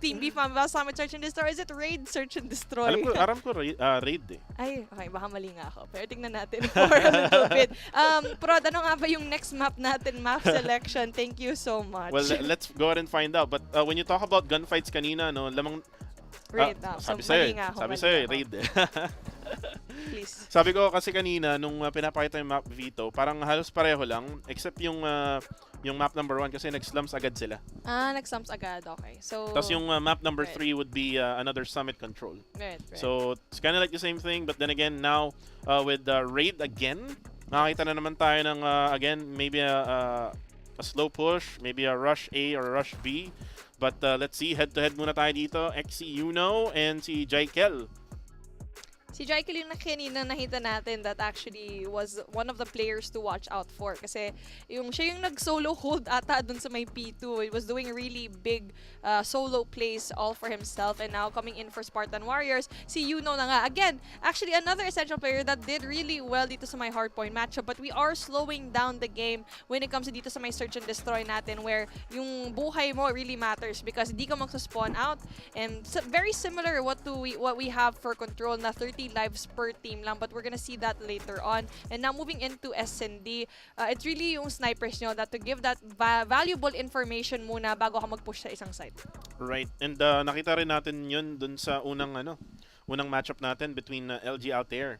Team Bifam ba? Summit Search and Destroy? Is it Raid Search and Destroy? Aram ko raid eh. Ay, okay. Baka mali nga ako. Pero tingnan natin for a little bit. Prod, ano nga ba yung next map natin? Map selection. Thank you so much. Well, let's go ahead and find out. But when you talk about gunfights kanina, lamang... Raid. Sabi so, sa'yo, raid eh. Please. Sabi ko kasi kanina, nung pinapakita yung map Vito, parang halos pareho lang, except yung map number 1 kasi nag-slums agad sila. Nag-slums agad. Okay. So, tapos yung map number 3 would be another summit control. Right. So, it's kind of like the same thing, but then again, now with raid again, nakakita na naman tayo ng, again, maybe a slow push, maybe a rush A or a rush B. But let's see, head-to-head muna tayo dito. XC Yuno and si Jaikel. Si Jaikel yung kanina nakita natin that actually was one of the players to watch out for. Kasi siya yung nag-solo hold ata dun sa may P2. It was doing really big solo plays all for himself. And now coming in for Spartan Warriors, si Yuno na nga. Again, actually another essential player that did really well dito sa my hardpoint matchup. But we are slowing down the game when it comes to dito sa may search and destroy natin, where yung buhay mo really matters because di ka mag-spawn out. And very similar what we have for control na 30 lives per team lang, but we're gonna see that later on. And now moving into S&D, it's really yung snipers nyo that to give that valuable information muna bago ka mag-push sa isang side. Right. And nakita rin natin yun dun sa unang matchup natin between LG Altair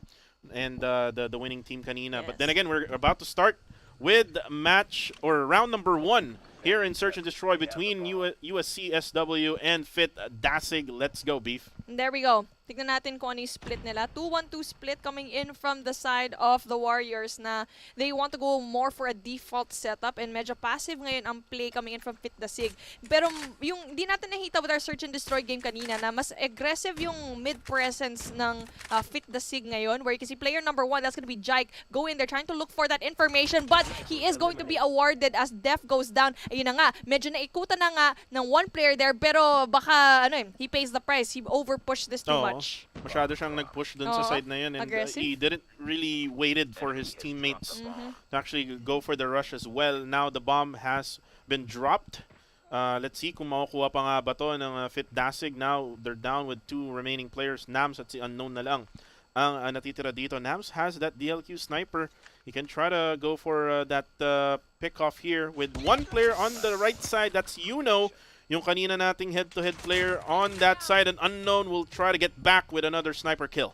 and the winning team kanina. Yes. But then again, we're about to start with round number 1 here in Search and Destroy between USC SW and Fit Dasig. Let's go, Beef. There we go. Tignan natin kung ano yung split nila. 2-1-2 split coming in from the side of the Warriors na they want to go more for a default setup and medyo passive ngayon ang play coming in from Fit Dasig. Pero yung di natin nakita with our Search and Destroy game kanina na mas aggressive yung mid-presence ng Fit Dasig ngayon, where you can see player number 1, that's gonna be Jike, go in there trying to look for that information, but he is going to be awarded as Def goes down. Ayun na nga, medyo naikutan na nga ng one player there, pero baka he pays the price. He overpushed this too much. Masyado siyang nag-push dun sa side na yun, and he didn't really waited for his teammates to actually go for the rush as well. Now the bomb has been dropped. Let's see kung makukuha pa nga ba to ng Fit Dasig. Now they're down with 2 remaining players. Nams at si Unknown na lang ang natitira dito. Nams has that DLQ sniper. He can try to go for that pick off here with one player on the right side. That's Yuno. Yung kanina nating head-to-head player on that side, and Unknown will try to get back with another sniper kill.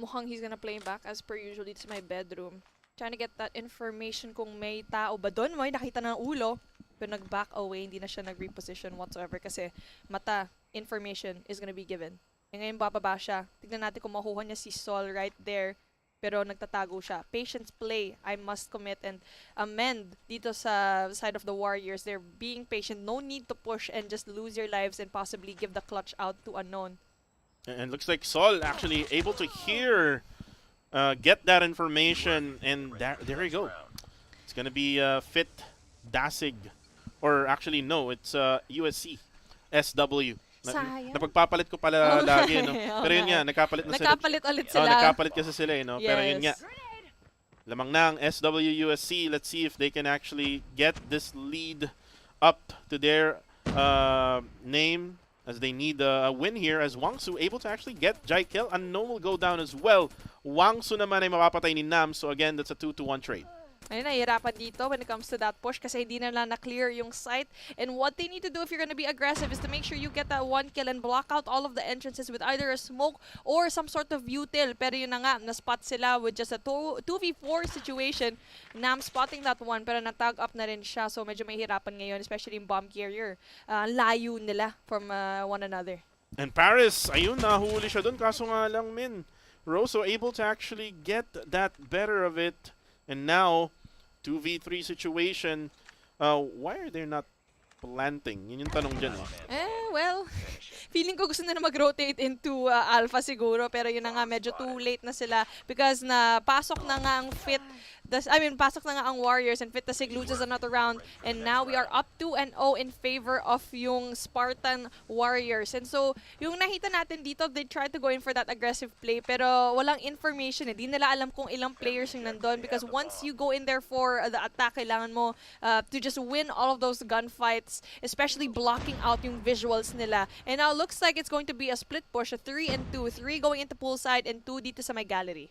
mukhang he's gonna play back as per usual dito sa my bedroom. Trying to get that information kung may tao ba doon. May nakita ng ulo. Pero nag-back away, hindi na siya nag-reposition whatsoever kasi mata, information is gonna be given. E ngayon bababa siya. Tignan natin kung makuha niya si Sol right there. Pero nagtatago siya. Patience play. I must commit and amend dito sa side of the Warriors. They're being patient. No need to push and just lose your lives and possibly give the clutch out to unknown. And looks like Sol actually able to hear, get that information, and there you go. It's gonna be Fit Dasig, or actually no, it's USC SW. Sayang. Napagpapalit ko pala lagi, no? Pero yun nga, nagkapalit na sila. Nagkapalit ulit sila. Nagkapalit kasi sila, no? Yes. Pero yun nga, lamang na ang SWUSC. Let's see if they can actually get this lead up to their name, as they need a win here, as Wangsu able to actually get Jai kill. Unknown will go down as well. Wangsu naman ay mapapatay ni Nam. So again, that's a 2-1 trade. Ayun, nahihirapan dito when it comes to that push kasi hindi na lang na-clear yung site. And what they need to do if you're gonna be aggressive is to make sure you get that 1 kill and block out all of the entrances with either a smoke or some sort of util. Pero yun na nga, na-spot sila with just a 2v4 situation. Nam spotting that one pero na-tag up na rin siya. So medyo mahihirapan ngayon, especially yung bomb carrier. Layo nila from one another. And Paris, ayun, nahuli siya dun. Kaso nga lang, Rosso able to actually get that better of it. And now, 2v3 situation. Why are they not planting? Yun yung tanong dyan. Well, feeling ko gusto na mag-rotate into Alpha siguro. Pero yun na nga, medyo too late na sila. Because napasok na nga ang Fit. Pasok na nga ang Warriors and Fit Dasig loses another round. And now we are up 2-0 in favor of yung Spartan Warriors. And so, yung nakita natin dito, they tried to go in for that aggressive play. Pero walang information. Di nila alam kung ilang players yung nandun. Because once you go in there for the attack, kailangan mo to just win all of those gunfights. Especially blocking out yung visuals nila. And now, looks like it's going to be a split push. A 3-2. 3 going into poolside and 2 dito sa my gallery.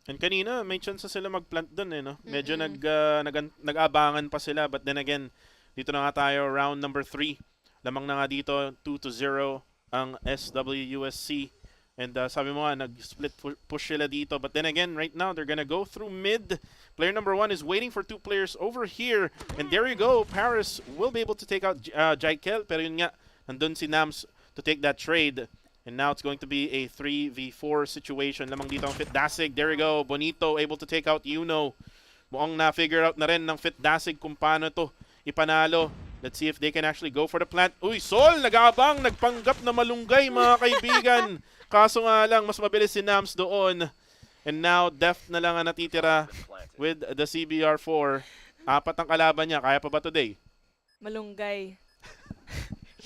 And kanina, may chance sila mag-plant dun, no? Medyo nag-abangan pa sila. But then again, dito na nga tayo, round number 3. Lamang na nga dito, 2-0 ang SWUSC. And sabi mo nga, nag-split push sila dito. But then again, right now, they're gonna go through mid. Player number 1 is waiting for 2 players over here. And there you go, Paris will be able to take out Jaikel. Pero yun nga, nandun si Nams to take that trade. And now it's going to be a 3v4 situation. Lamang dito ang Fit Dasig. There you go. Bonito able to take out Yuno. Mukhang na-figure out na rin ng Fit Dasig kung paano to ipanalo. Let's see if they can actually go for the plant. Uy, Sol! Nag-aabang! Nagpanggap na malunggay, mga kaibigan. Kaso nga lang, mas mabilis si Nams doon. And now, Deft na lang ang natitira with the CBR4. 4 ang kalaban niya. Kaya pa ba today? Malunggay.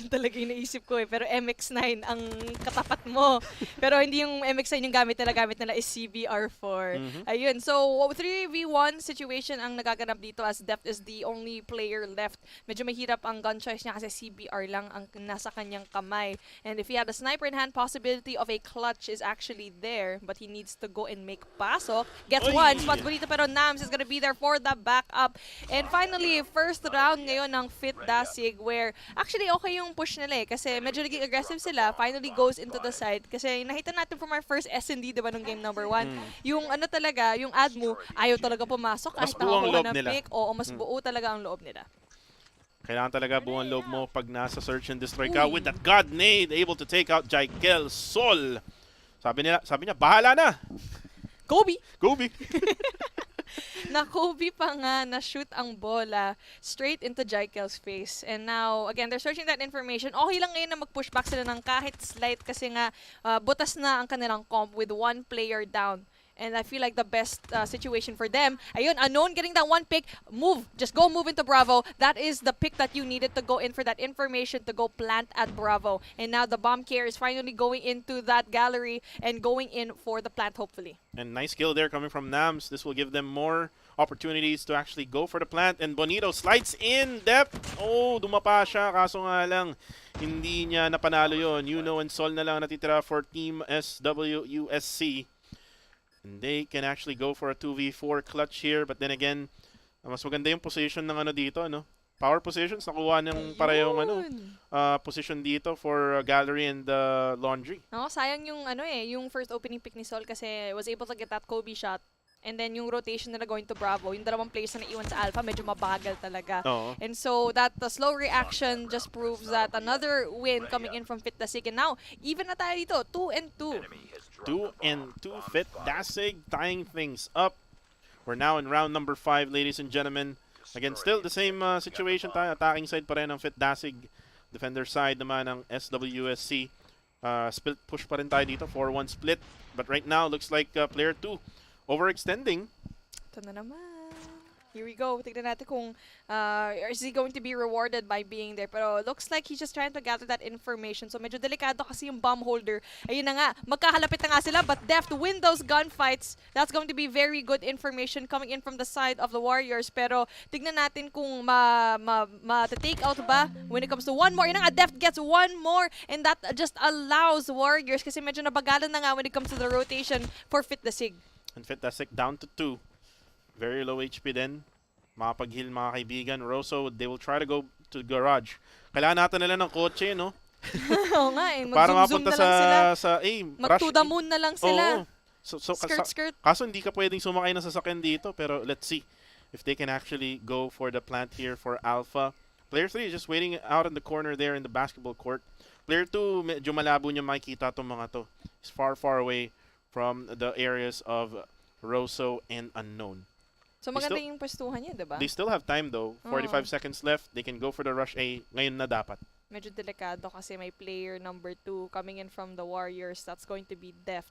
Yun talaga yung naisip ko Pero MX9 ang katapat mo. Pero hindi yung MX9 yung gamit nila is CBR4. Ayun. So, 3v1 situation ang nagaganap dito as Deft is the only player left. Medyo mahirap ang gun choice niya kasi CBR lang ang nasa kanyang kamay. And if he had a sniper in hand, possibility of a clutch is actually there. But he needs to go and make pasok. Gets one. Spot bonito pero Nams is gonna be there for the backup. And finally, first round ngayon ng Fit Dasig where actually okay yung push nila kasi medyo naging aggressive sila, finally goes into the side kasi nakita natin from our first S&D diba nung game number 1, yung talaga, yung ADMU, ayaw talaga pumasok mas kahit buong nakakuha loob ng nila. pick, mas buo talaga ang loob nila. Kailangan talaga buong loob mo pag nasa search and destroy ka with that God Nade, able to take out Jaikel Sol. Sabi niya, bahala na! Kobe! Na Kobe pa nga na-shoot ang bola straight into Jaikel's face. And now, again, they're searching that information. Okay lang ngayon na mag-push back sila ng kahit slight kasi nga butas na ang kanilang comp with 1 player down. And I feel like the best situation for them, ayun, Unknown getting that 1 pick, just go move into Bravo. That is the pick that you needed to go in for that information to go plant at Bravo. And now the bomb carrier is finally going into that gallery and going in for the plant, hopefully. And nice kill there coming from Nams. This will give them more opportunities to actually go for the plant. And Bonito slides in depth. Dumapa siya. Kaso nga lang, hindi niya napanalo yun. Yuno and Sol na lang natitira for Team SWUSC. And they can actually go for a 2v4 clutch here. But then again, mas maganda yung position ng dito, no? power positions. Nakuha ng parehong position dito for Gallery and Laundry. Sayang yung yung first opening pick ni Sol kasi was able to get that Kobe shot. And then yung rotation nila going to Bravo, yung dalawang players na naiwan sa Alpha, medyo mabagal talaga. And so that the slow reaction just proves that another win coming in from Fit Dasig. And now, even na tayo dito, 2-2. 2-2, Fit Dasig tying things up. We're now in round number 5, ladies and gentlemen. Again, still the same situation tayo. Attacking side pa rin ng Fit Dasig. Defender side naman ng SWSC. Split push pa rin tayo dito, 4-1 split. But right now, looks like player 2 overextending. Ito na naman. Here we go. Tignan natin kung is he going to be rewarded by being there. Pero looks like he's just trying to gather that information. So medyo delikado kasi yung bomb holder. Ayun na nga. Magkahalapit na nga sila. But Deft win those gunfights. That's going to be very good information coming in from the side of the Warriors. Pero tignan natin kung ma-take out ba when it comes to one more. Yun na nga. Deft gets one more. And that just allows Warriors kasi medyo nabagalan na nga when it comes to the rotation for Fit Dasig. And Fit Dasig down to 2. Very low HP din. Makapag-heal mga kaibigan. Rosso, they will try to go to garage. Kailangan natin nila ng kotse, no? Oo nga eh. Para mapunta na lang sila. Mag to the moon na lang sila. Skirt. Kaso hindi ka pwedeng sumakay ng sasakyan dito. Pero let's see if they can actually go for the plant here for Alpha. Player 3 is just waiting out in the corner there in the basketball court. Player 2, medyo malabo niya makikita itong mga to. He's far, far away from the areas of Rosso and Unknown. So maganda yung pwestuhan niya, diba? They still have time though. 45 seconds left. They can go for the rush A. Ngayon na dapat. Medyo delikado kasi may player number 2 coming in from the Warriors. That's going to be Deft.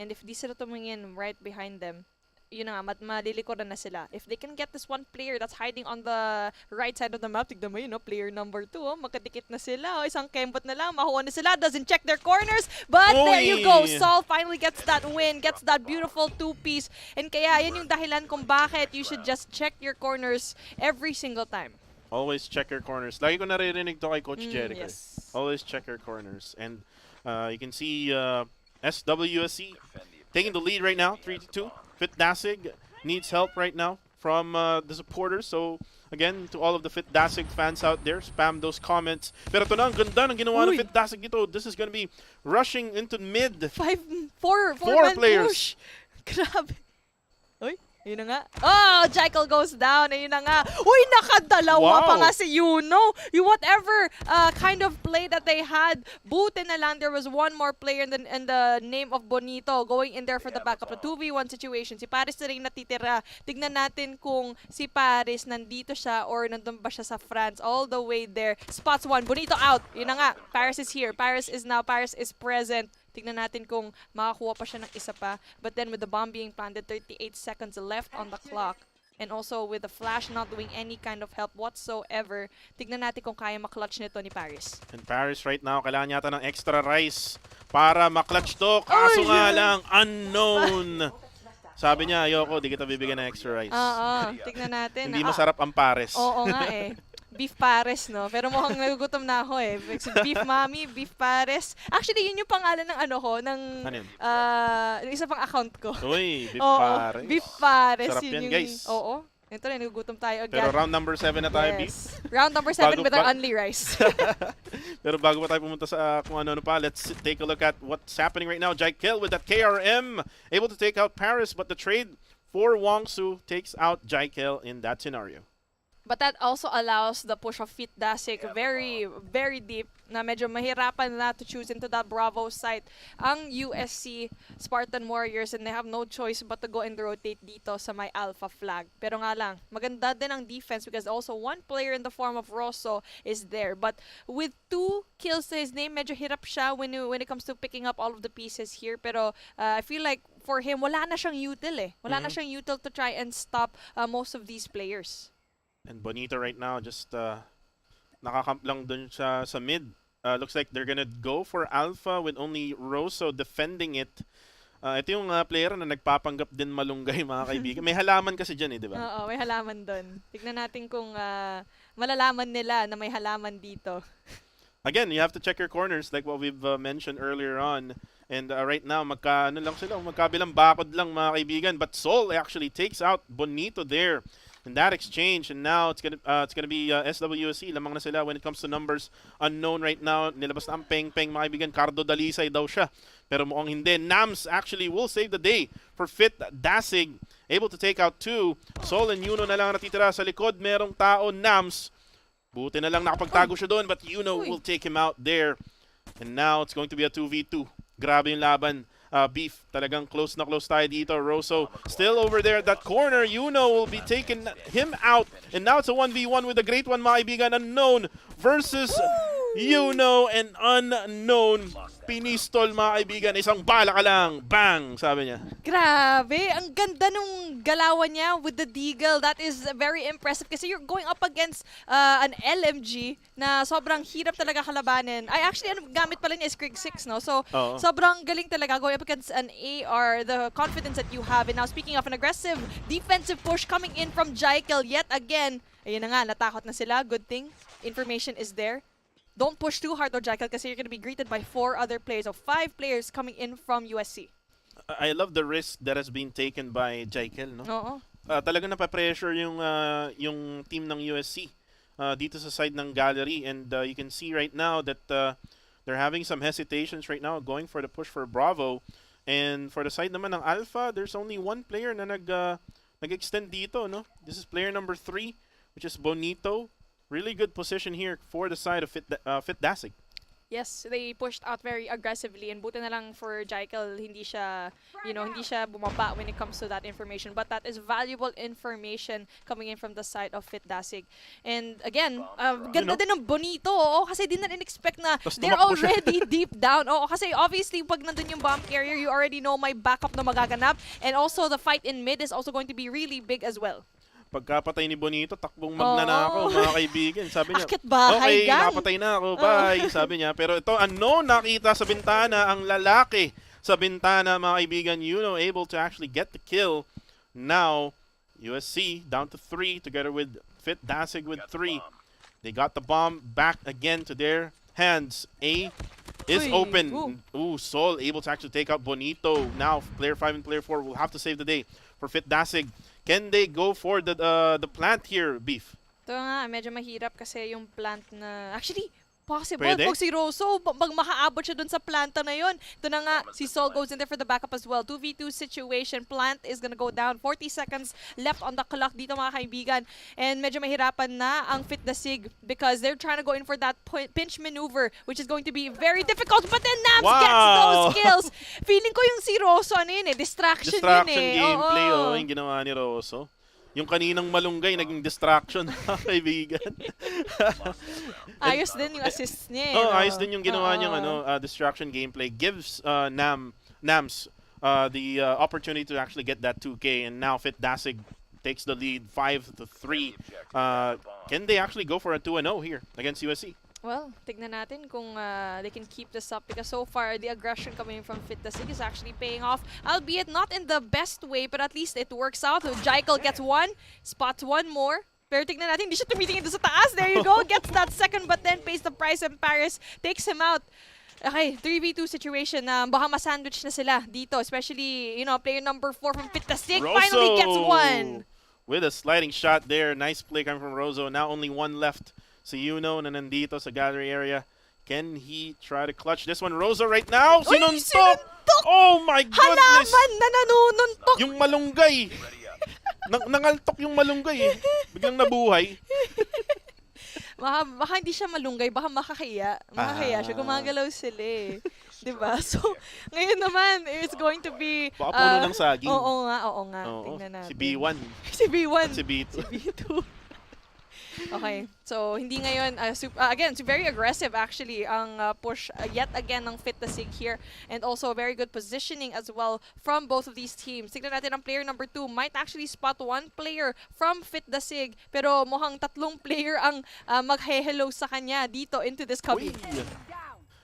And if di sila tumingin right behind them, yun na nga, malilikuran na sila. If they can get this one player that's hiding on the right side of the map, tignan mo yun, player number 2, magkadikit na sila. Isang kembot na lang, makuha na sila, doesn't check their corners, but there you go. Sol finally gets that win, gets that beautiful 2-piece. And kaya yan yung dahilan kung bakit you should just check your corners every single time. Always check your corners. Lagi ko naririnig to kay Coach Jericho. Yes. Always check your corners. And you can see SWSC taking the lead right now, 3-2. Fit Dasig needs help right now from the supporters. So, again, to all of the Fit Dasig fans out there, spam those comments. Pero ito na, ang ganda ng ginawa ng Fit Dasig dito. This is going to be rushing into mid. Four players. Push. Grabe. Uy, yun na nga. Oh, Jekyll goes down. Ayun na nga. Uy, nakadalawa pa nga si Yuno. Yung whatever kind of play that they had, buti na lang there was one more player in the name of Bonito going in there for the backup. The 2v1 situation. Si Paris na rin natitira. Tignan natin kung si Paris nandito siya or nandun ba siya sa France. All the way there. Spots 1. Bonito out. Yun na nga. Paris is here. Paris is present. Tignan natin kung makakuha pa siya ng isa pa. But then with the bomb being planted, 38 seconds left on the clock. And also with the flash not doing any kind of help whatsoever, tignan natin kung kaya makclutch nito ni Paris. And Paris right now, kailangan yata ng extra rice para makclutch to. Kaso nga lang, Unknown. Sabi niya, ayoko, di kita bibigyan ng extra rice. Tignan natin. Hindi masarap ang Pares. Oo nga eh. Beef Pares, no? Pero mukhang nagugutom na ako eh. Beef Mommy, Beef Pares. Actually, yun yung pangalan ng ng isa pang account ko. Uy, Beef Pares. Beef Pares. Sarap yan, guys. Oo. Ito na, nagugutom tayo agad. Pero round number 7 na tayo, Beef. Round number 7 with our only rice. Pero bago pa tayo pumunta sa kung ano pa, let's take a look at what's happening right now. Jaikel with that KRM, able to take out Paris, but the trade for Wongsu takes out Jaikel in that scenario. But that also allows the push of Fit Dasig very, very deep na medyo mahirapan na to choose into that Bravo site ang USC Spartan Warriors and they have no choice but to go and rotate dito sa may Alpha flag. Pero nga lang, maganda din ang defense because also one player in the form of Rosso is there. But with 2 kills to his name, medyo hirap siya when it comes to picking up all of the pieces here. Pero I feel like for him, wala na siyang util eh. Wala na siyang util to try and stop most of these players. And Bonito right now just nakakamp lang dun sa mid. Looks like they're gonna go for Alpha with only Rosso defending it. Ito yung player na nagpapanggap din malunggay, mga kaibigan. May halaman kasi dyan eh, di ba? Oo, may halaman dun. Tignan natin kung malalaman nila na may halaman dito. Again, you have to check your corners like what we've mentioned earlier on. And right now, magkabilang bakod lang, mga kaibigan. But Sol actually takes out Bonito there. in that exchange, and now it's gonna be SWSC. Lamang na sila when it comes to numbers. Unknown right now. Nilabas na ang peng-peng, mga kaibigan. Cardo Dalisay daw siya. Pero mukhang hindi. Nams actually will save the day for Fit Dasig. Able to take out 2. Sol and Yuno na lang natitira sa likod. Merong tao, Nams. Buti na lang nakapagtago siya doon, but Yuno will take him out there. And now it's going to be a 2v2. Grabe yung laban. Beef, talagang close na close tayo dito. Rosso still over there at that corner. Yuno will be taking him out. And now it's a 1v1 with a great one, mga kaibigan. Unknown versus Yuno and Unknown. Pinistol, mga kaibigan. Isang bala ka lang. Bang! Sabi niya. Grabe, ang ganda nung galawan niya with the deagle. That is very impressive kasi you're going up against an LMG na sobrang hirap talaga kalabanin. Ay, actually, gamit pala niya is Krig 6, no? So, sobrang galing talaga going up against an AR, the confidence that you have. And now, speaking of an aggressive defensive push coming in from Jaikel yet again. Ayun na nga, natakot na sila. Good thing. Information is there. Don't push too hard, though, Jaikel, kasi you're going to be greeted by 4 other players. So 5 players coming in from USC. I love the risk that has been taken by Jaikel, no? Oo. Talagang napapressure yung team ng USC dito sa side ng gallery. And you can see right now that they're having some hesitations right now going for the push for Bravo. And for the side naman ng Alpha, there's only one player na nag-extend dito, no? This is player number 3, which is Bonito. Really good position here for the side of Fit Dasig. Yes, they pushed out very aggressively, and buti na lang for Jaikel, hindi siya bumaba when it comes to that information. But that is valuable information coming in from the side of Fit Dasig. And again, ganda din ng Bonito, kasi di na in-expect na they're already deep down. Kasi obviously, pag nandun yung bomb carrier, you already know may backup na magaganap. And also, the fight in mid is also going to be really big as well. Pagkapatay ni Bonito, takbong magnanakaw, mga kaibigan. Sabi niya, akit bahay, okay, napatay na ako, bye. Sabi niya. Pero ito, nakita sa bintana ang lalaki sa bintana, mga kaibigan. Yuno able to actually get the kill. Now, USC down to 3 together with Fit Dasig with 3. They got the bomb back again to their hands. A is open. Sol able to actually take out Bonito. Now, player 5 and player 4 will have to save the day for Fit Dasig. Can they go for the plant here, Beef? Ito nga, medyo mahirap kasi yung plant na... Actually, possible. Pwede? Kung si Rosso, pag makaabot siya dun sa planta na yun. Ito na nga, si Sol goes in there for the backup as well. 2v2 situation. Plant is gonna go down. 40 seconds left on the clock dito, mga kaibigan. And medyo mahirapan na ang Fit Dasig because they're trying to go in for that pinch maneuver, which is going to be very difficult. But then Nams gets those kills. Feeling ko yung si Rosso, distraction yun eh. Gameplay, yung ginawa ni Rosso. Yung kaninang malunggay, naging distraction, kaibigan. Ayos din yung assist niya. Ayos din yung ginawa niyang distraction gameplay. Gives Nams the opportunity to actually get that 2K. And now Fit Dasig takes the lead 5-3. Can they actually go for a 2-0 here against USC? Well, tignan natin kung they can keep this up because so far the aggression coming from Fit Dasig is actually paying off, albeit not in the best way, but at least it works out. Jaikel gets one, spots one more. Pero tignan natin, hindi siya tumitingin doon sa taas. There you go, gets that second, but then pays the price and Paris takes him out. Okay, 3v2 situation na baka masandwich na sila dito, especially, player number 4 from Fit Dasig finally gets one. With a sliding shot there, nice play coming from Rosso. Now only one left. Si Yuno na nandito sa gallery area. Can he try to clutch this one? Rosa right now! Sinuntok! Oh my goodness! Halaman na nanununtok! Yung malunggay! Nangaltok yung malunggay eh. Biglang nabuhay. Baka hindi siya malunggay, baka makakaya. Makakaya siya, gumagalaw sila eh. Diba? So, ngayon naman, it's going to be... Baka puno ng saging. Oo nga. Tingnan natin. Si B1. Si B1. Si B2. Si B2. Okay, so hindi ngayon, again, very aggressive actually ang push yet again ng Fit Dasig here, and also very good positioning as well from both of these teams. Tignan natin ang player number 2 might actually spot one player from Fit Dasig, pero mukhang 3 player ang mag-hello sa kanya dito into this cubby.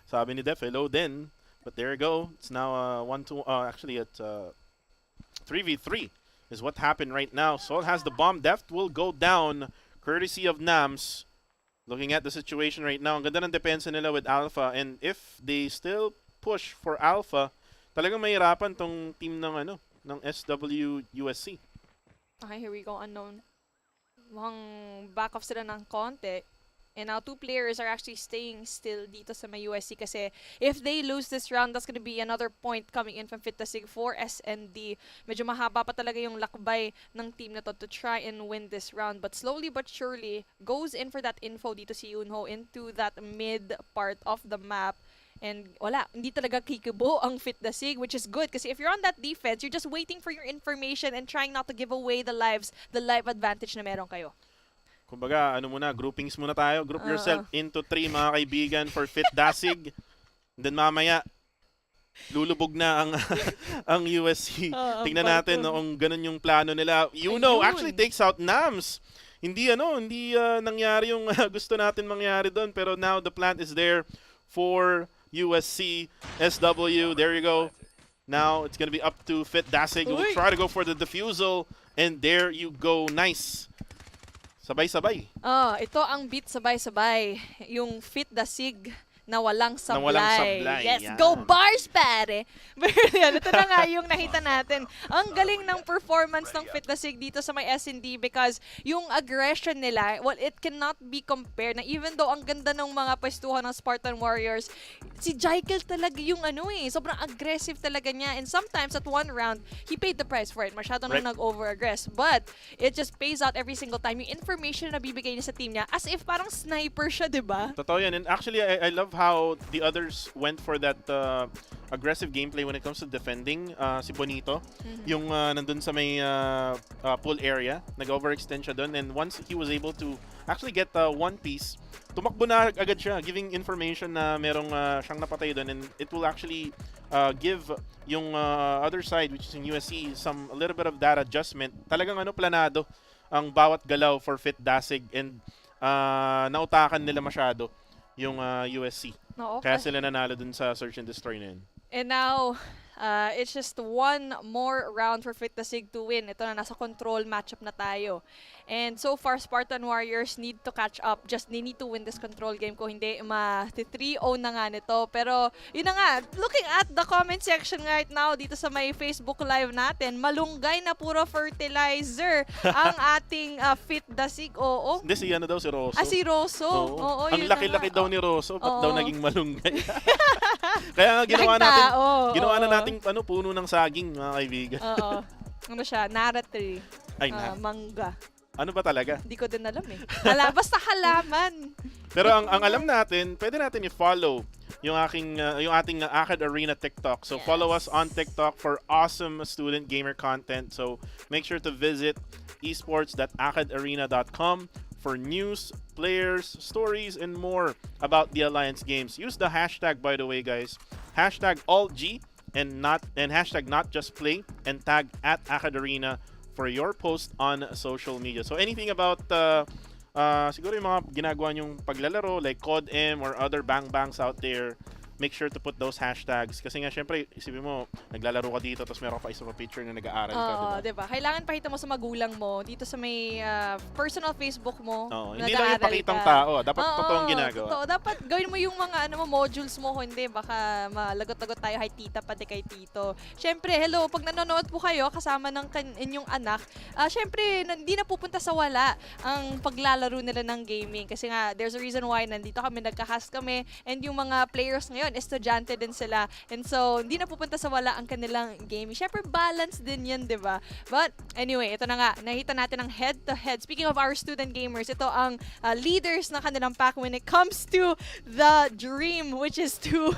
Sabi ni Def, hello din. But there you go. It's now 1-2, actually at 3v3 is what happened right now. Sol has the bomb. Deft will go down courtesy of Nams. Looking at the situation right now, ang ganda ng depensa nila with Alpha, and if they still push for Alpha, talagang mahirapan tong team ng SWUSC. Okay, here we go, Unknown. mukhang back off sila ng konti. And now 2 players are actually staying still dito sa may USC kasi if they lose this round, that's gonna be another point coming in from Dasig for SND. Medyo mahaba pa talaga yung lakbay ng team na to try and win this round. But slowly but surely, goes in for that info dito si Yunho into that mid part of the map. And wala, hindi talaga kikibo ang Dasig, which is good kasi if you're on that defense, you're just waiting for your information and trying not to give away the live advantage na meron kayo. Kumbaga, groupings muna tayo. Group yourself into 3 mga kaibigan for Dasig. Then mamaya, lulubog na ang ang USC. Tingnan natin kung ganun yung plano nila. Actually takes out Nams. Hindi nangyari yung gusto natin mangyari doon. Pero now the plant is there for USC. SW, there you go. Now it's gonna be up to Dasig. We'll try to go for the defusal. And there you go. Nice. Sabay-sabay. Ito ang beat sabay-sabay. Yung Dasig na walang sablay. Na walang sablay. Yes, yeah. go bars, pare! Ito na nga yung nakita natin. Ang galing ng performance ng Dasig dito sa may S&D because yung aggression nila, well, it cannot be compared na even though ang ganda ng mga pwestuhan ng Spartan Warriors, si Jaikel talaga yung sobrang aggressive talaga niya. And sometimes at one round, he paid the price for it. Masyado nang nag-over-aggress. But it just pays out every single time. Yung information na bibigay niya sa team niya as if parang sniper siya, di ba? Totoo yan. And actually, I love how the others went for that aggressive gameplay when it comes to defending. Si Bonito, yung nandun sa may pool area, nag-overextend siya dun. And once he was able to actually get one piece, tumakbo na agad siya, giving information na merong siyang napatay dun. And it will actually give yung other side, which is in USC, a little bit of that adjustment. Talagang planado ang bawat galaw for Dasig. And nautakan nila masyado yung USC. Kaya sila nanalo dun sa Search and Destroy na yun. And now, it's just one more round for Dasig to win. Ito na, nasa control matchup na tayo. And so far, Spartan Warriors need to catch up. They need to win this control game. Kung hindi, 3-0 na nga nito. Pero, yun na nga, looking at the comment section right now dito sa may Facebook Live natin, malunggay na puro fertilizer ang ating Dasig. Oo. Hindi, si Rosso. Si Rosso. Oo, ang laki-laki daw ni Rosso, ba't daw naging malunggay? Kaya nga ginawa na natin puno ng saging, mga kaibigan. Oo. Ano siya? Nara tree. Mangga. Ano ba talaga? Hindi ko din alam eh. Basta halaman. Pero ang alam natin, pwede natin i-follow yung ating Acad Arena TikTok. So follow us on TikTok for awesome student gamer content. So make sure to visit esports.acadarena.com for news, players, stories, and more about the Alliance games. Use the hashtag, by the way, guys. Hashtag ALTG and hashtag NotJustPlay and tag @AcadArena for your post on social media. So anything about siguro yung mga ginagawa nyong paglalaro like CODM or other bang-bangs out there, make sure to put those hashtags. Kasi nga, syempre, isipin mo, naglalaro ka dito, tapos meron ka pa isa pa picture na nag-aaral ka. Diba? Kailangan pakita mo sa magulang mo, dito sa may personal Facebook mo. Hindi lang yung pakitang tao. Dapat totoong ginagawa. Totoo. Dapat gawin mo yung mga modules mo. Hindi, baka malagot-lagot tayo kay tita, pati kay tito. Syempre, hello, pag nanonood po kayo, kasama ng inyong anak, syempre, hindi na pupunta sa wala ang paglalaro nila ng gaming. Kasi nga, there's a reason why nandito kami, nagka-cast kami, and yung mga players ngayon, estudyante din sila. And so, hindi na pupunta sa wala ang kanilang gaming. Syempre, balance din yan, di ba? But, anyway, ito na nga. Nakita natin ang head-to-head. Speaking of our student gamers, ito ang leaders na kanilang pack when it comes to the dream, which is to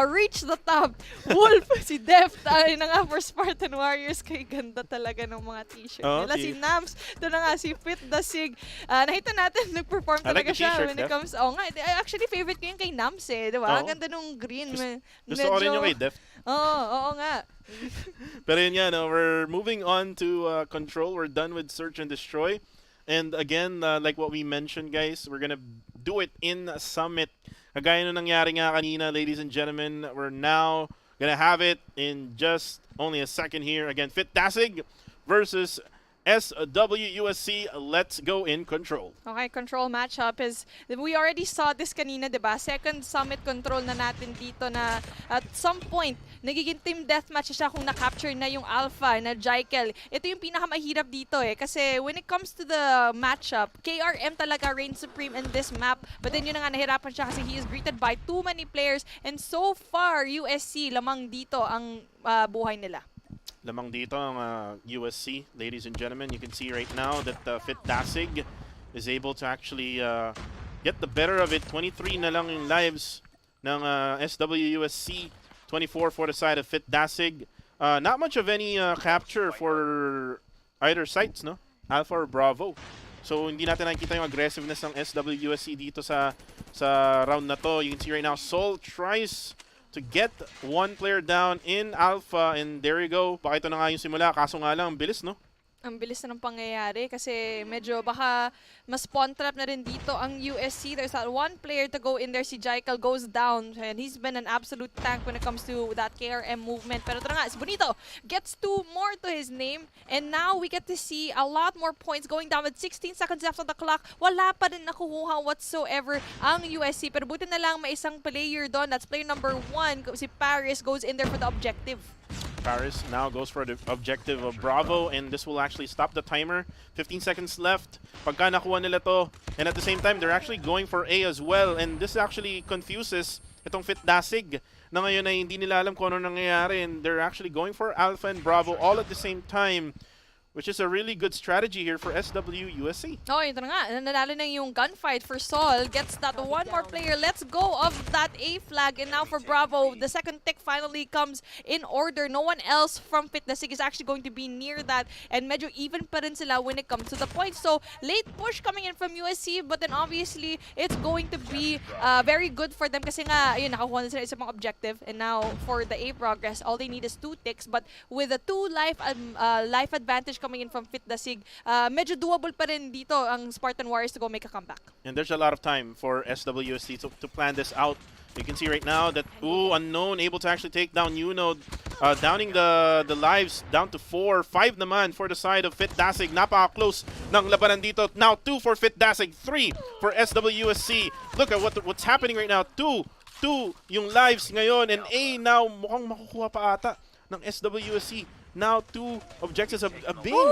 reach the top. Wolf, si Deft, ay na nga for Spartan Warriors. Kay ganda talaga ng mga t-shirt nila. Si Nams, ito na nga, si Dasig. Nakita natin, nag-perform talaga siya when it comes, actually, favorite ko yung kay Nams eh, di ba? Ang ganda nung green. Gusto ko rin yung kay Def. Oo nga. Pero yun yan, we're moving on to Control. We're done with Search and Destroy. And again, like what we mentioned, guys, we're gonna do it in Summit. Kagaya nung nangyari nga kanina, ladies and gentlemen, we're now gonna have it in just only a second here. Again, Dasig versus SWUSC. Let's go in Control. Okay, Control matchup is, we already saw this kanina, diba? Second Summit Control na natin dito na at some point, nagiging team deathmatch siya kung na-capture na yung Alpha na Jaikel. Ito yung pinakamahirap dito kasi when it comes to the matchup, KRM talaga reigns supreme in this map. But then yun na nga, nahirapan siya kasi he is greeted by too many players, and so far, USC lamang dito ang buhay nila. Lamang dito ang USC, ladies and gentlemen. You can see right now that Fit Dasig is able to actually get the better of it. 23 na lang yung lives ng SWUSC, 24 for the side of Fit Dasig. Not much of any capture for either sides, no? Alpha or Bravo. So hindi natin nakikita yung aggressiveness ng SWUSC dito sa round na to. You can see right now, Sol tries to get one player down in Alpha, and there you go. Baka ito na nga yung simula, kaso nga lang, ang bilis, no? Ang bilis na ng pangyayari kasi medyo baka mas spawn trap na rin dito ang USC. There's that one player to go in there. Si Jaikel goes down and he's been an absolute tank when it comes to that KRM movement. Pero ito na nga, si Bonito gets 2 more to his name, and now we get to see a lot more points going down with 16 seconds left on the clock. Wala pa rin nakukuha whatsoever ang USC, pero buti na lang may isang player doon. That's player number 1. Si Paris goes in there for the objective. Paris now goes for the objective of Bravo, and this will actually stop the timer. 15 seconds left. Pagka nakuha nila to, and at the same time, they're actually going for A as well, and this actually confuses itong Fit Dasig na ngayon ay hindi nila alam kung ano nangyayari, and they're actually going for Alpha and Bravo all at the same time, which is a really good strategy here for SWUSC. Oh, ito na nga. Nanalo na yung gunfight for Sol. Gets that one more player. Let's go of that A flag. And now for Bravo, the second tick finally comes in order. No one else from Fitnessig is actually going to be near that. And medyo even pa rin sila when it comes to the points. So, late push coming in from USC. But then obviously, it's going to be very good for them. Kasi nga, yun, nakakuha na sila isa pang objective. And now, for the A progress, all they need is 2 ticks. But with a 2 life advantage coming in from Fit Dasig, medyo doable pa rin dito ang Spartan Warriors to go make a comeback. And there's a lot of time for SWSC to plan this out. You can see right now that Unknown able to actually take down Uno, downing the lives down to 4. 5 naman for the side of Fit Dasig. Napaka-close ng labanan dito. Now 2 for Fit Dasig, 3 for SWSC. Look at what's happening right now. 2 yung lives ngayon, and A now mukhang makukuha pa ata ng SWSC. Now 2 objectives are being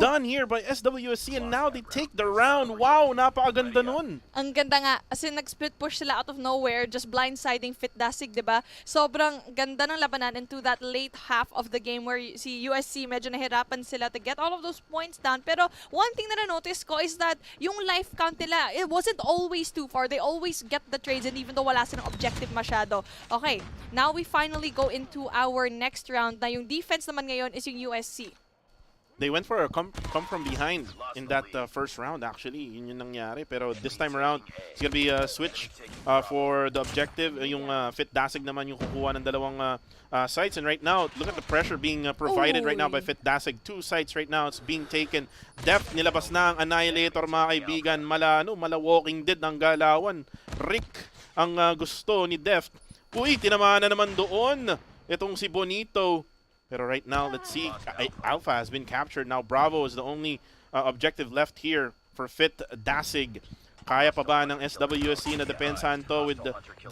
done here by SWSC, and now they take the round. Wow, napakaganda nun. Ang ganda nga, as in nag-split push sila out of nowhere, just blindsiding Fit Dasig, diba? Sobrang ganda ng labanan into that late half of the game where si USC medyo nahirapan sila to get all of those points down. Pero one thing na na-notice ko is that yung life count nila, it wasn't always too far. They always get the trades, and even though wala silang objective masyado. Okay, now we finally go into our next round na yung defense naman ngayon is yung USC. They went for a come from behind in that first round, actually. Yun yung nangyari. Pero this time around, it's gonna be a switch for the objective. Yung Fit Dasig naman yung kukuha ng dalawang sites. And right now, look at the pressure being provided right now by Fit Dasig. 2 sites right now, it's being taken. Deft, nilabas na ang Annihilator, mga kaibigan. Mala Walking Dead ng galawan. Rick ang gusto ni Deft. Uy, tinamaan na naman doon. Itong si Bonito. Pero right now, let's see. Alpha has been captured. Now Bravo is the only objective left here for Fit Dasig. Kaya pa ba ng SWSC na depensahan to with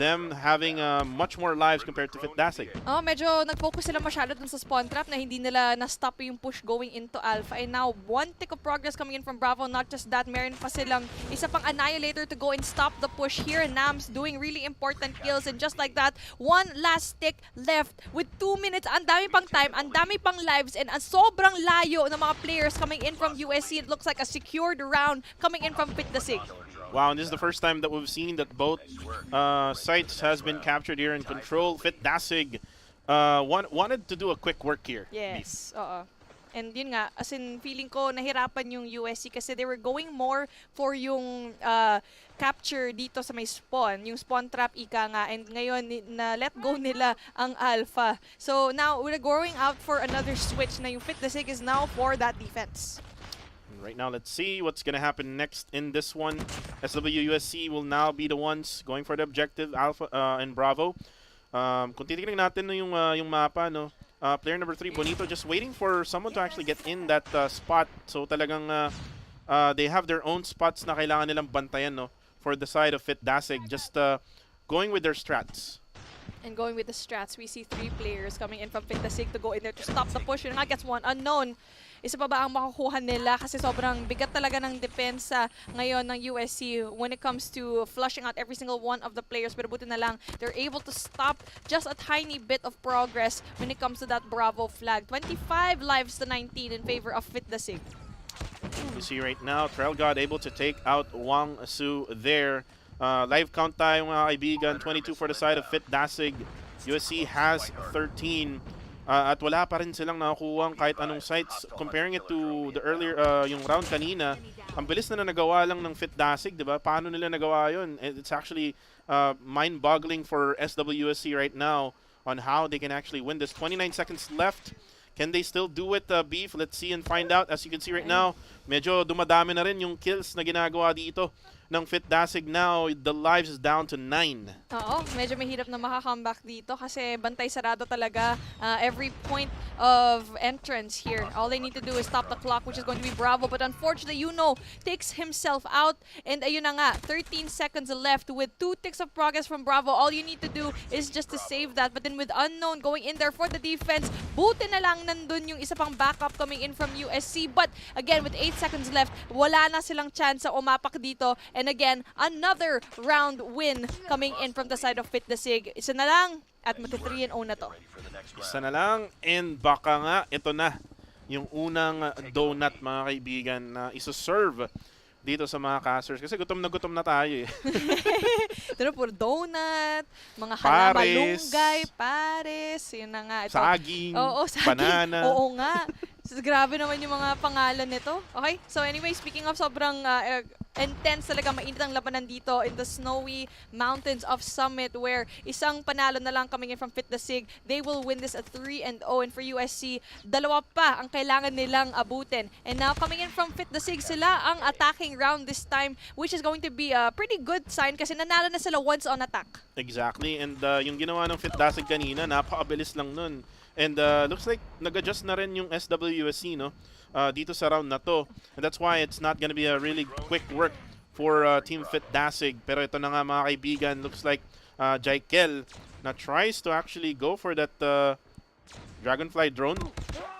them having much more lives compared to Fit Dasig? Oh, medyo nag-focus sila masyado dun sa spawn trap na hindi nila na-stop yung push going into Alpha. And now, 1 tick of progress coming in from Bravo. Not just that, meron pa silang isa pang Annihilator to go and stop the push here. Nams doing really important kills. And just like that, 1 last tick left with 2 minutes. Ang dami pang time, ang dami pang lives, and ang sobrang layo ng mga players coming in from USC. It looks like a secured round coming in from Fit Dasig. Wow, and this is the first time that we've seen that both sites has been captured here in control. Fit Dasig wanted to do a quick work here. Yes, oo. And yun nga, as in feeling ko nahirapan yung USC kasi they were going more for yung capture dito sa may spawn, yung spawn trap ika nga, and ngayon na let go nila ang Alpha. So now we're going out for another switch na yung Fit Dasig is now for that defense. Right now, let's see what's going to happen next in this one. SWUSC will now be the ones going for the objective, Alpha and Bravo. Kung titignan natin yung mapa, no? Player number 3, Bonito, just waiting for someone to actually get in that spot. So talagang they have their own spots na kailangan nilang bantayan, no? For the side of Fit Dasig, just going with their strats. And going with the strats, we see 3 players coming in from Dasig to go in there to stop the push. Yun nga, gets one unknown. Isa pa ba ang makukuha nila kasi sobrang bigat talaga ng depensa ngayon ng USC when it comes to flushing out every single one of the players. Pero buti na lang, they're able to stop just a tiny bit of progress when it comes to that Bravo flag. 25 lives to 19 in favor of Dasig. You see right now, Trailgod able to take out Wang Su there. Live count tayo mga kaibigan, 22 for the side of Dasig. USC has 13. At wala pa rin silang nakakuha kahit anong sites. Comparing it to the earlier, yung round kanina, ang bilis na nagawa lang ng Dasig, di ba? Paano nila nagawa yun? It's actually mind-boggling for SWSC right now on how they can actually win this. 29 seconds left. Can they still do it, Beef? Let's see and find out. As you can see right now, medyo dumadami na rin yung kills na ginagawa dito ng Dasig now. The lives is down to 9. Oo, medyo mahirap na makakomeback dito kasi bantay sarado talaga every point of entrance here. All they need to do is stop the clock, which is going to be Bravo. But unfortunately, takes himself out. And ayun na nga, 13 seconds left with 2 ticks of progress from Bravo. All you need to do is just to save that. But then with Unknown going in there for the defense, buti na lang nandun yung isa pang backup coming in from USC. But again, with 8 seconds left, wala na silang chance sa umapak dito. And again, another round win coming in from the side of Dasig. Isa na lang at magti 3-0 na to. Isa na lang and baka nga ito na yung unang donut mga kaibigan na isa-serve dito sa mga casters. Kasi gutom na tayo eh. Pero puro donut, mga Pares, malunggay, pares, yun na nga. Ito. Saging, Oo, saging. banana. Oo nga. So, grabe naman yung mga pangalan nito. Okay, so anyway, speaking of sobrang intense talaga, mainit ang labanan dito in the snowy mountains of Summit where isang panalo na lang coming in from Dasig. They will win this at 3-0 and for USC, dalawa pa ang kailangan nilang abutin. And now coming in from Dasig, sila ang attacking round this time, which is going to be a pretty good sign kasi nanalo na sila once on attack. Exactly, and yung ginawa ng Dasig kanina, napakabilis lang nun. And looks like nag-adjust na rin yung SWSC, no? Dito sa round na to. And that's why it's not gonna be a really quick work for Team Dasig. Pero ito na nga mga kaibigan, looks like Jaikel na tries to actually go for that Dragonfly drone.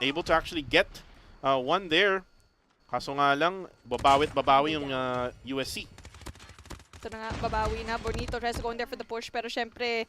Able to actually get one there. Kaso nga lang, babawi yung USC. Ito na nga, babawi na. Bonito tries to go in there for the push. Pero syempre,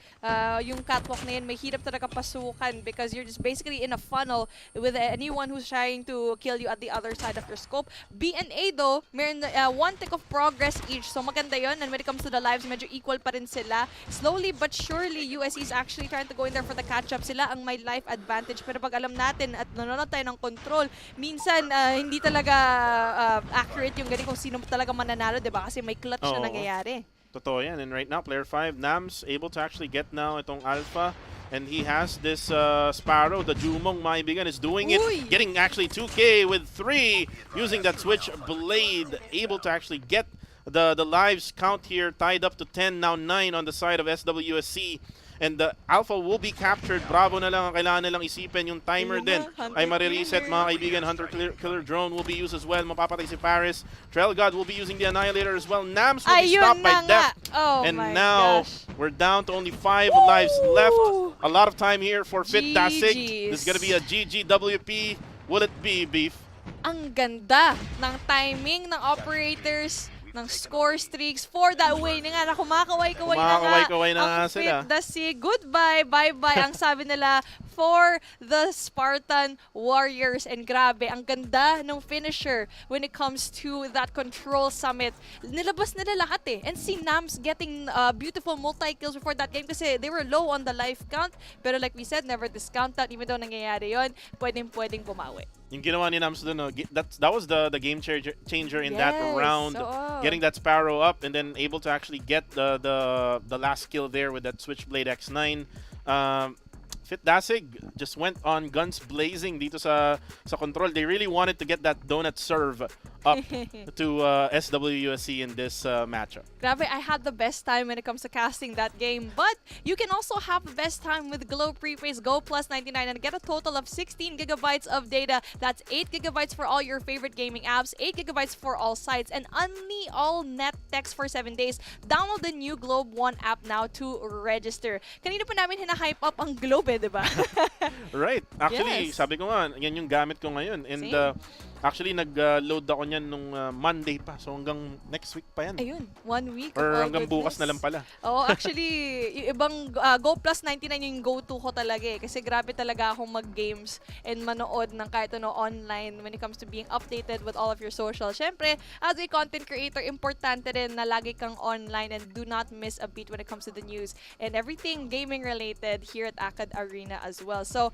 yung catwalk na yun, may hirap talaga pasukan because you're just basically in a funnel with anyone who's trying to kill you at the other side of your scope. B and A though, meron 1 tick of progress each. So maganda yun. And when it comes to the lives, medyo equal pa rin sila. Slowly but surely, USC is actually trying to go in there for the catch-up. Sila ang may life advantage. Pero pag alam natin at nanonood tayo ng control, minsan hindi talaga accurate yung ganun kung sino talaga mananalo, diba? Kasi may clutch na nangyayari. Totoo yan. And right now, player 5, Nams, able to actually get now itong Alpha. And he has this Sparrow, the Jumong, my bigan, is doing it. Uy! Getting actually 2K with 3, using that Switch Blade. Able to actually get the lives count here, tied up to 10, now 9 on the side of SWSC. And the Alpha will be captured. Bravo na lang ang kailangan nilang isipin. Yung timer din ay marireset mga kaibigan. Hunter Killer Drone will be used as well. Mapapatay si Paris. Trailgod will be using the Annihilator as well. Nams will be stopped by Death. Oh and my now gosh. we're down to only 5 lives left. A lot of time here for Dasig. This is gonna be a GGWP. Will it be, Beef? Ang ganda ng timing ng operators, ng score streaks for that way. Nga na kumakaway-kaway na nga ang sila. Dasig. Goodbye, bye-bye ang sabi nila for the Spartan Warriors. And grabe, ang ganda ng finisher when it comes to that control summit. Nilabas nila lahat eh. And si Nams getting beautiful multi-kills before that game kasi they were low on the life count. Pero like we said, never discount that. Even though nangyayari yun, pwedeng bumawi. Yung ginawa ni Nams doon, that was the game changer in that round. Getting that Sparrow up and then able to actually get the last kill there with that Switchblade X9. Fit Dasig just went on guns blazing dito sa control. They really wanted to get that donut serve up to SWUSC in this matchup. Grabe, I had the best time when it comes to casting that game. But you can also have the best time with Glow Prepaid's Go Plus 99 and get a total of 16 gigabytes of data. That's 8 gigabytes for all your favorite gaming apps, 8 gigabytes for all sites, and only all net text for 7 days. Download the new Globe One app now to register. Kanina pa namin hina-hype up ang Globe, di ba? Right. Actually, Yes. sabi ko nga, yan yung gamit ko ngayon. And Same. actually, nag-load ako niyan nung Monday pa. So hanggang next week pa yan. Ayun, 1 week of Or all hanggang bukas goodness. na lang pala. Oo, actually, yung ibang Go Plus 99 yung go-to ko talaga eh. Kasi grabe talaga akong mag-games and manood ng kahit ano online when it comes to being updated with all of your social. Siyempre, as a content creator, importante rin na lagi kang online and do not miss a beat when it comes to the news and everything gaming related here at Acad Arena as well. So,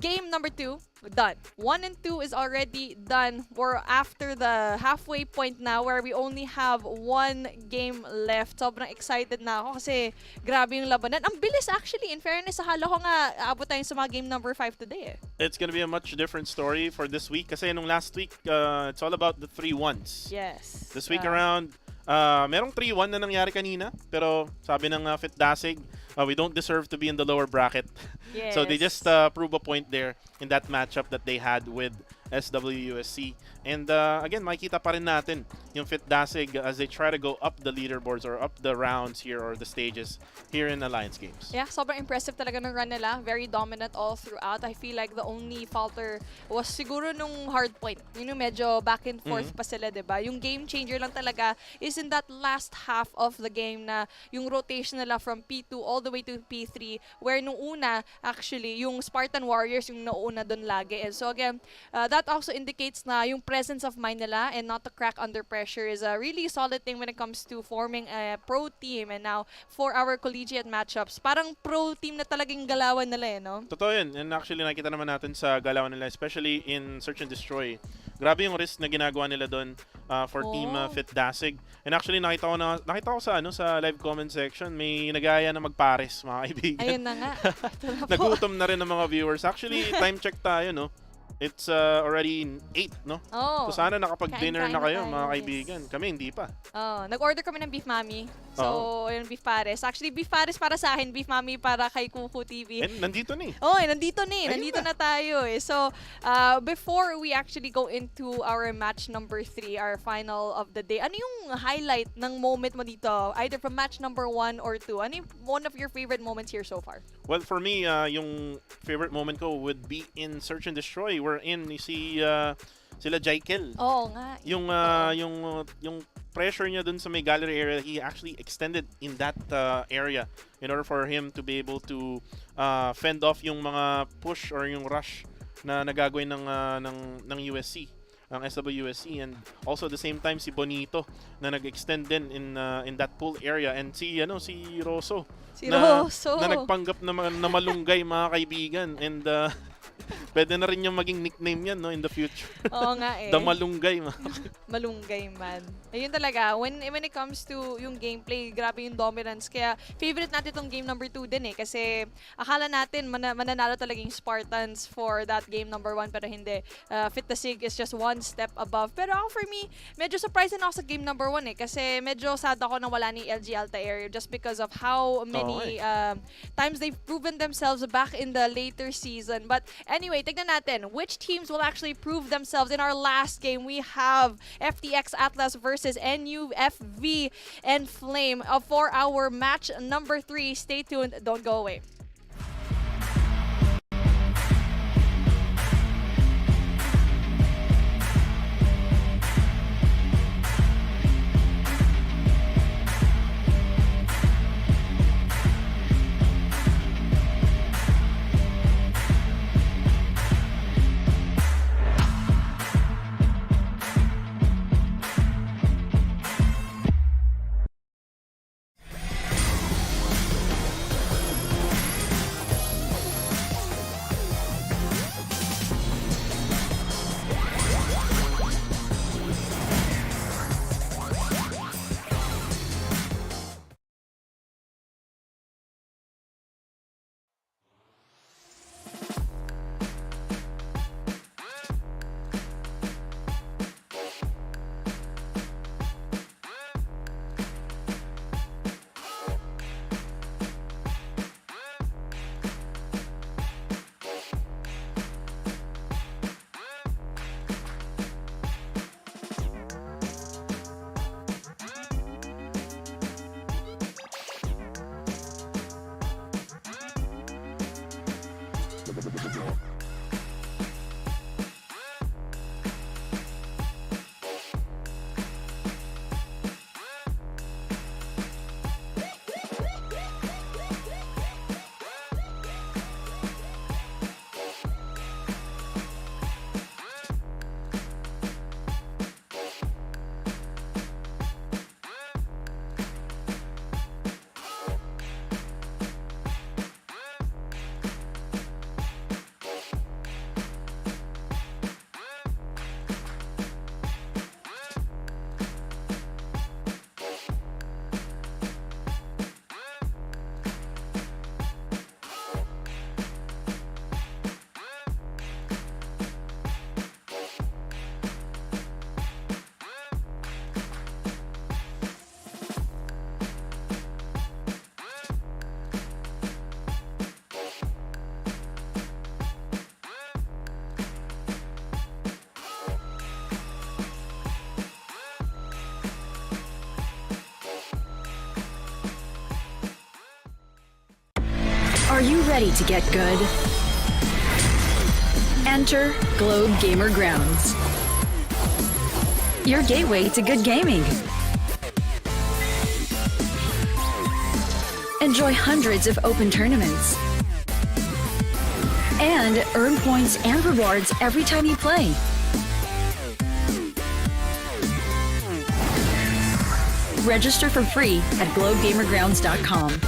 game number 2, done. 1 and 2 is already done. We're after the halfway point now where we only have 1 game left. Sobrang excited na ako kasi grabe yung labanan. Ang bilis actually. In fairness, akala ko nga aabot tayo sa mga game number 5 today eh. It's gonna be a much different story for this week kasi nung last week, it's all about the 3-1s. Yes. This week around, merong 3-1 na nangyari kanina, pero sabi ng Fit Dasig, we don't deserve to be in the lower bracket. Yes. So they just prove a point there in that matchup that they had with SWUSC. And again, makikita pa rin natin yung Fit Dasig as they try to go up the leaderboards or up the rounds here or the stages here in Alliance Games. Yeah, sobrang impressive talaga ng run nila. Very dominant all throughout. I feel like the only falter was siguro nung hard point. Yun yung medyo back and forth pa sila, diba? Yung game changer lang talaga is in that last half of the game na yung rotation nila from P2 all the way to P3 where nung una, actually, yung Spartan Warriors yung nauna doon lagi. And so again, that also indicates na yung presence of mind nila and not to crack under pressure is a really solid thing when it comes to forming a pro team. And now, for our collegiate matchups, parang pro team na talagang galawan nila eh, no? Totoo yun. And actually, nakita naman natin sa galawan nila, especially in Search and Destroy. Grabe yung risk na ginagawa nila doon for Team Fit Dasig. And actually, nakita ko sa live comment section, may nagaya na magpares, mga kaibigan. Ayun na nga. Ito na po. Nagutom na rin ng mga viewers. Actually, time check tayo, no? It's already 8, no? Oh. So sana nakapag-dinner Kain-kain na kayo, na tayo, mga yes. kaibigan. Kami, hindi pa. Oh, nag-order kami ng beef mami. So, yun, beef pares. Actually, beef pares para sa akin, beef mami para kay Kuku TV. And nandito na eh. Oh, nandito na eh. Ayun Nandito na. na tayo eh. So, before we actually go into our match number 3, our final of the day, ano yung highlight ng moment mo dito? Either from match number 1 or 2. Ano yung one of your favorite moments here so far? Well, for me, yung favorite moment ko would be in Search and Destroy. We're in sila Jaikel. Oo nga. Yung pressure niya dun sa may gallery area, he actually extended in that area in order for him to be able to fend off yung mga push or yung rush na nagagawin ng USC, ng SWUSC, and also at the same time si Bonito na nag-extend din in that pool area, and si Rosso Si Rosso. na nagpanggap na malunggay, mga kaibigan, and pwede na rin yung maging nickname yan, no, in the future. Oo nga eh. The Malunggay, Malunggay man. Ayun talaga, when it comes to yung gameplay, grabe yung dominance. Kaya favorite natin itong game number 2 din eh. Kasi akala natin mananalo talaga yung Spartans for that game number 1, pero hindi. Fit Dasig is just one step above. Pero ako for me, medyo surprised na ako sa game number 1 eh. Kasi medyo sad ako na wala ni LG Altair just because of how many times they've proven themselves back in the later season. But anyway, tignan natin which teams will actually prove themselves in our last game. We have FTX Atlas versus NUFV ENFLAME for our match number 3. Stay tuned. Don't go away. ready to get good? Enter Globe Gamer Grounds, your gateway to good gaming. Enjoy hundreds of open tournaments and earn points and rewards every time you play. Register for free at globegamergrounds.com.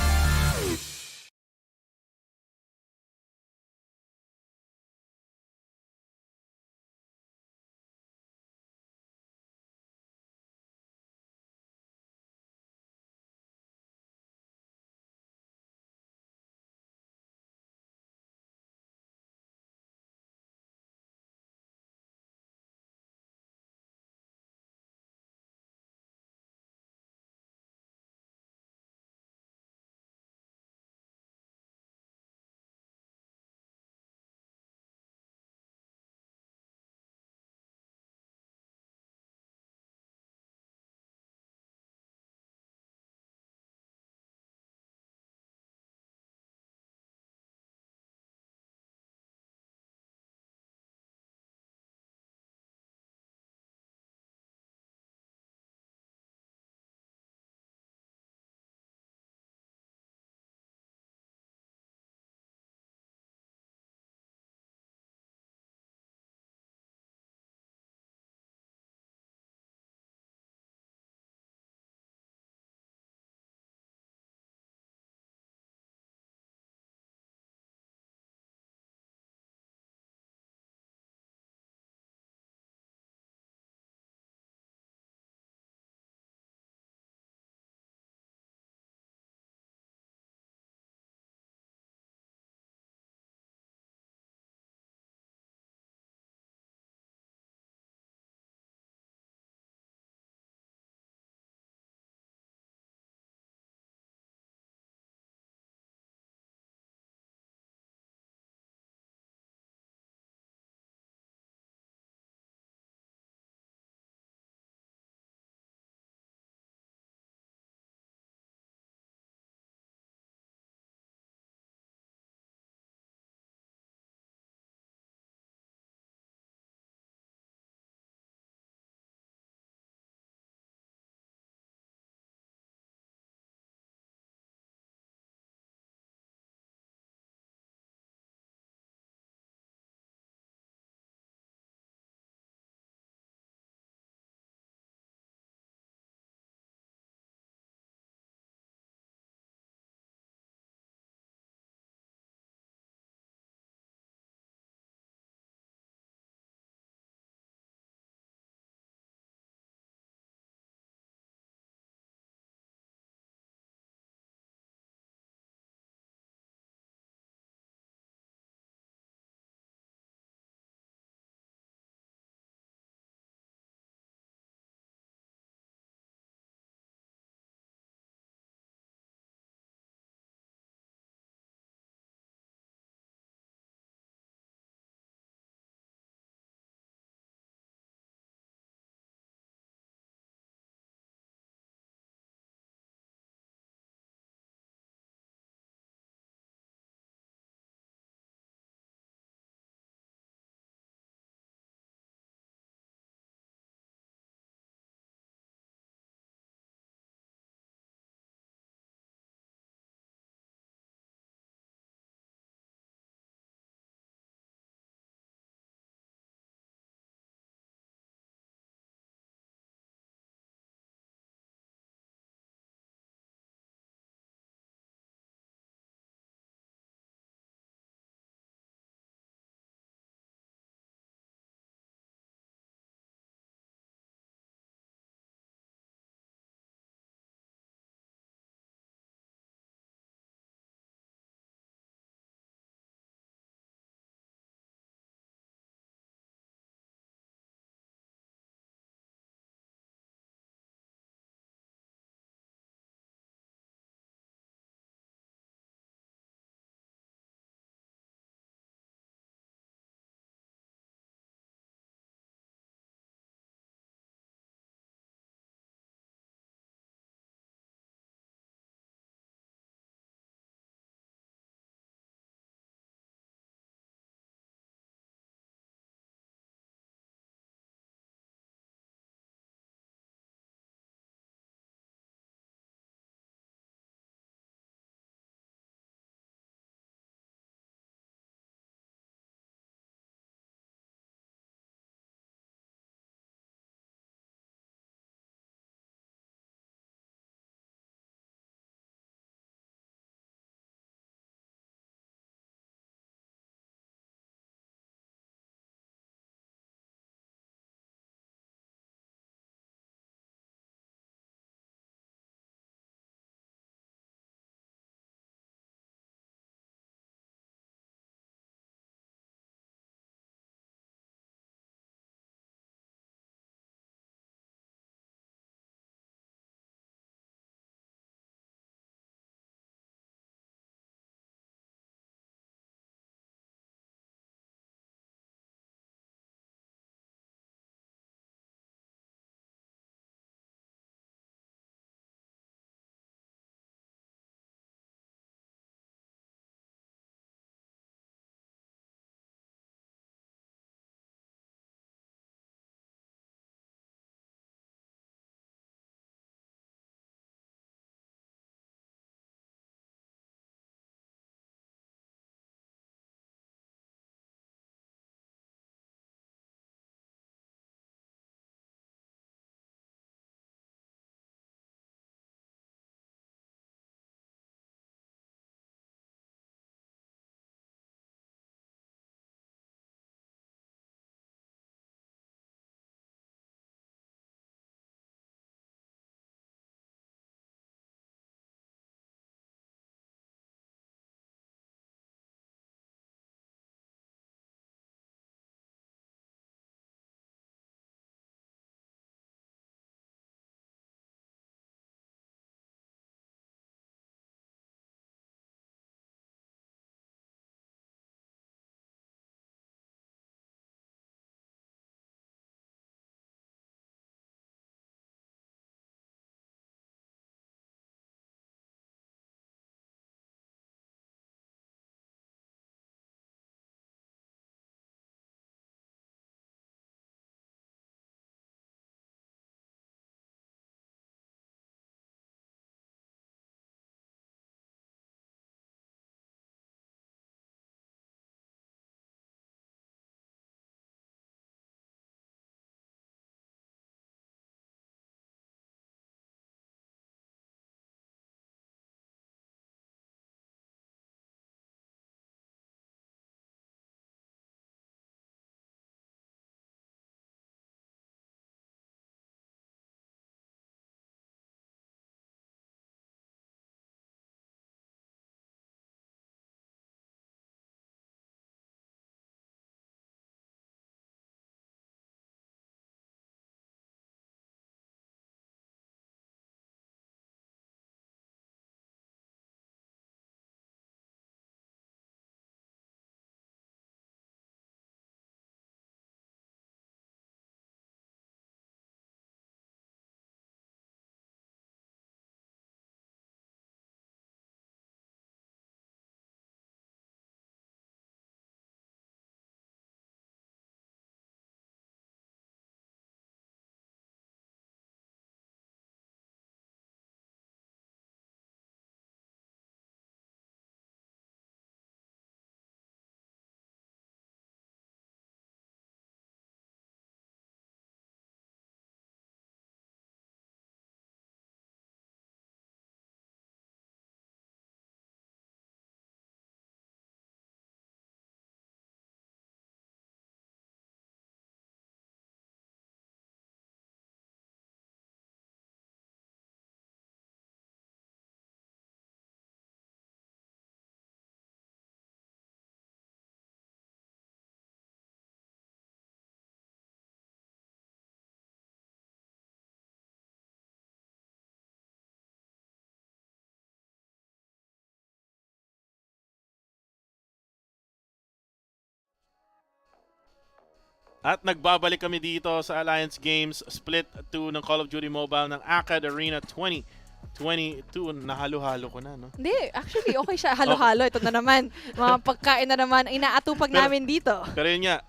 At nagbabalik kami dito sa Alliance Games Split 2 ng Call of Duty Mobile ng ACAD Arena 2022. Nahalo-halo ko na, no? Hindi, actually, okay siya. Halo-halo. Ito na naman. Mga pagkain na naman. Inaatupag namin dito. Pero yun nga,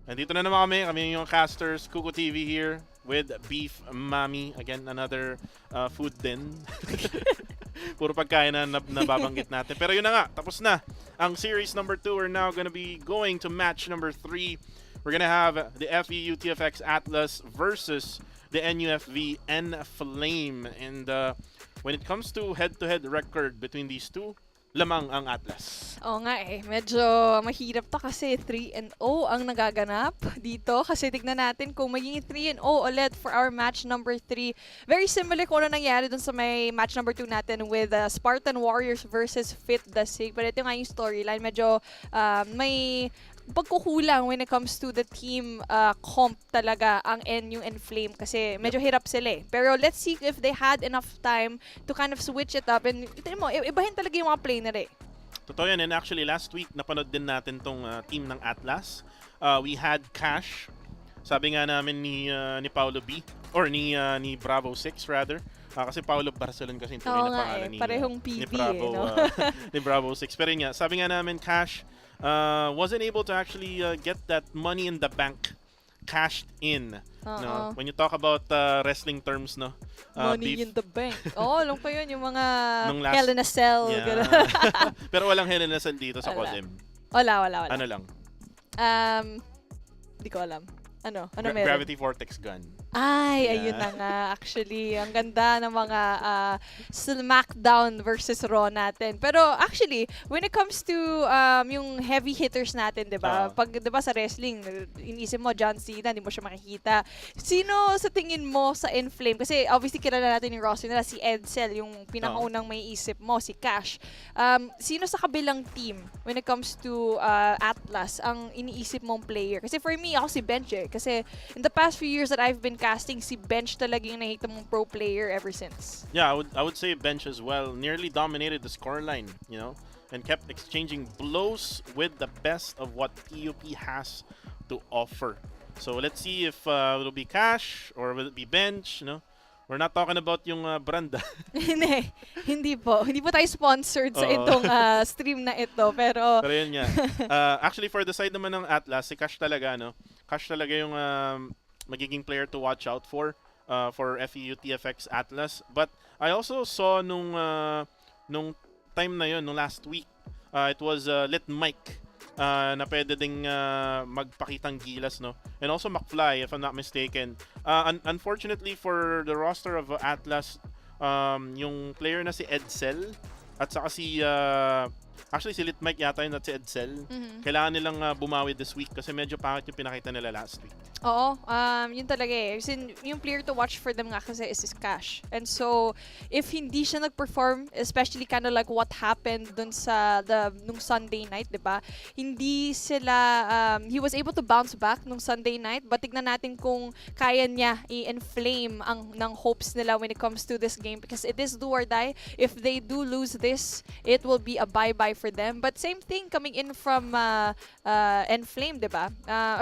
nandito na naman kami. Kami yung casters. Kuko TV here with Beef Mami. Again, another food din. Puro pagkain na nababanggit natin. Pero yun na nga, tapos na. Ang series number 2, we're now gonna be going to match number 3. We're gonna have the FEU TFX Atlas versus the NUFV ENFLAME. And when it comes to head-to-head record between these two, lamang ang Atlas. Oo nga eh. Medyo mahirap to kasi 3-0 ang nagaganap dito. Kasi tignan natin kung magiging 3-0 ulit for our match number 3. Very similar kung ano nangyari dun sa may match number 2 natin with Spartan Warriors versus Fit Dasig. But ito nga yung storyline. Medyo may pagkukulang when it comes to the team comp talaga ang NU and Flame kasi medyo hirap sila eh. Pero let's see if they had enough time to kind of switch it up and ito mo, ibahin talaga yung mga play na rin. Totoo yan. And actually, last week, napanood din natin tong team ng Atlas. We had Cash. Sabi nga namin ni Paolo B. Or ni Bravo 6 rather. Kasi Paolo Barcelon kasi yung tunay na pangalan ni parehong PB ni Bravo, eh, no? ni Bravo 6. Pero yun nga, sabi nga namin, Cash wasn't able to actually get that money in the bank cashed in. No? When you talk about wrestling terms, no? Money in the bank. Alam ko yun, yung mga last, Hell in a Cell. Yeah. Pero walang Hell in a Cell dito sa CODM. Wala. Ano lang? Di ko alam. Ano meron? Gravity Vortex Gun. Ay, Yeah. ayun na nga. Actually, ang ganda ng mga SmackDown versus Raw natin. Pero actually, when it comes to yung heavy hitters natin, di ba? Pag, di ba, sa wrestling, inisip mo, John Cena, hindi mo siya makikita. Sino sa tingin mo sa ENFLAME? Kasi obviously, kilala natin yung roster nila, si Edsel, yung pinakaunang may isip mo, si Cash. Sino sa kabilang team, when it comes to Atlas, ang iniisip mong player? Kasi for me, ako si Bench eh. Kasi in the past few years that I've been casting, si Bench talaga yung nakita mong pro player ever since. Yeah, I would say Bench as well. Nearly dominated the scoreline, you know, and kept exchanging blows with the best of what PUP has to offer. So let's see if it'll be Cash or will it be Bench, you know. We're not talking about yung brand. Hindi po. Hindi po tayo sponsored sa itong stream na ito. Pero yun nga. Actually, for the side naman ng Atlas, si Cash talaga, no? Cash talaga yung magiging player to watch out for FEU TFX Atlas. But I also saw nung time na yun, nung last week, it was Lit Mike na pwede ding magpakitang gilas, no? And also McFly, if I'm not mistaken. Unfortunately for the roster of Atlas, yung player na si Edsel at saka si actually si Lit Mike yata yun at si Edsel. Kailangan nilang bumawi this week kasi medyo pangit yung pinakita nila last week. Oo, yun talaga eh. Yung player to watch for them nga kasi is Cash. And so, if hindi siya nag-perform, especially kind of like what happened dun sa nung Sunday night, di ba? Hindi sila, he was able to bounce back nung Sunday night, but tignan natin kung kaya niya i-enflame ng hopes nila when it comes to this game because it is do or die. If they do lose this, it will be a bye-bye for them. But same thing coming in from ENFLAME, di ba?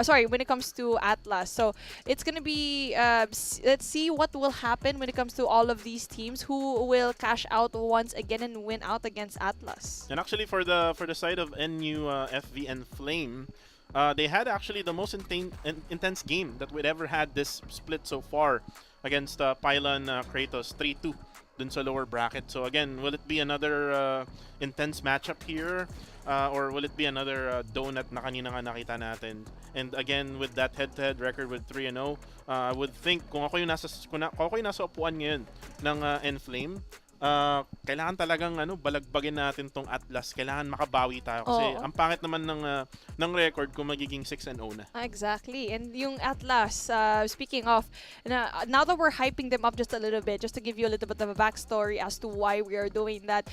Sorry, when it comes to Atlas. So it's gonna be let's see what will happen when it comes to all of these teams who will cash out once again and win out against Atlas. And actually for the side of NUFV and Flame, they had actually the most intense game that we'd ever had this split so far against Pylon Kratos 3-2 dun sa lower bracket. So again, will it be another intense matchup here? Or will it be another donut na kanina nga nakita natin? And again, with that head-to-head record with 3-0, I would think kung ako yung nasa upuan ngayon ng ENFLAME, kailangan talagang balagbagin natin tong Atlas. Kailangan makabawi tayo kasi ang pangit naman ng record kung magiging 6-0 na. Exactly. And yung Atlas, speaking of, now that we're hyping them up just a little bit, just to give you a little bit of a backstory as to why we are doing that,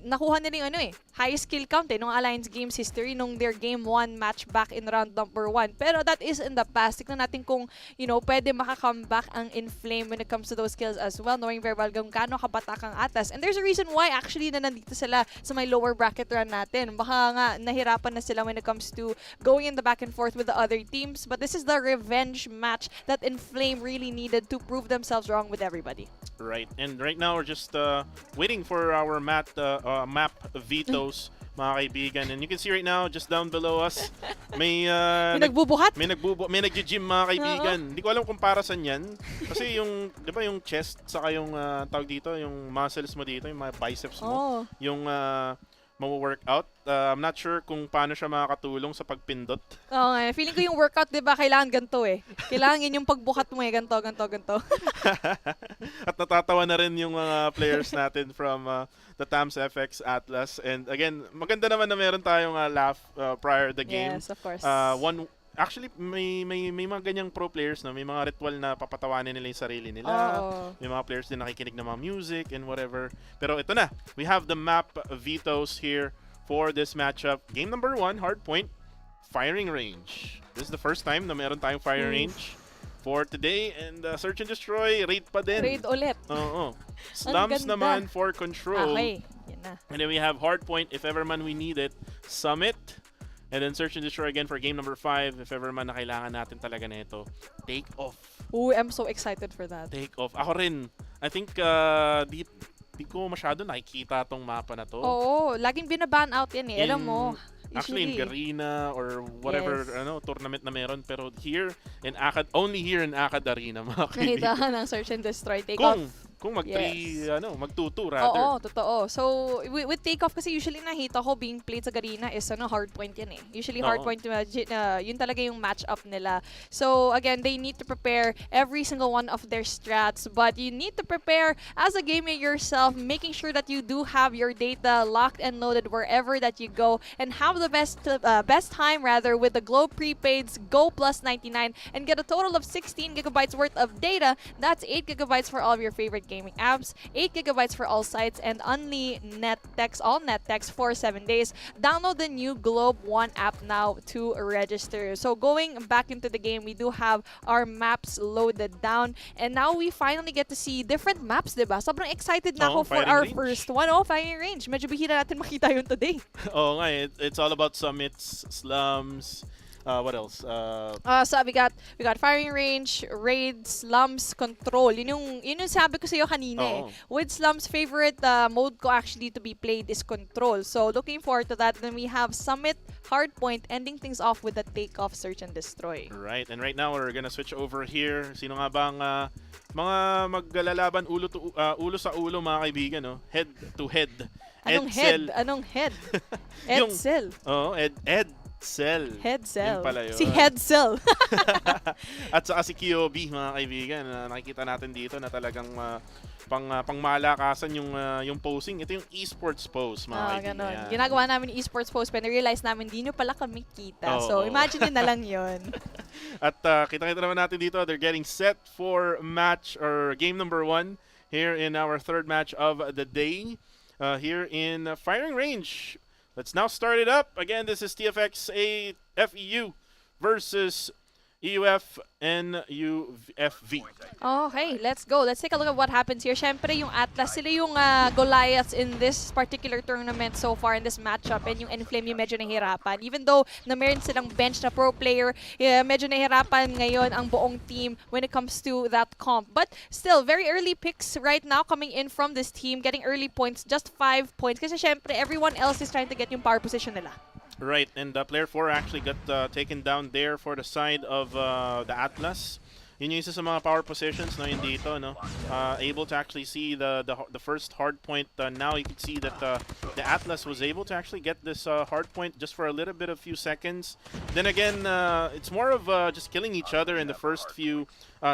nakuha nila yung highest kill count nung Alliance Games history nung their game 1 match back in round number 1. Pero that is in the past. Tignan natin kung, pwede makakomeback ang ENFLAME when it comes to those kills as well, knowing very well kung gaano kabatak ang Atlas. And there's a reason why actually na nandito sila sa may lower bracket run natin. Baka nga nahirapan na sila when it comes to going in the back and forth with the other teams. But this is the revenge match that NUFV really needed to prove themselves wrong with everybody. Right. And right now, we're just waiting for our map vetoes, mga kaibigan. And you can see right now, just down below us, may nagbubuhat? may nagji-gym, mga kaibigan. Hindi ko alam kung para saan yan. Kasi yung, di ba yung chest, saka yung tawag dito, yung muscles mo dito, yung mga biceps mo, yung mawo-workout. I'm not sure kung paano siya makakatulong sa pagpindot. Oo nga. Feeling ko yung workout, di ba, kailangan ganito eh. Kailangan yun yung pagbuhat mo eh. Ganito. At natatawa na rin yung mga players natin from the Tams FX Atlas. And again, maganda naman na meron tayong laugh prior the game. Yes, of course. Actually, may mga ganyang pro players, no? May mga ritual na papatawanin nila yung sarili nila. May mga players din nakikinig ng mga music and whatever. Pero ito na, we have the map vetoes here for this matchup. Game number 1, hardpoint, firing range. This is the first time na meron tayong firing range for today. And search and destroy, raid pa din. Raid ulit. Oo. Slums naman for control. Okay, yan na. And then we have hardpoint, if ever man we need it. Summit. And then search and destroy again for game number 5. If ever man na kailangan natin talaga na ito. Take off. Ooh, I'm so excited for that. Take off. Ako rin. I think di ko masyado nakikita tong mapa na to. Oo, laging binaban out yan eh. Alam mo. Actually, in Garena or whatever tournament na meron. Pero here, only here in Akad Arena, mga kaibigan. Nakita ng search and destroy. Take off. Kung mag-2-2 rather. Oo, totoo. So, with takeoff kasi usually nakita ko being played sa Garena is hardpoint yan eh. Usually hardpoint, yun talaga yung match-up nila. So, again, they need to prepare every single one of their strats. But you need to prepare as a gamer yourself, making sure that you do have your data locked and loaded wherever that you go and have the best time rather with the Globe Prepaids Go Plus 99 and get a total of 16 gigabytes worth of data. That's 8 gigabytes for all of your favorite gaming apps, 8 gigabytes for all sites, and only all net text for 7 days. Download the new Globe One app now to register. So going back into the game, we do have our maps loaded down, and now we finally get to see different maps, diba? Sobrang excited na ako for our first one. Firing range. Medyo bihira natin makita yun today. Oo nga, it's all about summits, slums. What else? So we got firing range, raid, slums, control. Yun yung sabi ko sa iyo kanina eh. With slums, favorite mode ko actually to be played is control. So looking forward to that. Then we have summit, hardpoint, ending things off with the takeoff, search and destroy. Right, and right now we're gonna switch over here. Sino nga bang mga maglalaban ulo sa ulo, mga kaibigan, no? Head to head. Anong head? Anong head? Edsel. Headsel. Yun. Si Headsel. At saka si QB, mga kaibigan. Nakikita natin dito na talagang pangmalakasan yung posing. Ito yung esports pose, mga kaibigan. Ganon. Ginagawa namin yung esports pose, pero realize namin di nyo pala kami kita. So imagine nyo na lang yun. At kita-kita naman natin dito, they're getting set for match or game number 1 here in our third match of the day. Here in firing range. Let's now start it up. Again, this is TFX FEU versus EUF NUFV. Okay, let's go. Let's take a look at what happens here. Siyempre, yung Atlas, sila yung Goliaths in this particular tournament so far in this matchup. And yung ENFLAME yung medyo nahihirapan. Even though na meron silang bench na pro player, medyo nahihirapan ngayon ang buong team when it comes to that comp. But still, very early picks right now coming in from this team, getting early points, just 5 points. Kasi siyempre, everyone else is trying to get yung power position nila. Right, and player 4 actually got taken down there for the side of the Atlas. Yun yung isa sa mga power positions, no, yun dito, no? Able to actually see the first hard point. Now you can see that the Atlas was able to actually get this hard point just for a little bit of few seconds. Then again, it's more of just killing each other in the first few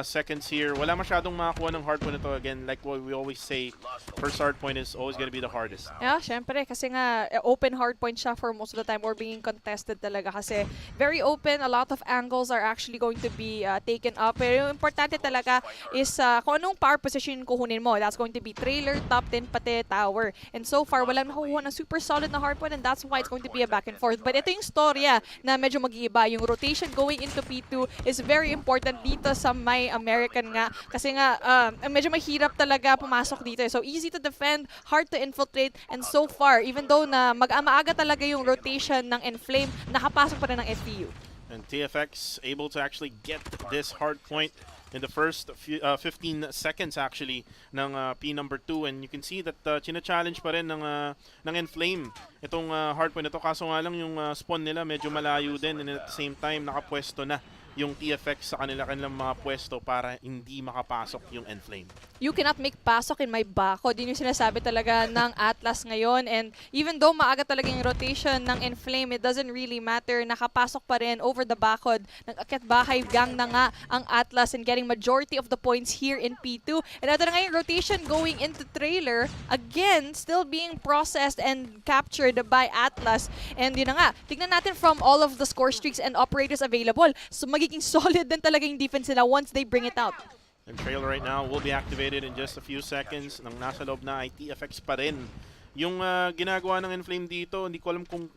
seconds here. Wala masyadong makakuha ng hard point ito. Again, like what we always say, first hard point is always going to be the hardest. Yeah, syempre. Kasi nga, open hard point siya for most of the time or being contested talaga. Kasi very open. A lot of angles are actually going to be taken up. Pero yung importante talaga is kung anong power position kukunin mo. That's going to be trailer, top 10, pati tower. And so far, walang nakukuha ng super solid na hardpoint, and that's why it's going to be a back and forth. But ito yung storya na medyo mag-iiba. Yung rotation going into P2 is very important dito sa may American nga. Kasi nga, medyo mahirap talaga pumasok dito. So easy to defend, hard to infiltrate, and so far, even though na maaga talaga yung rotation ng ENFLAME, nakapasok pa rin ng FPU. And TFX able to actually get this hard point in the first 15 seconds actually ng P number 2, and you can see that china-challenge pa rin ng ENFLAME itong hard point na to, kaso nga lang yung spawn nila medyo malayo din, and at the same time nakapwesto na yung TFX sa kanilang mga pwesto para hindi makapasok yung ENFLAME. You cannot make pasok in my bako. Din yung sinasabi talaga ng Atlas ngayon. And even though maaga talaga yung rotation ng ENFLAME, it doesn't really matter. Nakapasok pa rin over the bakod. Nag-akyat bahay gang na nga ang Atlas and getting majority of the points here in P2. And ito na nga yung rotation going into trailer. Again, still being processed and captured by Atlas. And yun na nga, tignan natin from all of the score streaks and operators available. So magiging solid din talaga yung defense nila once they bring it out. And trailer right now will be activated in just a few seconds. Nang nasa loob na ay TFX pa rin. Yung ginagawa ng ENFLAME dito, hindi ko alam kung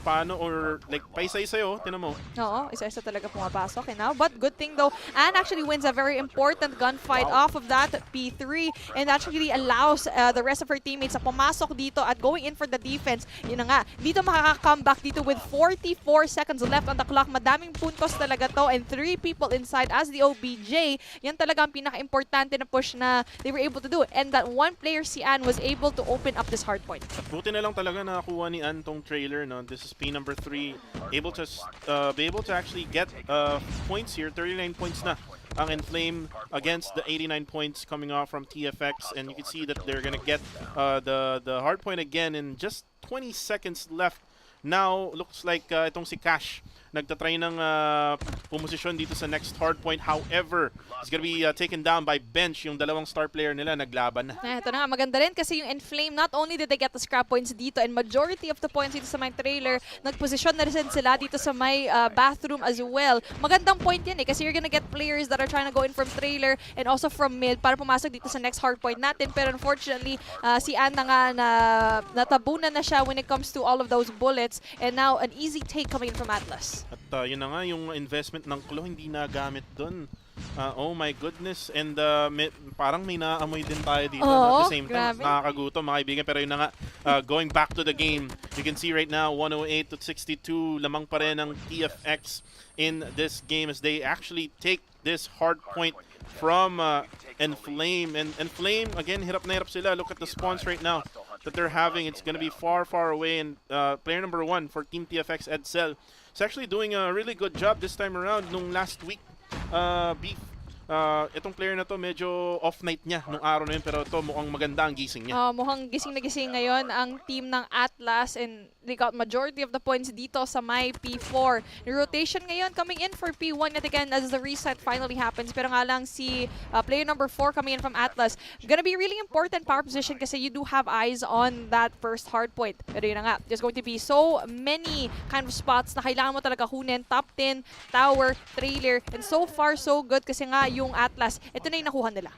paano or like paisa-isa yun, tinan mo. Oo, isa-isa talaga pumapasok. And now, but good thing though, Anne actually wins a very important gunfight off of that P3, and actually allows the rest of her teammates na pumasok dito at going in for the defense. Yun na nga, dito makaka-comeback dito with 44 seconds left on the clock. Madaming puntos talaga to, and 3 people inside as the OBJ. Yan talaga ang pinaka-importante na push na they were able to do. And that one player, si Anne, was able to open up this hard point. At buti na lang talaga nakakuha ni Ann tong trailer, no? This is P number 3, able to be able to actually get points here. 39 points na ang ENFLAME against the 89 points coming off from TFX, and you can see that they're gonna get the hard point again in just 20 seconds left. Now looks like itong si Cash nagtatry ng pumosisyon dito sa next hard point. However, it's gonna be taken down by Bench. Yung dalawang star player nila naglaban na. Ito na nga, maganda rin kasi yung ENFLAME, not only did they get the scrap points dito, and majority of the points dito sa may trailer, nagposisyon na rin sila dito sa may bathroom as well. Magandang point yan kasi you're gonna get players that are trying to go in from trailer and also from mid para pumasok dito sa next hard point natin. Pero unfortunately, si Ann na nga natabunan na siya when it comes to all of those bullets, and now an easy take coming in from Atlas. At yun na nga, yung investment ng Klo hindi nagamit doon. Oh my goodness. And parang may naamoy din tayo dito. At the same time, nakakagutom mga kaibigan. Pero yun na nga, going back to the game, you can see right now, 108 to 62, lamang pa rin ang TFX in this game as they actually take this hard point from ENFLAME. And ENFLAME, again, hirap na hirap sila. Look at the spawns right now that they're having. It's going to be far, far away. And player number 1 for Team TFX, Edsel, is actually doing a really good job this time around. Nung last week, Beef, itong player na to medyo off night niya nung araw na yun, pero ito mukhang maganda ang gising niya. Mukhang gising na gising ngayon ang team ng Atlas, and they got majority of the points dito sa my P4. The rotation ngayon coming in for P1 yet again as the reset finally happens. Pero nga lang si player number 4 coming in from Atlas, gonna be really important power position kasi you do have eyes on that first hard point. Pero yun na nga, there's going to be so many kind of spots na kailangan mo talaga kunin. Top 10, tower, trailer, and so far so good kasi nga yung Atlas, ito na yung nakuha nila.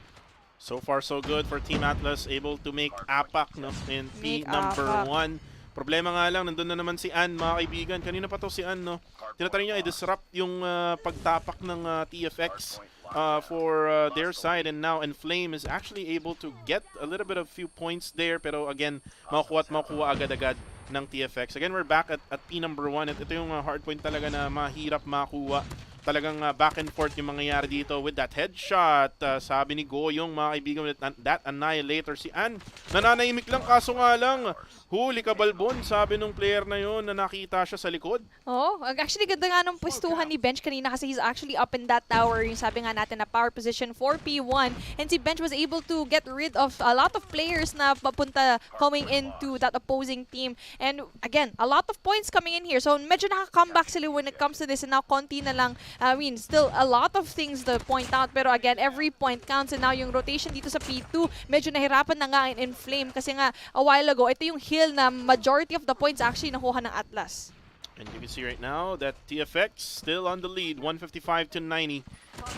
So far so good for Team Atlas, able to make APAC, no, in P number 1. Problema nga lang, nandun na naman si Ann, mga kaibigan. Kanina pa to si Ann, no? Tinatry niya i-disrupt yung pagtapak ng TFX for their side, and now ENFLAME is actually able to get a little bit of few points there, pero again, makukuha agad-agad ng TFX. Again, we're back at P number 1, at ito yung hard point talaga na mahirap makuha. Talagang back and forth yung mangyayari dito with that headshot. Sabi ni Goyong, mga kaibigan, that annihilator. Si Ann, nananahimik lang, kaso nga lang, huli ka balbon, sabi nung player na yon na nakita siya sa likod. Actually ganda nga nung pwestuhan ni Bench kanina kasi he's actually up in that tower. Yung sabi nga natin na power position for P1. And si Bench was able to get rid of a lot of players na papunta coming into that opposing team. And again, a lot of points coming in here. So medyo nakaka-comeback sila when it comes to this, and now konti na lang. I mean, still a lot of things to point out, pero again, every point counts. And now yung rotation dito sa P2, medyo nahirapan na nga in ENFLAME kasi nga a while ago, ito yung hill na majority of the points actually nakuha ng Atlas. And you can see right now that TFX still on the lead, 155 to 90.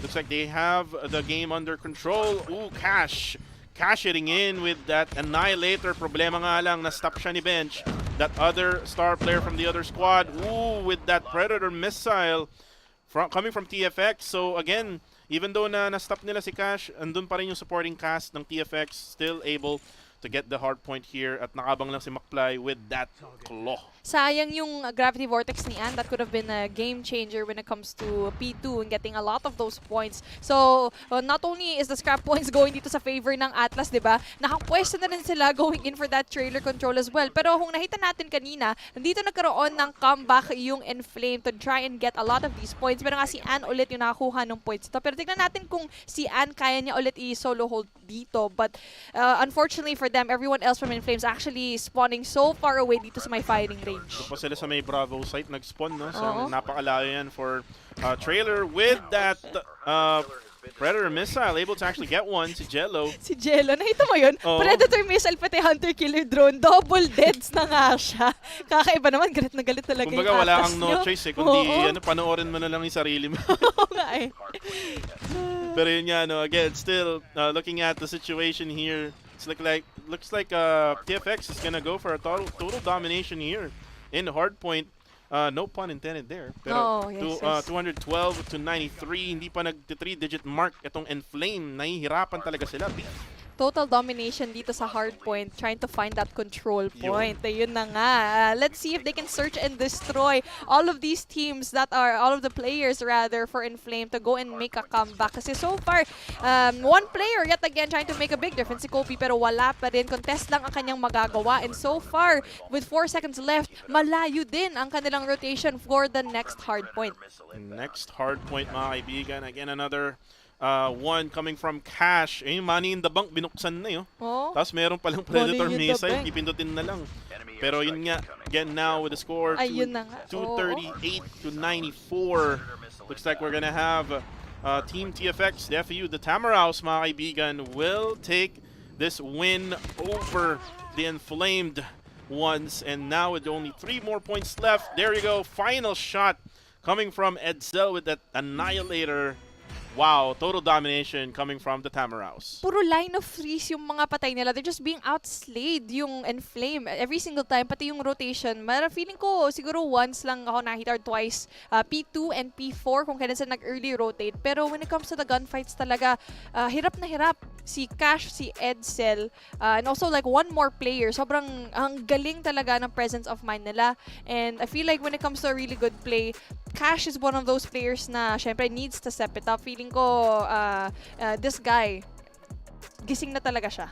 Looks like they have the game under control. Ooh, Cash. Cash hitting in with that Annihilator. Problema nga lang, na-stop siya ni Bench. That other star player from the other squad. Ooh, with that Predator missile coming from TFX. So again, even though na-stop nila si Cash, andun pa rin yung supporting cast ng TFX, still able to get the hard point here at nakabang lang si Makplay with that claw. Sayang yung Gravity Vortex ni Ann. That could have been a game changer when it comes to P2 and getting a lot of those points. So, not only is the scrap points going dito sa favor ng Atlas, di ba? Nakapwesto na rin sila going in for that trailer control as well. Pero kung nakita natin kanina, nandito nagkaroon ng comeback yung Enflame to try and get a lot of these points. Pero nga si Ann ulit yung nakakuha ng points ito. Pero tignan natin kung si Ann kaya niya ulit i-solo hold dito. But unfortunately for them, everyone else from Enflame's actually spawning so far away dito sa may firing range. Doon pa sila sa may Bravo site nag-spawn, no? So napakalayo yan for trailer with that Predator missile, able to actually get one, si Jello. Si Jello, nakita mo yun? Predator missile pati Hunter Killer Drone, double deads na nga siya. Kakaiba naman, galit na galit talaga kumbaga, yung wala Atlas kang no nyo. choice kundi panoorin mo na lang yung sarili mo. Oo nga eh. Pero yun nga, no, again, still looking at the situation here, looks like TFX is gonna go for a total domination here in hardpoint. No pun intended there. Pero yes. 212 to 93, hindi pa nag-3-digit mark itong Enflame. Nahihirapan talaga sila. Total domination dito sa hardpoint, trying to find that control point. Ayun na nga. Let's see if they can search and destroy all of these teams all of the players rather, for Enflame to go and make a comeback. Kasi so far, one player yet again trying to make a big difference, si Kobe, pero wala pa rin. Contest lang ang kanyang magagawa. And so far, with 4 seconds left, malayo din ang kanilang rotation for the next hardpoint. Next hardpoint, mga kaibigan. Again, another one coming from Cash. Yung Money in the Bank, binuksan na yun. Tapos meron palang Predator missile, pipindutin na lang. Pero yun nga, again now with the score, 238 to 94. Looks like we're gonna have Team TFX, the FU, the Tamaraus, mga kaibigan, will take this win over the Enflamed ones. And now with only 3 more points left, there you go, final shot coming from Edsel with that Annihilator. Wow, total domination coming from the Tamaraus. Puro line of freeze yung mga patay nila. They're just being outslayed yung Enflame every single time, pati yung rotation. Feeling ko siguro once lang ako nakita or twice P2 and P4 kung kailan sila nag-early rotate. Pero when it comes to the gunfights talaga, hirap na hirap si Cash, si Edsel, and also like one more player. Sobrang ang galing talaga ng presence of mind nila. And I feel like when it comes to a really good play, Cash is one of those players na syempre needs to step it up. Feeling ko this guy, gising na talaga siya.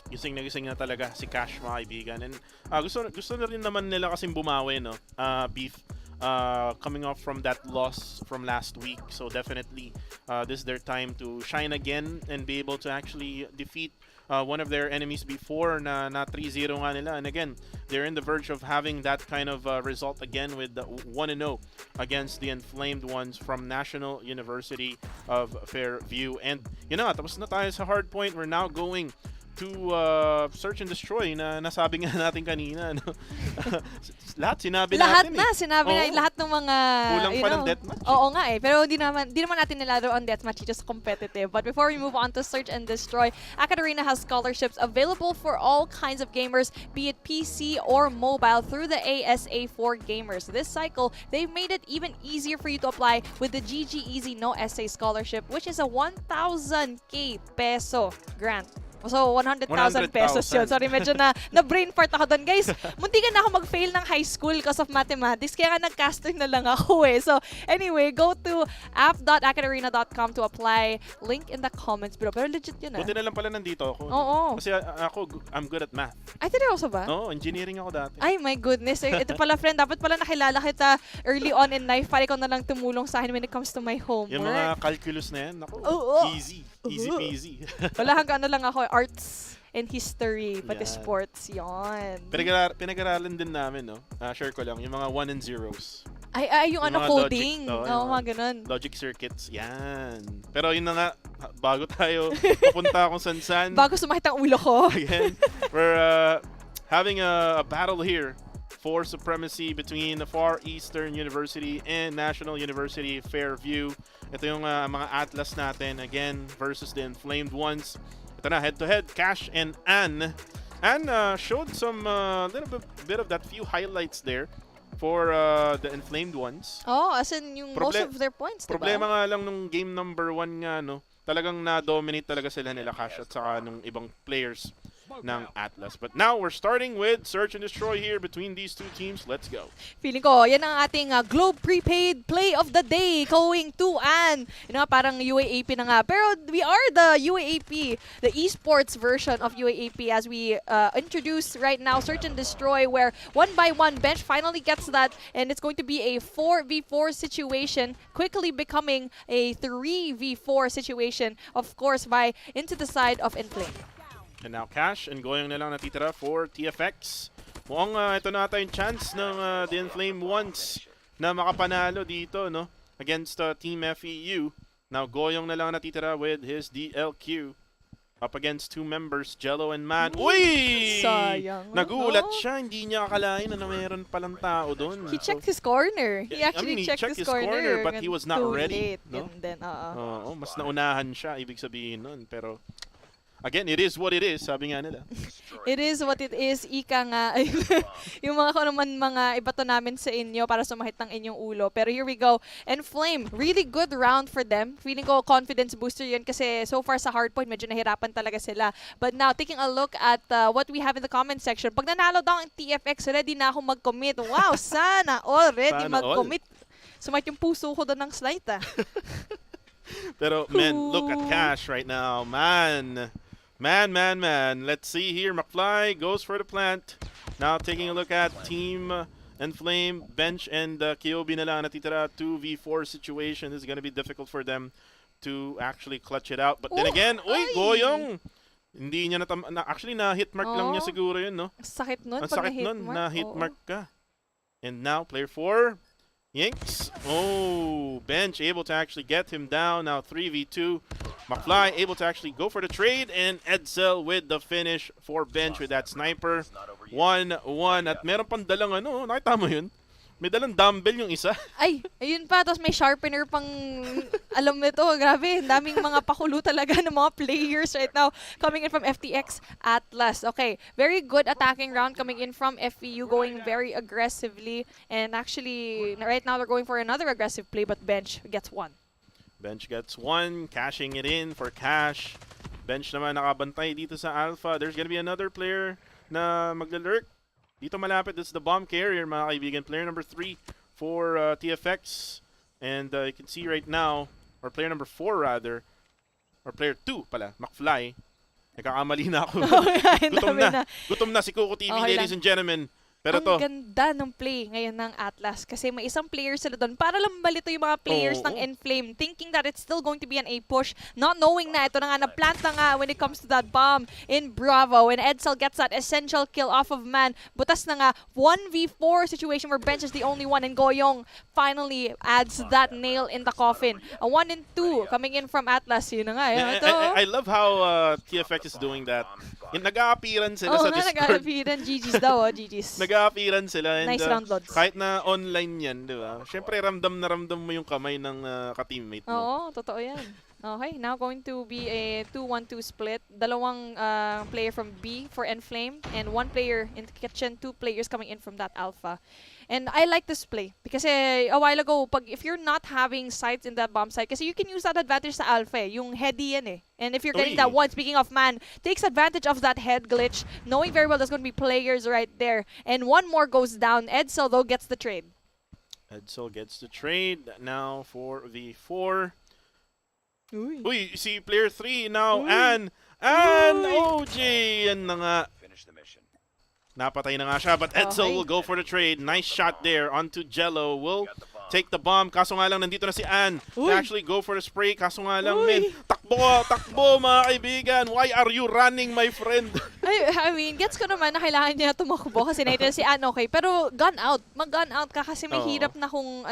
Gising na talaga si Cash, mga kaibigan. And gusto na rin naman nila kasing bumawi, no? Beef. Coming off from that loss from last week. So definitely this is their time to shine again and be able to actually defeat one of their enemies before na 3-0 nga nila. And again, they're in the verge of having that kind of result again with 1-0 against the Enflamed ones from National University of Fairview. And yun na, tapos na tayo sa hard point. We're now going to search and destroy na nasabi nga natin kanina, no? Lahat sinabi natin. Lahat ng mga kulang pa ng deathmatch. Oo nga eh, pero di naman natin nilaro ang deathmatch, just competitive. But before we move on to search and destroy, Akadarina has scholarships available for all kinds of gamers, be it PC or mobile, through the ASA4 Gamers. This cycle, they've made it even easier for you to apply with the GG Easy No Essay Scholarship, which is a 1,000k peso grant. So, 100,000 pesos yun. Sorry, medyo na-brain fart ako doon. Guys, muntikan na ako mag-fail ng high school because of mathematics. Kaya nga nag-caster na lang ako eh. So, anyway, go to app.acadarena.com to apply. Link in the comments below. Pero legit yun ah. Buti na lang pala nandito ako. Oo. Kasi I'm good at math. Ay, tinaw also ba? Oo, engineering ako dati. Ay, my goodness. Ito pala, friend. Dapat pala nakilala kita early on in life para ikaw na lang tumulong sa akin when it comes to my homework. Yung mga calculus na yan, naku, easy. Easy peasy. Wala hanggang ano lang ako, arts and history, pati sports, yon. Pinag-aralan din namin, no? Share ko lang, yung mga 1 and 0s. Ay, yung ano, coding. Mga ganun. Logic circuits, yan. Pero yun na nga, bago tayo pupunta kung san-san. Bago sumakit ang ulo ko. Again, we're having a battle here for supremacy between the Far Eastern University and National University Fairview. Ito yung mga Atlas natin again versus the Inflamed ones. Ito na, head-to-head, Cash and Ann. Ann showed some little bit of that few highlights there for the Inflamed ones. Oh, as in yung most of their points, diba? Problema nga lang nung game number 1 nga, no, talagang na-dominate talaga sila nila Cash at saka nung ibang players ng Atlas. But now we're starting with Search and Destroy here between these two teams. Let's go. Feeling ko, yan ang ating Globe Prepaid Play of the Day going to Ann. Yun nga, parang UAAP na nga. Pero we are the UAAP, the esports version of UAAP as we introduce right now Search and Destroy, where 1-by-1 bench finally gets that, and it's going to be a 4v4 situation, quickly becoming a 3v4 situation, of course, by into the side of Enflame. And now Cash and Goyong na lang natitira for TFX. Mukhang ito na ata yung chance ng the Inflame ones na makapanalo dito, no, against Team FEU. Now Goyong na lang natitira with his DLQ up against two members, Jello and Man. Uy! Sayang. Nagulat siya, hindi niya akalain na mayroon palang tao doon. He checked his corner. He actually checked his corner, but he was not ready. Late. No? And then, mas naunahan siya, ibig sabihin nun. Pero again, it is what it is, sabi nga nila. It is what it is, ika nga. Yung mga kung naman mga ibato namin sa inyo para sumahit ng inyong ulo. Pero here we go. Enflame, really good round for them. Feeling ko confidence booster yun kasi so far sa hardpoint, medyo nahirapan talaga sila. But now, taking a look at what we have in the comment section. Pag nanalo daw ang TFX, ready na ako mag-commit. Wow, sana already mag-commit. Sumahit yung puso ko doon ng slide, Pero, man, look at Cash right now. Man. Let's see here. McFly goes for the plant. Now taking a look at Team Enflame, Bench, and Kyobi na lang natitira. 2v4 situation. This is going to be difficult for them to actually clutch it out. But then again, Goyong! Hindi niya actually na-hitmark lang niya siguro yun, no? Sakit nun Ang pag sakit nun, na-hitmark. na-hitmark ka. And now, player 4. Yinks. Oh, Bench able to actually get him down. Now 3v2. McFly able to actually go for the trade. And Edsel with the finish for Bench with that sniper. 1-1. At meron pang dalang nakita mo yun? May dalang dumbbell yung isa. Ay, ayun pa. Tapos may sharpener pang, alam mo ito, grabe. Daming mga pakulo talaga ng mga players right now coming in from FTX Atlas. Okay, very good attacking round coming in from FEU, going very aggressively. And actually, right now they're going for another aggressive play, but Bench gets one. Bench gets one, cashing it in for Cash. Bench naman nakabantay dito sa Alpha. There's gonna be another player na maglalurk. Dito malapit, this is the bomb carrier, mga kaibigan. Player number 3 for TFX. And you can see right now, or player number 4 rather, or player 2 pala, McFly. Nagkakamali na ako. Gutom na si Coco TV, ladies and gentlemen. Pero ang ganda ng play ngayon ng Atlas kasi may isang player sila doon para lang balito yung mga players ng Enflame, thinking that it's still going to be an A push, not knowing na ito na nga, na-plant na nga when it comes to that bomb in Bravo, and Edsel gets that essential kill off of Man. Butas na nga, 1v4 situation where Bench is the only one, and Goyong finally adds that nail in the coffin. A 1 and 2 coming in from Atlas. Yun na nga. I love how TFX is doing that. Nag-a-appearan sila sa Discord. Nag-a-appearan. GG's daw, GG's. Nag-a-appearan sila. And, nice round loads. Kahit na online yan, di ba? Siyempre, ramdam na ramdam mo yung kamay ng ka-teammate mo. Oo, totoo yan. Okay, now going to be a 2-1-2 split. Dalawang player from B for Enflame, and one player in the kitchen, 2 players coming in from that Alpha. And I like this play because a while ago, if you're not having sights in that bomb site, kasi you can use that advantage sa Alpha, yung heady yan eh. And if you're getting that one, speaking of Man, takes advantage of that head glitch, knowing very well there's going to be players right there. And one more goes down. Edsel, though, gets the trade. Edsel gets the trade now for V4. Uy, si player 3 now, Ann, OG, yan na nga. Napatay na nga siya, but Edsel will go for the trade. Nice shot there onto Jello. Will take the bomb. Kaso nga lang, nandito na si Ann to actually go for the spray. Kaso nga lang, men, takbo mga kaibigan. Why are you running, my friend? I mean, gets ko naman na kailangan niya tumakbo kasi natin si Ann okay. Pero gun out. Mag-gun out ka kasi may hirap na kung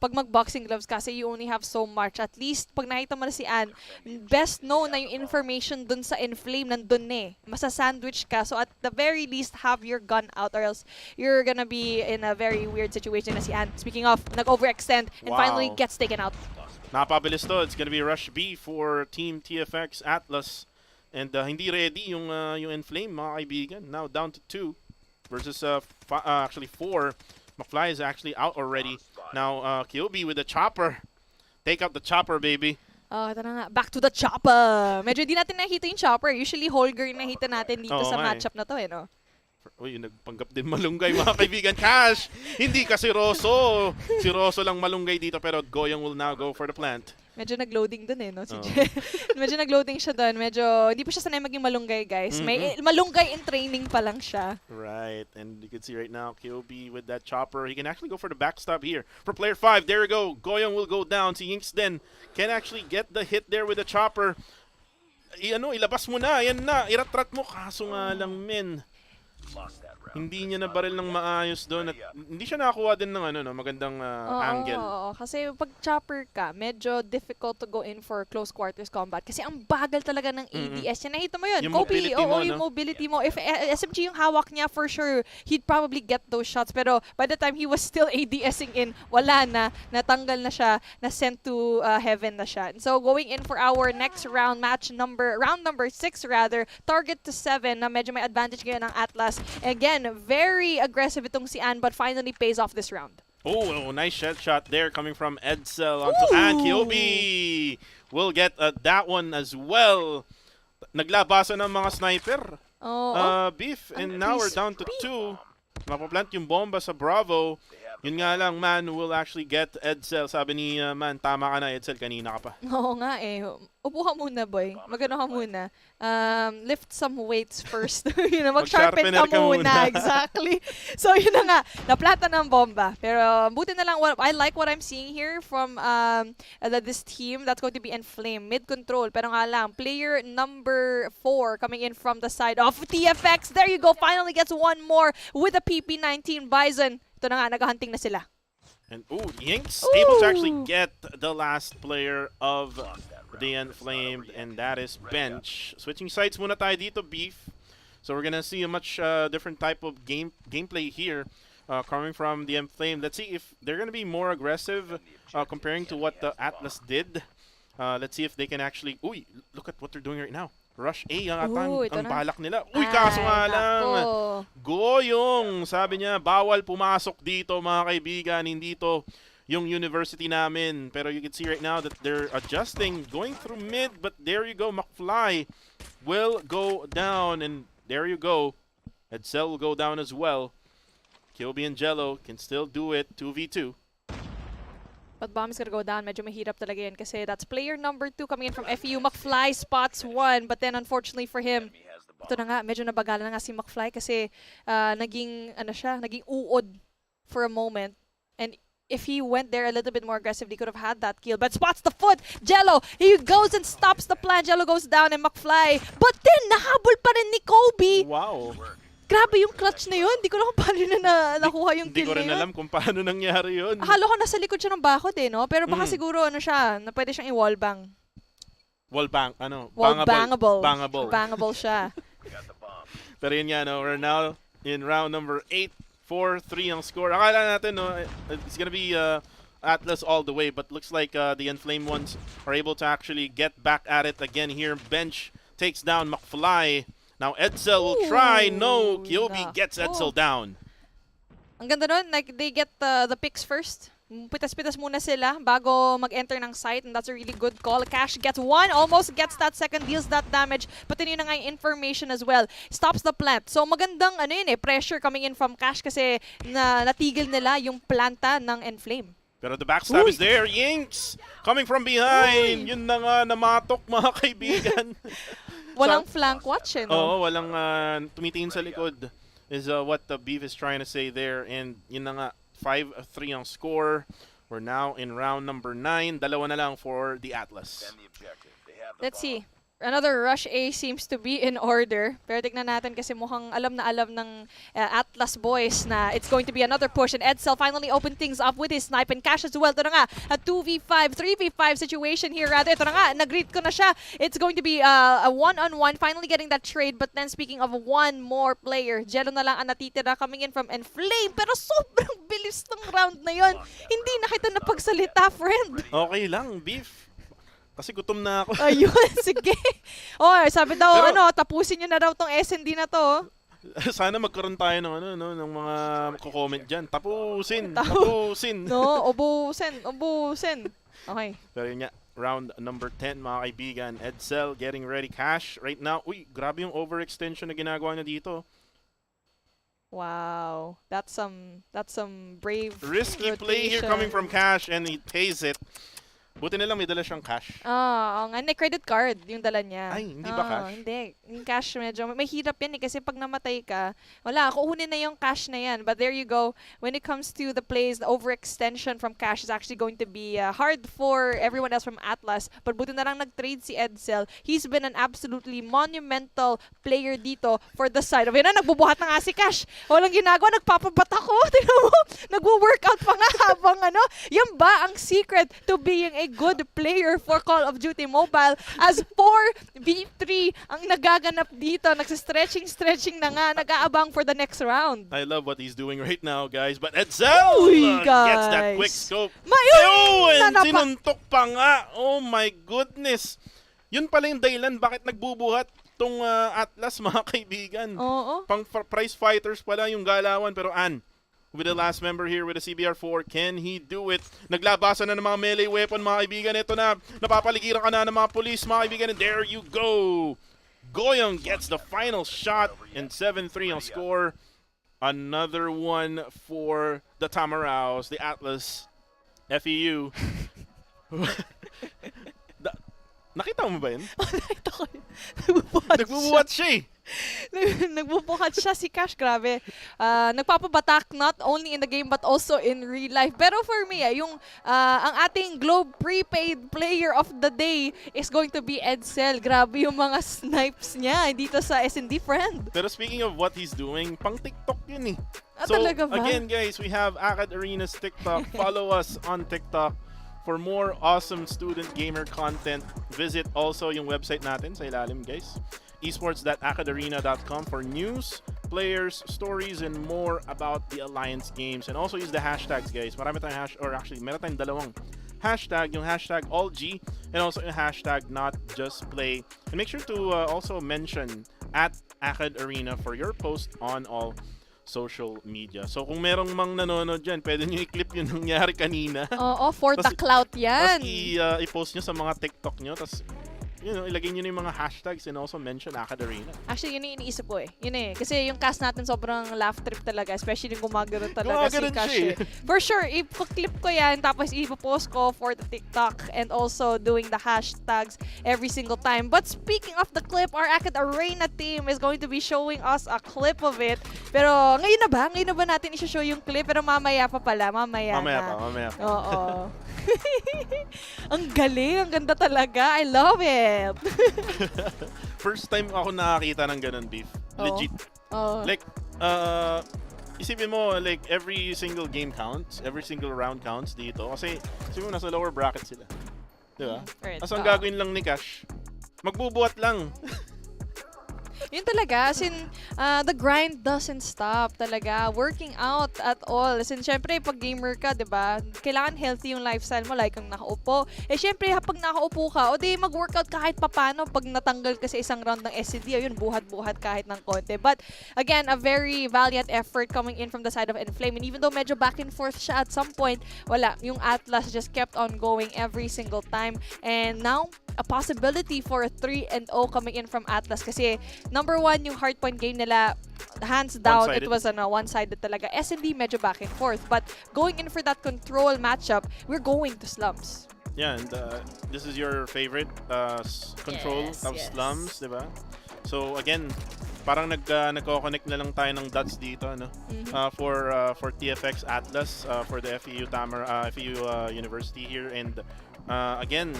pag mag-boxing gloves kasi you only have so much. At least, pag nakita mo na si Ann, best know na yung information dun sa Enflame nandun eh. Masasandwich ka. So at the very least, have your gun out or else you're gonna be in a very weird situation na si Ann. Speaking of, nag-overextend and finally gets taken out. Napabilis to. It's gonna be Rush B for Team TFX Atlas. And hindi ready yung Enflame, mga kaibigan. Now down to 2 versus actually 4. McFly is actually out already. Now Kyobi with the chopper. Take out the chopper, baby. Ito na nga. Back to the chopper. Medyo di natin nakita yung chopper. Usually Holger yung nakita natin dito sa matchup na to no? Uy, nagpanggap din malunggay, mga kaibigan. Cash! Hindi kasi Rosso. Si Rosso lang malunggay dito, pero Goyong will now go for the plant. Medyo nag-loading dun no? Si Jay. Medyo nag-loading siya dun. Medyo, hindi pa siya sanay maging malunggay, guys. May malunggay in training pa lang siya. Right, and you can see right now, KOB with that chopper. He can actually go for the backstab here. For player 5, there we go. Goyong will go down. Si Yinks then can actually get the hit there with the chopper. Ilabas mo na. Yan na. Iratrat mo. Kaso nga lang, men. Hindi niya na baril ng maayos doon at hindi siya nakakuha din ng magandang angle. Oo, kasi pag chopper ka, medyo difficult to go in for close quarters combat kasi ang bagal talaga ng ADS. Yan, nakita mo yun. Yung Kobe, mobility mo, yung mobility mo. If SMG yung hawak niya, for sure, he'd probably get those shots. Pero by the time he was still ADSing in, wala na. Natanggal na siya. Na-sent to heaven na siya. So going in for our next round, round number 6 rather, target to 7 na medyo may advantage ngayon ng Atlas. Again, very aggressive itong si Ann but finally pays off this round. Oh, nice shot there coming from Edsel onto Ann. Kyobi will get that one as well. Naglabasan ng mga sniper. Beef, and now we're down to 2. Mapaplant yung bomba sa Bravo. Yun nga lang, Man will actually get Edsel. Sabi ni Man, tama ka na Edsel, kanina ka pa. Oo nga eh. Upo ka muna, boy. Magano ka muna. Lift some weights first. Mag-sharpen ka muna. Exactly. So yun na nga. Naplata ng bomba. Pero buti na lang, I like what I'm seeing here from this team. That's going to be Enflame. Mid-control. Pero nga lang, player number 4 coming in from the side of TFX. There you go. Finally gets one more with a PP19 Bison. Ito na nga, naghahunting na sila. And Yinks able to actually get the last player of the Enflamed, and that is Bench. Switching sides muna tayo dito, Beef. So we're gonna see a much different type of gameplay here coming from the Enflamed. Let's see if they're gonna be more aggressive comparing to what the Atlas did. Let's see if they can actually... Uy, look at what they're doing right now. Rush A ang balak nila. Uy, kaso nga lang. Goyong, sabi niya, bawal pumasok dito mga kaibigan. Hindi to yung university namin. Pero you can see right now that they're adjusting, going through mid. But there you go, McFly will go down. And there you go. Edsel will go down as well. Kyobi and Jello can still do it, 2v2. But bomb is gonna go down. Medyo mahirap talaga yan kasi that's player number 2 coming in from FEU. McFly spots 1, but then unfortunately for him, ito na nga, medyo nabagalan na nga si McFly kasi naging uod for a moment. And if he went there a little bit more aggressively, could have had that kill. But spots the foot! Jello, he goes and stops the plan. Jello goes down and McFly. But then, nahabol pa rin ni Kobe! Wow! Grabe yung clutch na yun. Hindi ko na kung paano na nakuha yung kill na yun. Hindi ko rin alam kung paano nangyari yun. Akala ko nasa likod siya ng bakod no? Pero baka siguro siya, na pwede siyang i-wallbang. Wallbang, Wallbangable. Bangable. Bangable siya. Pero yun nga, we're now in round number 8. 4-3 ang score. Akala natin, it's gonna be Atlas all the way, but looks like the Enflame ones are able to actually get back at it again here. Bench takes down McFly. Now Edsel will try. No, Kyobi gets Edsel down. Ang ganda nun, like they get the picks first. Pitas-pitas muna sila bago mag-enter ng site, and that's a really good call. Cash gets 1, almost gets that second, deals that damage, but then yun na nga yung information as well. Stops the plant. So magandang pressure coming in from Cash kasi natigil nila yung planta ng Enflame. Pero the backstab is there. Yinks coming from behind. Yun na nga, namatok mga kaibigan. Walang flank watch Oo, walang tumitingin sa likod is what the Beef is trying to say there. And yun na nga, 5-3 ang score. We're now in round number 9. Dalawa na lang for the Atlas. Let's see. Another rush A seems to be in order. Pero tignan natin kasi mukhang alam na alam ng Atlas boys na it's going to be another push. And Edsel finally opened things up with his snipe and Cash as well. Ito na nga, a 2v5, 3v5 situation here rather. Ito na nga, nag-greet ko na siya. It's going to be a one-on-one, finally getting that trade. But then speaking of one more player, Jello na lang ang natitira coming in from ENFLAME. Pero sobrang bilis ng round na yon. Hindi na kita napagsalita, friend. Okay lang, Beef. Kasi gutom na ako. Ayun, sige. Oh, sabi daw, Pero, tapusin nyo na daw tong SND na to. Sana magkaroon tayo ng ng mga comment diyan. Tapusin, tapusin. No, ubusin. Okay. Pero yun nga, round number 10 mga kaibigan. Edsel getting ready. Cash right now. Uy, grabe yung overextension na ginagawa niya dito. Wow. That's some brave Risky play here rotation. coming from Cash and he pays it. Buti na lang may dala siyang cash. Nga, credit card yung dala niya. Ay, hindi ba cash? Hindi. Yung cash medyo, may hirap yan kasi pag namatay ka, wala, kukunin na yung cash na yan. But there you go. When it comes to the plays, the overextension from cash is actually going to be hard for everyone else from Atlas. But buti na lang nag-trade si Edsel. He's been an absolutely monumental player dito for the side of it. Nagbubuhat na nga si Cash. Walang ginagawa, nagpapabat ako. Tignan mo, nagwo-workout pa nga habang Yan ba ang secret to being a good player for Call of Duty Mobile? As 4v3 ang nagaganap dito. Nagsistretching na nga. Nag-aabang for the next round. I love what he's doing right now, guys. But Edsel gets that quick scope. And sinuntok pa nga. Oh my goodness. Yun pala yung dahilan bakit nagbubuhat tong Atlas, mga kaibigan. Oo. Pang prize fighters pala yung galawan. Pero with the last member here with the CBR4, can he do it? Naglabasan na ng mga melee weapon, mga kaibigan. Ito na, napapaligiran ka na ng mga police, mga kaibigan. And there you go. Goyong gets the final shot and 7-3 ang score. Another one for the Tamaraos, the Atlas FEU. Nakita mo ba yun? Nakita ko yun. Nagbubuhat siya eh. Nagbubuhat siya si Cash, grabe. Nagpapabatak not only in the game but also in real life. Pero for me, ang ating Globe prepaid player of the day is going to be Edsel. Grabe yung mga snipes niya dito sa SND, friend. Pero speaking of what he's doing, pang TikTok yun eh. So, talaga ba? Again guys, we have Akad Arena's TikTok. Follow us on TikTok. For more awesome student gamer content, visit also yung website natin sa ilalim, guys. Esports.akadarena.com for news, players, stories, and more about the Alliance games. And also use the hashtags, guys. Marami tayong meron tayong dalawang hashtag, yung hashtag AllG, and also yung hashtag NotJustPlay. And make sure to also mention @AkadArena for your post on all social media. So kung merong mang nanonood dyan, pwede nyo i-clip yung nangyari kanina. Oo, for the clout yan. Tapos i-post nyo sa mga TikTok nyo. Tapos ilagay nyo na yung mga hashtags and also mention Akad Arena. Actually, yun yung iniisip ko eh. Yun eh. Kasi yung cast natin sobrang laugh trip talaga. Especially yung gumagano talaga si Cash eh. For sure, i-clip ko yan. Tapos i-post ko for the TikTok and also doing the hashtags every single time. But speaking of the clip, our Akad Arena team is going to be showing us a clip of it. Pero ngayon na ba? Ngayon na ba natin i-show yung clip? Pero mamaya pa pala. Mamaya pa. Oo. Ang galing. Ang ganda talaga. I love it. First time ako nakakita ng ganun, Beef. Legit. Like, isipin mo, like, every single game counts. Every single round counts dito. Kasi, isipin mo, nasa lower bracket sila. Diba? As ang gagawin lang ni Cash, magbubuhat lang. Yun talaga, as in, the grind doesn't stop talaga. Working out at all. As in, syempre, pag gamer ka, diba, kailangan healthy yung lifestyle mo, like kung nakaupo. Eh, syempre, pag nakaupo ka, o di mag-workout kahit papano pag natanggal ka sa isang round ng SCD, ayun, buhat-buhat kahit ng konti. But, again, a very valiant effort coming in from the side of ENFLAME. And even though medyo back and forth siya at some point, wala. Yung Atlas just kept on going every single time. And now, a possibility for a 3-0 coming in from Atlas kasi number one, yung hardpoint game nila, hands down, it was one-sided talaga. SND medyo back and forth. But going in for that control matchup, we're going to slums. Yeah, and this is your favorite control of slums, di ba? So again, parang nagko-connect na lang tayo ng dots dito, no? For TFX Atlas, for the FEU University here, and again,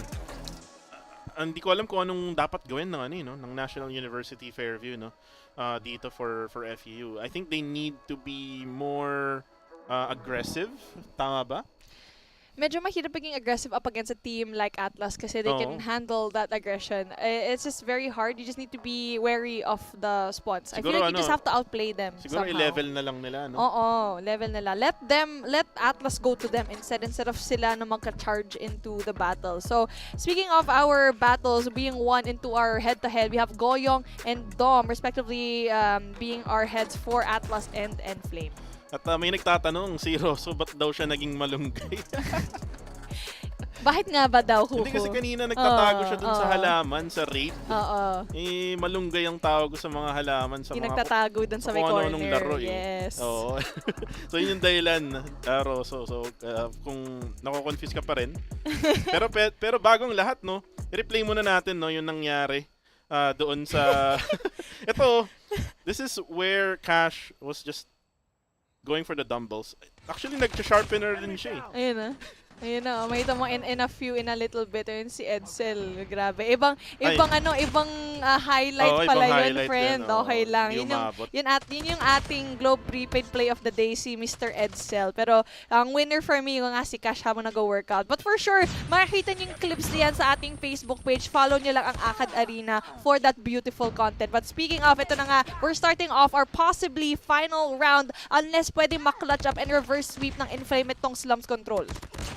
hindi ko alam kung anong dapat gawin ng ng National University Fairview dito for FEU. I think they need to be more aggressive. Tama ba? Medyo mahirap maging aggressive up against a team like Atlas kasi they can handle that aggression. It's just very hard. You just need to be wary of the spawns. I feel like you just have to outplay them siguro somehow. i-level na lang nila, no? Oo, level nila. Let Atlas go to them instead of sila na magka-charge into the battle. So, speaking of our battles being won into our head-to-head, we have Goyong and Dom respectively being our heads for Atlas and ENFLAME. At may nagtatanong, si Rosso, ba't daw siya naging malunggay? Bakit nga ba daw, Huhu? Hindi kasi kanina nagtatago siya dun sa halaman, sa raid. Malunggay ang tawag ko sa mga halaman. Sa mga nagtatago dun sa may corner. Anong laro, yes. Oo. So yun yung dahilan, Rosso. So kung nako-confuse ka pa rin. pero bagong lahat, no? I-replay muna natin, no, yung nangyari doon sa... Ito, this is where Cash was just going for the dumbbells. Actually, nag-sharpener din siya eh. Ayun na. Ayun na, makita mo in a few, in a little bit. Ayun si Edsel, grabe. Ibang highlight pala yun, highlight friend. Din, okay lang. Yun yung ating Globe Prepaid Play of the Day, si Mr. Edsel. Pero ang winner for me, yung nga si Cash habang nag-workout. But for sure, makikita nyo yung clips diyan sa ating Facebook page. Follow nyo lang ang Akad Arena for that beautiful content. But speaking of, ito na nga, we're starting off our possibly final round unless pwede makclutch up and reverse sweep ng ENFLAME itong slums control.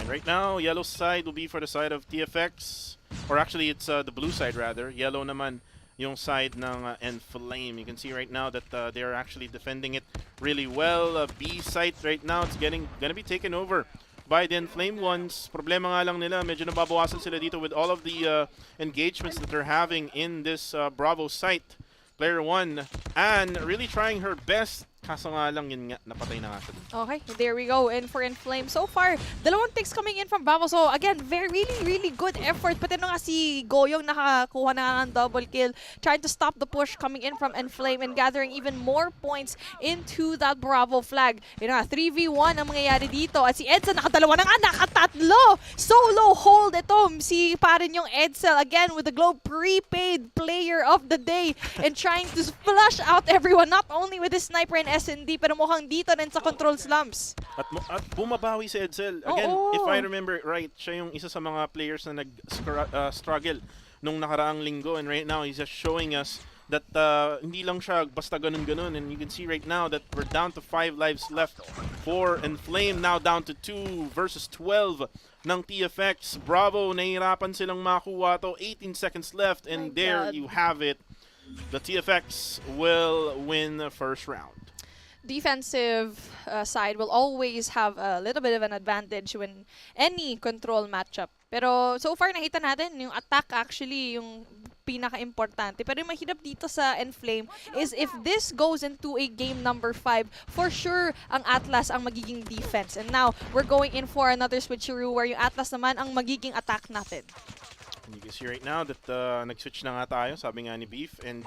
Right now, yellow side will be for the side of TFX. Or actually, it's the blue side rather. Yellow naman yung side ng ENFLAME. You can see right now that they are actually defending it really well. B site right now, it's gonna be taken over by the ENFLAME ones. Problema nga lang nila, medyo nababawasan sila dito with all of the engagements that they're having in this Bravo site. Player 1, and really trying her best. Kaso nga lang yun nga, napatay na nga siya. Okay, there we go. And for ENFLAME, so far, dalawang ticks coming in from Bravo. So again, really good effort. Pati na nga si Goyong nakakuha na ng double kill, trying to stop the push coming in from ENFLAME and gathering even more points into that Bravo flag. Yun na, 3v1 ang mangyayari dito. At si Edsel nakadalawa na nga, nakatatlo! Solo hold ito. Si parin yung Edsel again with the Globe Prepaid Player of the Day and trying to flush out everyone, not only with his sniper and SND, pero mukhang dito rin sa control slums. At bumabawi si Edsel. Again, if I remember right, siya yung isa sa mga players na nag-struggle nung nakaraang linggo. And right now, he's just showing us that hindi lang siya basta ganun-ganun. And you can see right now that we're down to 5 lives left for ENFLAME. Now down to 2 versus 12 ng TFX. Bravo, nahihirapan silang makuha to. 18 seconds left. And there you have it. The TFX will win the first round. Defensive side will always have a little bit of an advantage when any control matchup. Pero so far nakita natin yung attack actually yung pinaka-importante. Pero yung mahirap dito sa ENFLAME is if this goes into a game number 5, for sure ang Atlas ang magiging defense. And now we're going in for another switcheroo where yung Atlas naman ang magiging attack natin. And you can see right now that nag-switch na nga tayo, sabi nga ni Beef. And,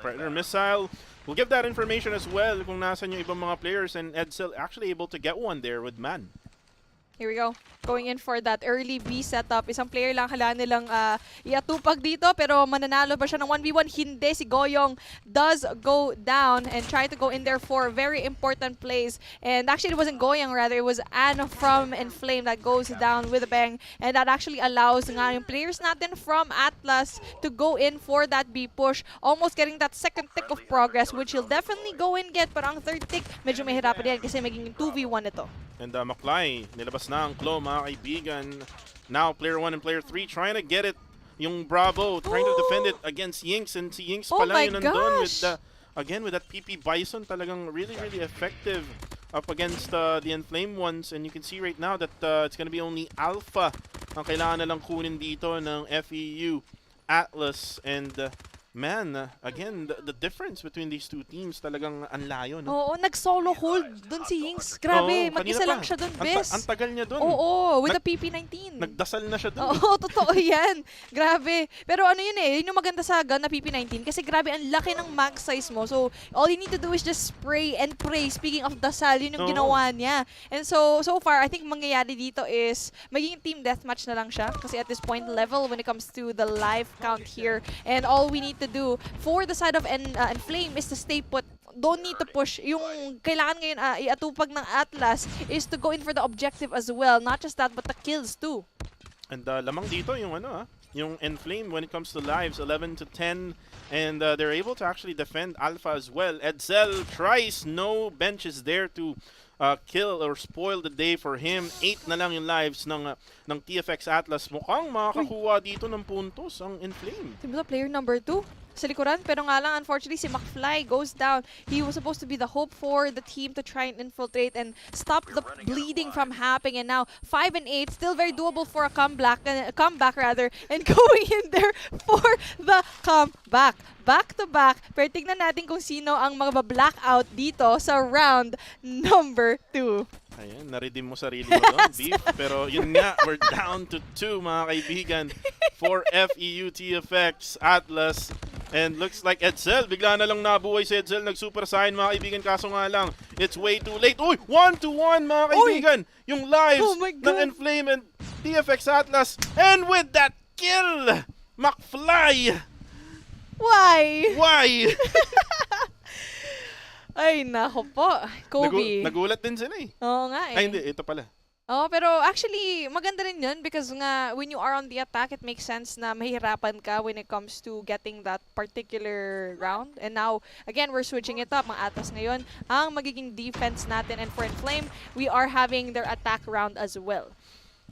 Predator Missile. We'll give that information as well kung nasan yung ibang mga players. And Edsel actually able to get one there with Man. Here we go. Going in for that early B setup. Isang player lang kailangan nilang iatupag dito. Pero mananalo ba siya ng 1v1? Hindi. Si Goyong does go down and try to go in there for very important plays. And actually, it wasn't Goyong. Rather, it was Anne from ENFLAME that goes down with a bang. And that actually allows nga yung players natin from Atlas to go in for that B push. Almost getting that second tick of progress, which he'll definitely go and get. Pero ang third tick, medyo mahirapan yan kasi magiging 2v1 ito. And Maklay, nilabas na ang claw, mga kaibigan. Now, player 1 and player 3 trying to get it. Yung Bravo trying to defend it against Yinks. And si Yinks pala yun nandun with again with that PP Bison. Talagang really effective up against the ENFLAME ones. And you can see right now that it's gonna be only Alpha ang kailangan na lang kunin dito ng FEU Atlas. And man, again, the difference between these two teams talagang anlayo, no? Oo, nag-solo hold dun si Yings. Grabe, Oo, mag-isa kanina lang pa. siya dun, bes. Ang tagal niya dun. Oo, with the PP19. Nagdasal na siya dun. Oo, totoo yan. Grabe. Pero ano yun eh, yun yung maganda sa gun na PP19 kasi grabe, ang laki ng mag size mo. So, all you need to do is just spray and pray. Speaking of dasal, yun yung Oo. ginawa niya. And so far, I think mangyayari dito is magiging team deathmatch na lang siya kasi at this point level when it comes to the live count here. And all we need to do for the side of ENFLAME is to stay put. Don't need to push. Yung kailangan ngayon iatupag ng Atlas is to go in for the objective as well. Not just that, but the kills too. And lamang dito yung yung ENFLAME when it comes to lives, 11 to 10. And they're able to actually defend Alpha as well. Edsel tries, no bench is there to kill or spoil the day for him. 8 na lang yung lives ng TFX Atlas. Mukhang makakakuha dito ng puntos ang ENFLAME. Diba player number 2 sa likuran? Pero nga lang, unfortunately, si McFly goes down. He was supposed to be the hope for the team to try and infiltrate and stop the bleeding from happening. And now, 5 and 8, still very doable for a comeback rather, and going in there for the comeback. Back to back. Pero tignan natin kung sino ang blackout dito sa round number 2. Ayan, na-redeem mo sarili mo doon, Beef. Pero yun nga, we're down to 2, mga kaibigan, for FEU TFX Atlas. And looks like Edsel, bigla na lang nabuhay si Edsel, nag-super sign, mga kaibigan, kaso nga lang, it's way too late. Uy, 1-1, mga kaibigan, yung lives ng ENFLAME and TFX Atlas. And with that kill, McFly! Why? Why? Ay, nako po. Kobe. Nagulat din sila eh. Oo nga eh. Ay, hindi. Ito pala. Oh, pero actually, maganda rin yun because nga, when you are on the attack, it makes sense na mahirapan ka when it comes to getting that particular round. And now, again, we're switching it up. Mga Atlas ngayon, ang magiging defense natin. And for ENFLAME, we are having their attack round as well.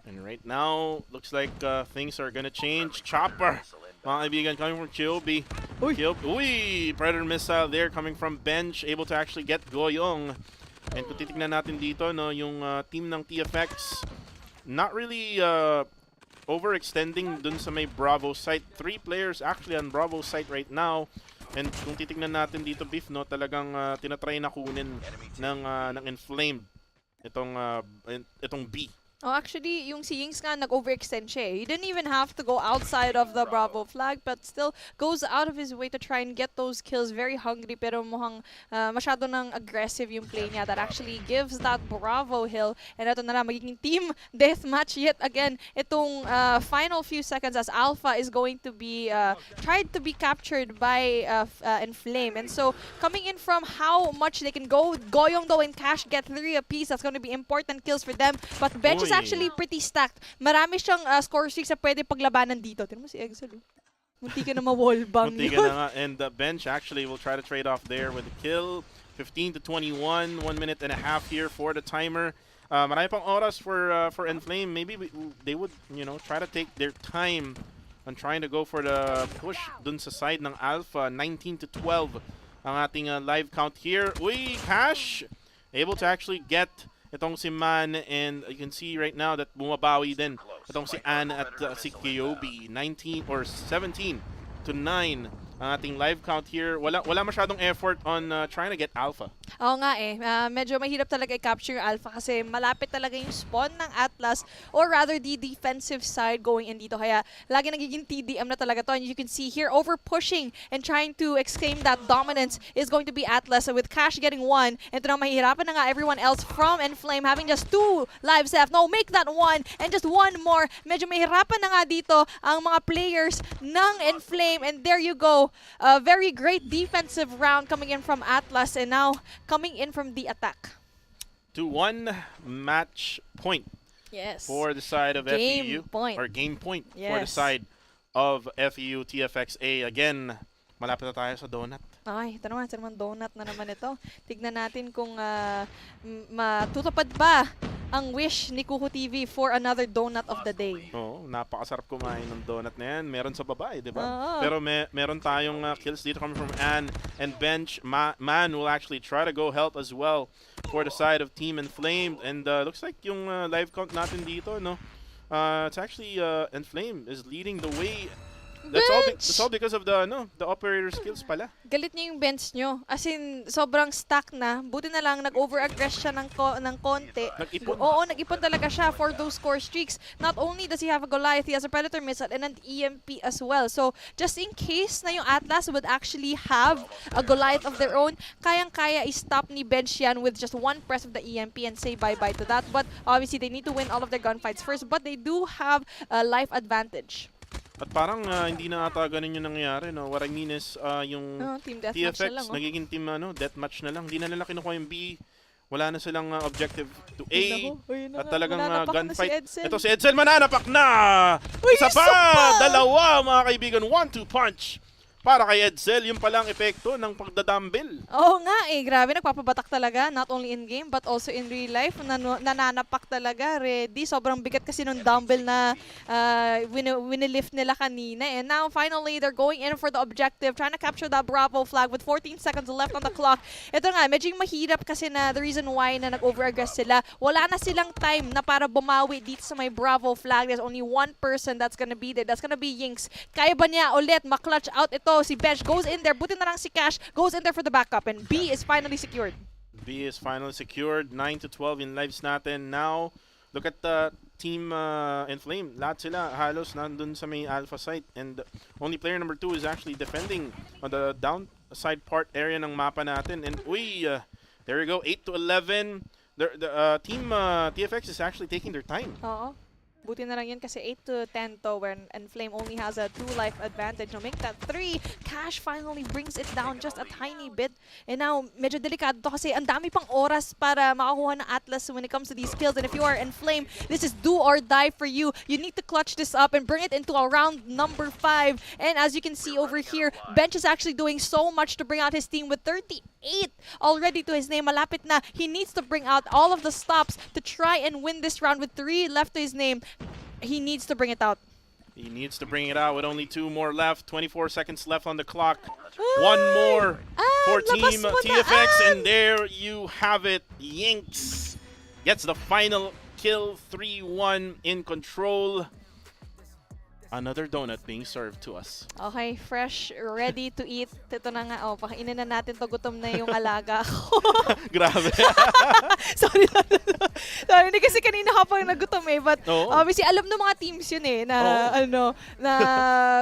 And right now, looks like things are gonna change. Chopper, mga kaibigan, coming from Chiobi. Uy, Predator missile there coming from bench, able to actually get Goyong. And kung titignan natin dito, no, yung team ng TFX, not really overextending dun sa may Bravo site. 3 players actually on Bravo site right now. And kung titignan natin dito, Beef, no, talagang tinatry na kunin ng ENFLAME itong B. Oh, actually, yung si Yings nga nag-overextend siya eh. He didn't even have to go outside of the Bravo flag but still goes out of his way to try and get those kills. Very hungry pero mukhang masyado nang aggressive yung play niya that actually gives that Bravo hill. And ito na lang, magiging team deathmatch yet again. Itong final few seconds as Alpha is going to be tried to be captured by ENFLAME. And so, coming in from how much they can go, Goyong though and Cash get 3 apiece. That's going to be important kills for them. But Bench is actually pretty stacked. Marami siyang score streaks na pwede paglabanan dito. Tignan mo si Exel. Munti ka na ma-wallbang Munti ka na nga. And the bench actually will try to trade off there with the kill. 15 to 21, 1 minute and a half here for the timer. Marami pang oras for ENFLAME. Maybe they would, try to take their time on trying to go for the push dun sa side ng Alpha. 19 to 12 ang ating live count here. Uy, Cash able to actually get itong si Man, and you can see right now that bumabawi din itong si Ann at si Kyobi. 19 or 17 to 9 ang ating live count here. Wala masyadong effort on trying to get Alpha. Oo nga eh. Medyo mahirap talaga i-capture yung Alpha kasi malapit talaga yung spawn ng Atlas or rather the defensive side going in dito. Kaya lagi nagiging TDM na talaga to. And you can see here, over pushing and trying to exclaim that dominance is going to be Atlas with Cash getting 1. And ito na mahihirapan na nga everyone else from ENFLAME having just 2 lives left. No, make that 1 and just 1 more. Medyo mahihirapan na nga dito ang mga players ng ENFLAME. And there you go. A very great defensive round coming in from Atlas and now coming in from the attack. 2-1 match point. Yes. For the side of FEU. Or game point for the side of FEU TFXA. Again, malapit na tayo sa donut. Ay, ito naman donut na naman ito. Tignan natin kung matutupad ba ang wish ni Kuko TV for another donut of the day. Oo, napakasarap kumain ng donut na yan. Meron sa babae, di ba? Pero meron tayong kills dito coming from Ann and Bench. Man will actually try to go help as well for the side of Team ENFLAME. And looks like yung live count natin dito, no? It's actually ENFLAME is leading the way That's all because of the operator skills pala. Galit niya yung bench nyo. As in, sobrang stack na. Buti na lang, nag-over-aggress siya ng konti. Nag-ipon. Oo, nag-ipon talaga siya for those score streaks. Not only does he have a Goliath, he has a Predator Missile and an EMP as well. So, just in case na yung Atlas would actually have a Goliath of their own, kayang-kaya i-stop ni bench yan with just one press of the EMP and say bye-bye to that. But obviously, they need to win all of their gunfights first. But they do have a life advantage. At parang hindi na ata ganun yung nangyayari, no? What I mean is, yung Team deathmatch na TFX, lang, nagiging team deathmatch na lang. Hindi na nila kinukuha yung B. Wala na silang objective to A. At talagang gunfight. Ito si Edsel mananapak na! Isa pa! Dalawa, mga kaibigan. 1-2 punch. Para kay Edsel, yung palang epekto ng pagdadumbbell. Oo nga eh, grabe, nagpapabatak talaga, not only in game but also in real life. Nananapak talaga, ready. Sobrang bigat kasi nung dumbbell na winilift nila kanina. And now, finally, they're going in for the objective, trying to capture that Bravo flag with 14 seconds left on the clock. Ito nga, medyo mahirap kasi na the reason why na nag-over-aggress sila, wala na silang time na para bumawi dito sa may Bravo flag. There's only one person that's gonna be there. That's gonna be Yinks. Kaya ba niya ulit maklatch out ito? Si Bench goes in there, buti na lang si Cash, goes in there for the backup, and B is finally secured. B is finally secured, 9-12 in lives natin. Now, look at the team ENFLAME. Lahat sila halos nandun sa may alpha site, and only player number 2 is actually defending on the downside part area ng mapa natin. And there we go, 8-11. The team TFX is actually taking their time. Oo. Buti na lang yun kasi 8-10 to when ENFLAME only has a 2 life advantage. Now make that 3. Cash finally brings it down just a tiny bit. And now, medyo delikado to kasi ang dami pang oras para makakuha ng Atlas when it comes to these kills. And if you are ENFLAME, this is do or die for you. You need to clutch this up and bring it into a round number 5. And as you can see over here, Bench is actually doing so much to bring out his team with 38 already to his name. Malapit na. He needs to bring out all of the stops to try and win this round with 3 left to his name. He needs to bring it out. He needs to bring it out with only 2 more left. 24 seconds left on the clock. One more for Team TFX. And there you have it. Yinks gets the final kill. 3-1 in control. Another donut being served to us. Okay, fresh, ready to eat. Ito na nga, pakainin na natin to. Gutom na yung alaga ko. Grabe. Sorry, hindi kasi kanina kapag nagutom eh. But obviously, alam ng mga teams yun eh, na na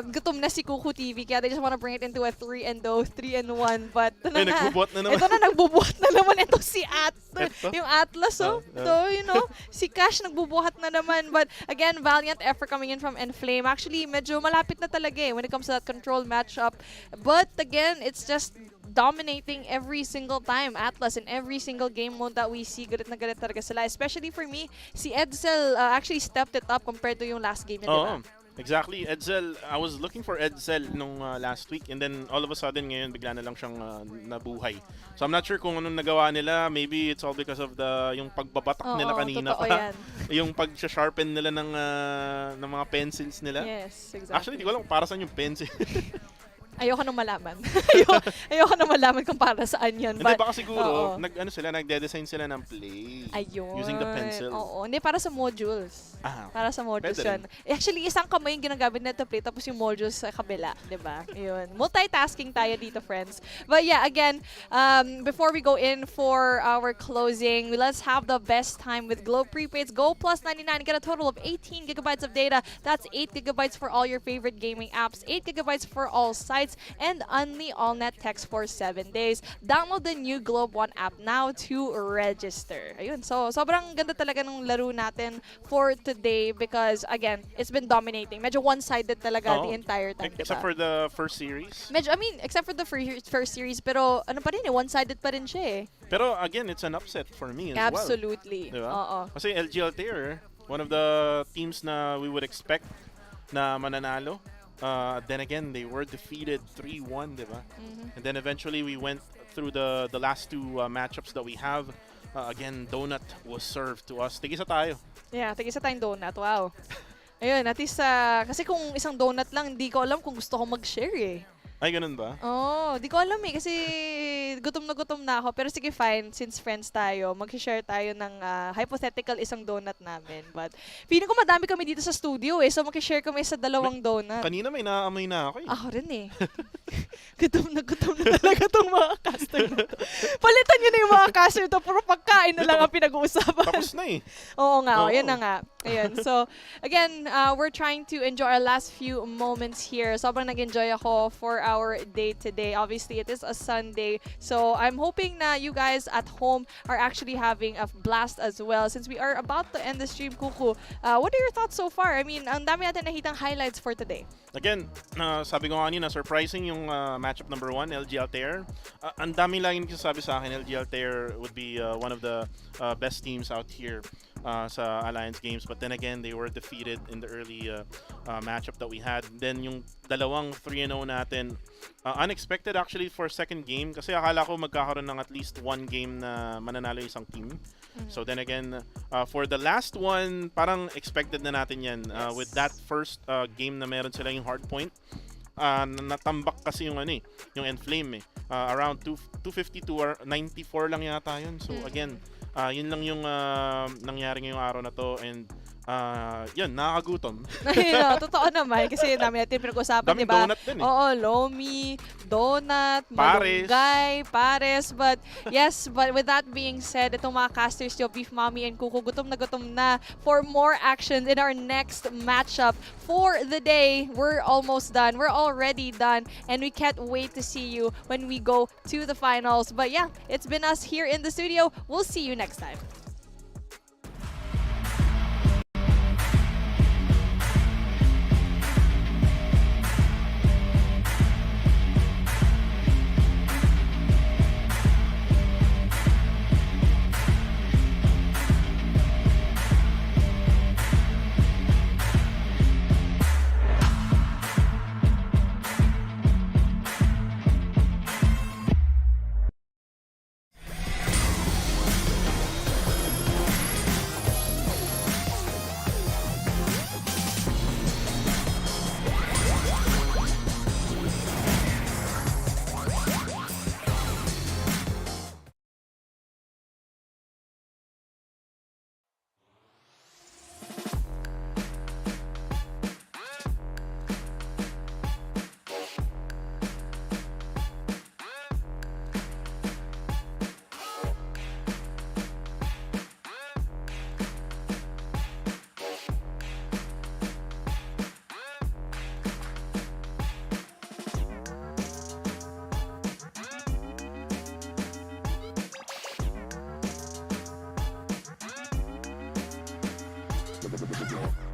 gutom na si Kuku TV. Kaya they just wanna bring it into a 3-0, 3-1. But ito na nga. Nagbubuhat na naman. Ito na, nagbubuhat na naman. Ito si yung Atlas, So, si Cash nagbubuhat na naman. But again, valiant effort coming in from ENFLAME. Actually, medyo malapit na talaga eh when it comes to that control matchup. But again, it's just dominating every single time. Atlas in every single game mode that we see, galit na galit talaga sila. Especially for me, si Edsel actually stepped it up compared to yung last game niya, diba? Exactly. Edsel, I was looking for Edsel nung last week, and then all of a sudden ngayon bigla na lang siyang nabuhay. So I'm not sure kung anong nagawa nila. Maybe it's all because of yung pagbabatak nila kanina pa. Yung pag-sharpen nila ng mga pencils nila. Yes, exactly. Actually, di ko alam para saan yung pencil. Ayoko na malaman. Ayoko na malaman kung para saan yun. Hindi, baka siguro, nagde-design sila ng play. Ayun. Using the pencil. Oo, hindi, para sa modules. Para sa modules yun. Actually, isang kamay yung ginagamit na to play, tapos yung modules sa kabila, diba? Yun. Multitasking tayo dito, friends. But yeah, again, before we go in for our closing, let's have the best time with Globe Prepaids. Go plus 99, get a total of 18 gigabytes of data. That's 8 gigabytes for all your favorite gaming apps, 8 gigabytes for all sites, and only all-net text for 7 days. Download the new Globe One app now to register. Ayun, so sobrang ganda talaga ng laro natin for today because, again, it's been dominating. Medyo one-sided talaga the entire time, except for the first series. Except for the first series, pero ano pa rin eh, one-sided pa rin siya eh. Pero again, it's an upset for me as well. Absolutely. Diba? Kasi LG Altair, one of the teams na we would expect na mananalo. Then again, they were defeated 3-1, diba? And then eventually we went through the last 2 matchups that we have. Again, donut was served to us. Tigisa tayo. Yeah, tigisa tayong donut. Wow. Ayun, at least, kasi kung isang donut lang, hindi ko alam kung gusto ko mag-share eh. Ay, ganun ba? Oh, di ko alam eh kasi gutom na ako. Pero sige fine, since friends tayo, mag-share tayo ng hypothetical isang donut namin. But feeling ko madami kami dito sa studio eh. So mag-share kami sa dalawang donut. Kanina may naaamoy na ako eh. Ako rin eh. gutom na talaga tong mga caster na to. Palitan nyo na yung mga caster to. Puro pagkain na lang ang pinag-uusapan. Tapos na eh. Oo nga, Oo. yun na nga. Ayun. So, again, we're trying to enjoy our last few moments here. Sobrang nag-enjoy ako for our day today. Obviously, it is a Sunday. So, I'm hoping na you guys at home are actually having a blast as well. Since we are about to end the stream, Kuku, what are your thoughts so far? I mean, ang dami natin nakitang highlights for today. Again, sabi ko kanina, surprising yung matchup number 1, LG Altair. Ang dami laging nagsasabi sa akin, LG Altair would be one of the best teams out here sa Alliance Games. But then again, they were defeated in the early matchup that we had. Then yung dalawang 3-0 natin, unexpected actually for second game. Kasi akala ko magkakaroon ng at least one game na mananalo isang team. So then again, for the last one, parang expected na natin yan. Yes. With that first game na meron sila yung hard point, natambak kasi yung ano eh, yung ENFLAME eh. Around 252 or 94 lang yata yun. So again, yun lang yung nangyari ngayong araw na to, and yun, nakakagutom. Totoo naman kasi namin natin pinag-usapan, Daming di ba? donut din eh. Oo, lomi, donut, Pares. malunggay, pares. But yes, but with that being said, itong mga casters nyo, Beef Mommy and Kuko, gutom na for more action in our next matchup for the day. We're almost done. We're already done. And we can't wait to see you when we go to the finals. But yeah, it's been us here in the studio. We'll see you next time. Go.